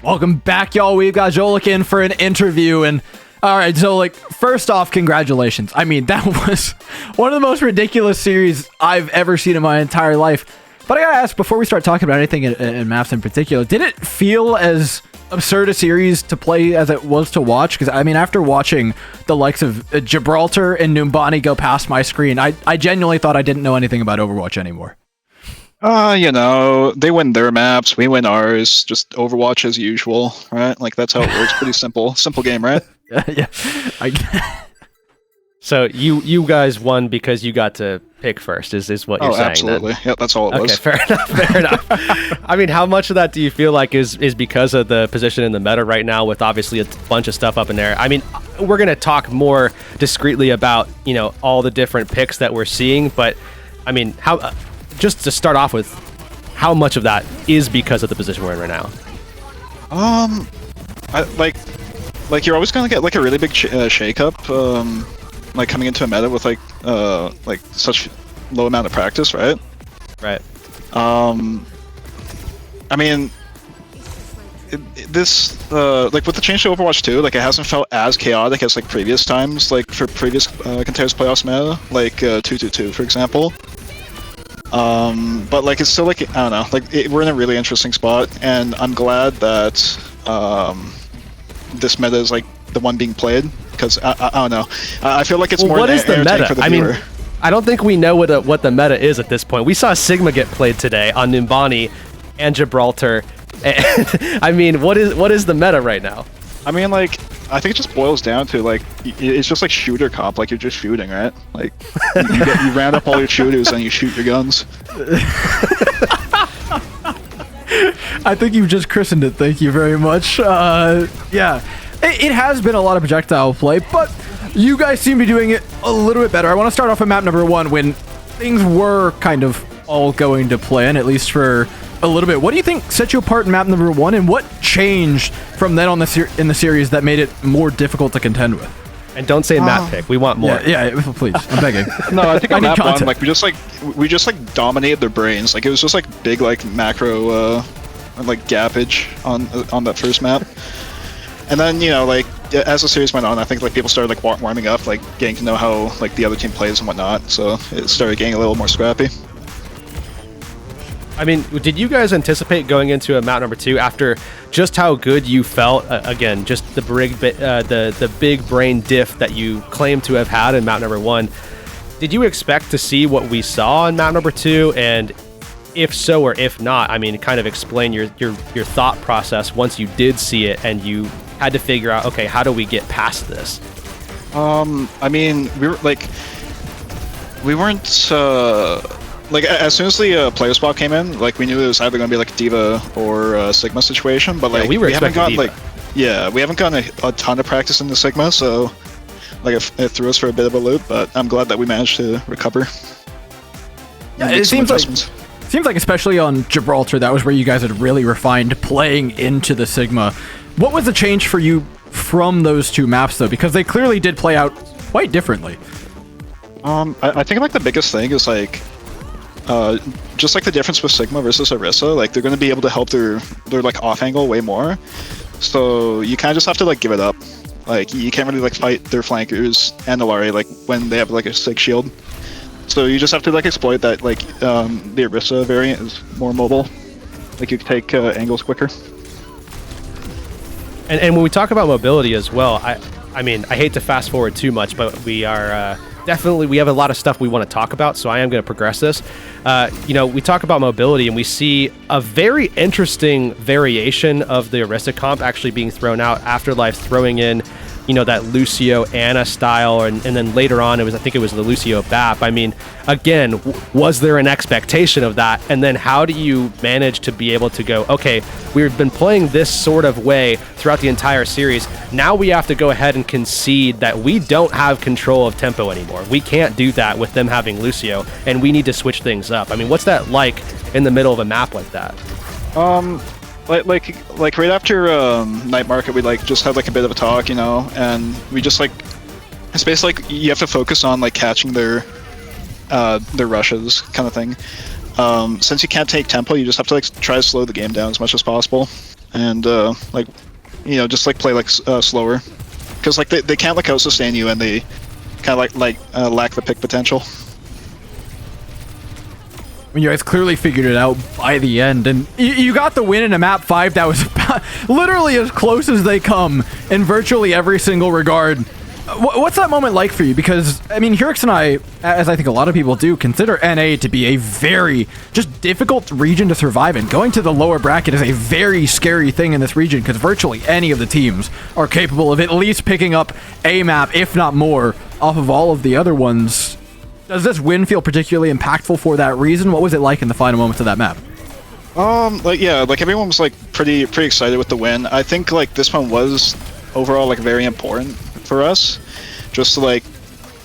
Welcome back, y'all. We've got Zolik in for an interview, and all right, Zolik, first off, congratulations. I mean, that was one of the most ridiculous series I've ever seen in my entire life. But I gotta ask, before we start talking about anything in maps in particular, did it feel as absurd a series to play as it was to watch? Because, I mean, after watching the likes of Gibraltar and Numbani go past my screen, I genuinely thought I didn't know anything about Overwatch anymore. You know, they win their maps, we win ours, just Overwatch as usual, right? Like, that's how it works. Pretty simple game, right? Yeah. So you guys won because you got to pick first, is what you're saying? Absolutely. Then? Yeah, that's all it was. Okay, fair enough. I mean, how much of that do you feel like is because of the position in the meta right now, with obviously a bunch of stuff up in there? I mean, we're going to talk more discreetly about, all the different picks that we're seeing, but I mean, how just to start off with, how much of that is because of the position we're in right now? Like you're always gonna get like a really big shake-up, like coming into a meta with like such low amount of practice, right? Right. I mean, like with the change to Overwatch 2, like it hasn't felt as chaotic as like previous times, like for previous Contenders playoffs meta, like 2-2-2 for example. But like it's still like, I don't know, like we're in a really interesting spot, and I'm glad that this meta is like the one being played, because I don't know, I feel like it's more what is the meta? For the I viewer. mean, I don't think we know what the meta is at this point. We saw Sigma get played today on Numbani and Gibraltar. And, I mean, what is the meta right now? I mean, like, I think it just boils down to like it's just like shooter comp, like you're just shooting, right? Like you round up all your shooters and you shoot your guns. I think you've just christened it. Thank you very much. Yeah, it has been a lot of projectile play, but you guys seem to be doing it a little bit better. I want to start off with map number 1 when things were kind of all going to plan, at least for a little bit. What do you think set you apart in map number 1, and what changed from then on in the series that made it more difficult to contend with? And don't say map pick. We want more. Yeah, please. I'm begging. No, I think on map content. 1, like we just dominated their brains. Like it was just like big like macro like gappage on that first map. And then, like as the series went on, I think like people started like warming up, like getting to know how like the other team plays and whatnot. So it started getting a little more scrappy. I mean, did you guys anticipate going into a map number 2 after just how good you felt? Again, just the big brain diff that you claim to have had in map number 1. Did you expect to see what we saw in map number 2? And if so or if not, I mean, kind of explain your thought process once you did see it and you had to figure out, okay, how do we get past this? I mean, we weren't. Like, as soon as the player spot came in, like, we knew it was either going to be, like, a D.Va or a Sigma situation, but, like, we haven't gotten, we haven't gotten a ton of practice in the Sigma, so, like, it threw us for a bit of a loop, but I'm glad that we managed to recover. Yeah, it seems like especially on Gibraltar, that was where you guys had really refined playing into the Sigma. What was the change for you from those two maps, though? Because they clearly did play out quite differently. I think, like, the biggest thing is, like, just like the difference with Sigma versus Orisa, like they're going to be able to help their like off angle way more. So you kind of just have to like give it up. Like you can't really like fight their flankers and Alari like when they have like a Sig shield. So you just have to like exploit that like the Orisa variant is more mobile. Like you can take angles quicker. And when we talk about mobility as well, I mean, I hate to fast forward too much, but we are definitely, we have a lot of stuff we want to talk about, so I am going to progress this. We talk about mobility, and we see a very interesting variation of the Orisa comp actually being thrown out. Afterlife throwing in, that Lucio Ana style, and then later on, I think it was the Lucio Bap. I mean, again, was there an expectation of that? And then how do you manage to be able to go, okay, we've been playing this sort of way throughout the entire series. Now we have to go ahead and concede that we don't have control of tempo anymore. We can't do that with them having Lucio, and we need to switch things up. I mean, what's that like in the middle of a map like that? Like right after Night Market, we like just had like a bit of a talk, and we just like it's basically like you have to focus on like catching their rushes kind of thing. Since you can't take tempo, you just have to like try to slow the game down as much as possible. and like, you know, just like play like slower, because like they can't like out sustain you, and they kind of like lack the pick potential. I mean, you guys clearly figured it out by the end, and you got the win in a map 5 that was literally as close as they come in virtually every single regard. What's that moment like for you? Because, I mean, Hurix and I, as I think a lot of people do, consider NA to be a very just difficult region to survive in. Going to the lower bracket is a very scary thing in this region, because virtually any of the teams are capable of at least picking up a map, if not more, off of all of the other ones. Does this win feel particularly impactful for that reason? What was it like in the final moments of that map? Like, yeah, like everyone was like pretty excited with the win. I think like this one was overall like very important for us, just to like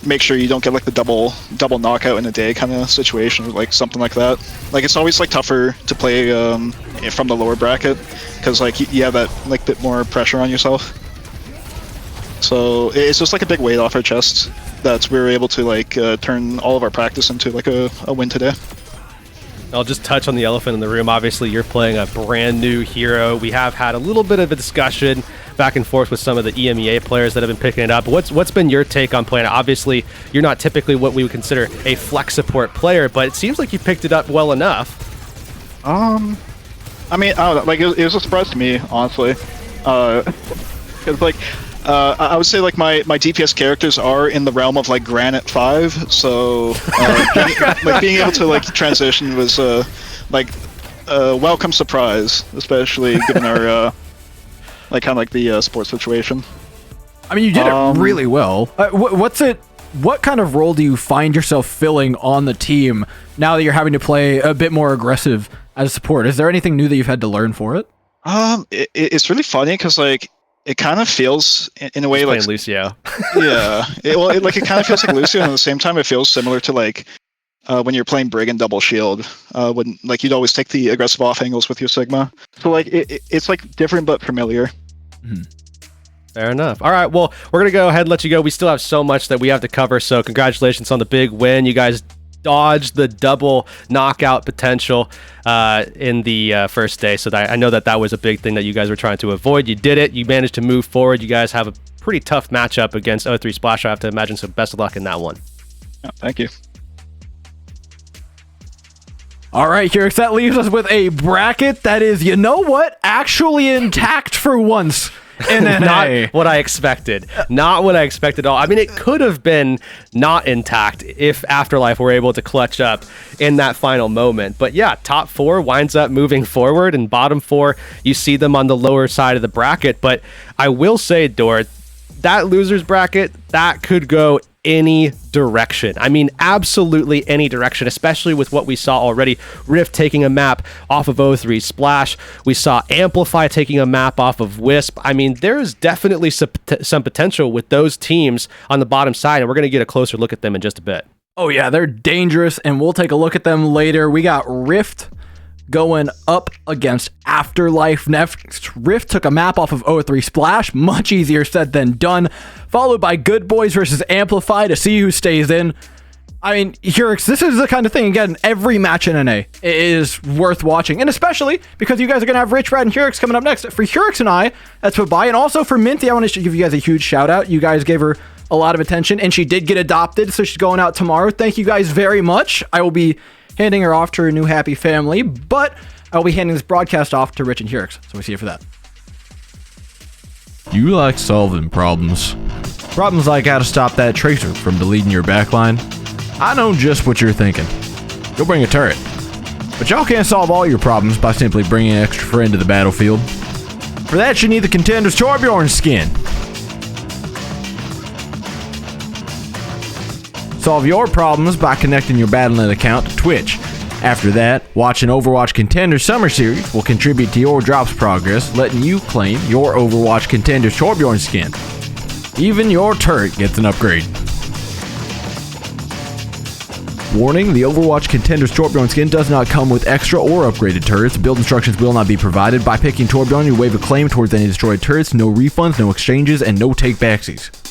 make sure you don't get like the double knockout in a day kind of situation, or like something like that. Like, it's always like tougher to play from the lower bracket, because like you have that like bit more pressure on yourself. So it's just like a big weight off our chest that we were able to like turn all of our practice into like a win today. I'll just touch on the elephant in the room. Obviously, you're playing a brand new hero. We have had a little bit of a discussion back and forth with some of the EMEA players that have been picking it up. What's been your take on playing it? Obviously, you're not typically what we would consider a flex support player, but it seems like you picked it up well enough. I mean, I don't know, like it was a surprise to me, honestly, because like I would say like my DPS characters are in the realm of like Granite 5, so being able to like transition was like a welcome surprise, especially given our like kind of like the sports situation. I mean, you did it really well. What kind of role do you find yourself filling on the team now that you're having to play a bit more aggressive as support? Is there anything new that you've had to learn for it? It's really funny because like it kind of feels in a way like Lucio. Yeah, it kind of feels like Lucio, and at the same time it feels similar to like when you're playing Brig and Double Shield, when like you'd always take the aggressive off angles with your Sigma. So like it's like different but familiar. Mm-hmm. Fair enough. All right, well, we're gonna go ahead and let you go. We still have so much that we have to cover, so congratulations on the big win. You guys dodged the double knockout potential in the first day, so I know that was a big thing that you guys were trying to avoid. You did it. You managed to move forward. You guys have a pretty tough matchup against O3 Splash, I have to imagine, so best of luck in that one. Yeah, thank you. All right, Hurix, that leaves us with a bracket that is, you know what, actually intact for once. Not what I expected. Not what I expected at all. I mean, it could have been not intact if Afterlife were able to clutch up in that final moment. But yeah, top 4 winds up moving forward, and bottom 4, you see them on the lower side of the bracket. But I will say, Dort, that losers bracket, that could go any direction. I mean, absolutely any direction, especially with what we saw already. Rift taking a map off of O3 Splash. We saw Amplify taking a map off of Wisp. I mean, there's definitely some potential with those teams on the bottom side, and we're going to get a closer look at them in just a bit. Oh yeah, they're dangerous, and we'll take a look at them later. We got Rift going up against Afterlife next. Rift took a map off of O3 Splash, much easier said than done, followed by Good Boys versus Amplify to see who stays in. I mean, Hurix, this is the kind of thing, again, every match in NA is worth watching, and especially because you guys are going to have Rich, Rad, and Hurix coming up next. For Hurix and I, that's bye, and also for Minty, I want to give you guys a huge shout out. You guys gave her a lot of attention, and she did get adopted, so she's going out tomorrow. Thank you guys very much. I will be handing her off to her new happy family, but I'll be handing this broadcast off to Rich and Hurix, so we see you for that. You like solving problems. Problems like how to stop that tracer from deleting your backline. I know just what you're thinking. Go bring a turret. But y'all can't solve all your problems by simply bringing an extra friend to the battlefield. For that, you need the Contenders Torbjorn skin. Solve your problems by connecting your Battle.net account to Twitch. After that, watching Overwatch Contenders Summer Series will contribute to your drops progress, letting you claim your Overwatch Contenders Torbjorn skin. Even your turret gets an upgrade. Warning, the Overwatch Contenders Torbjorn skin does not come with extra or upgraded turrets. Build instructions will not be provided. By picking Torbjorn, you waive a claim towards any destroyed turrets. No refunds, no exchanges, and no take-backsies.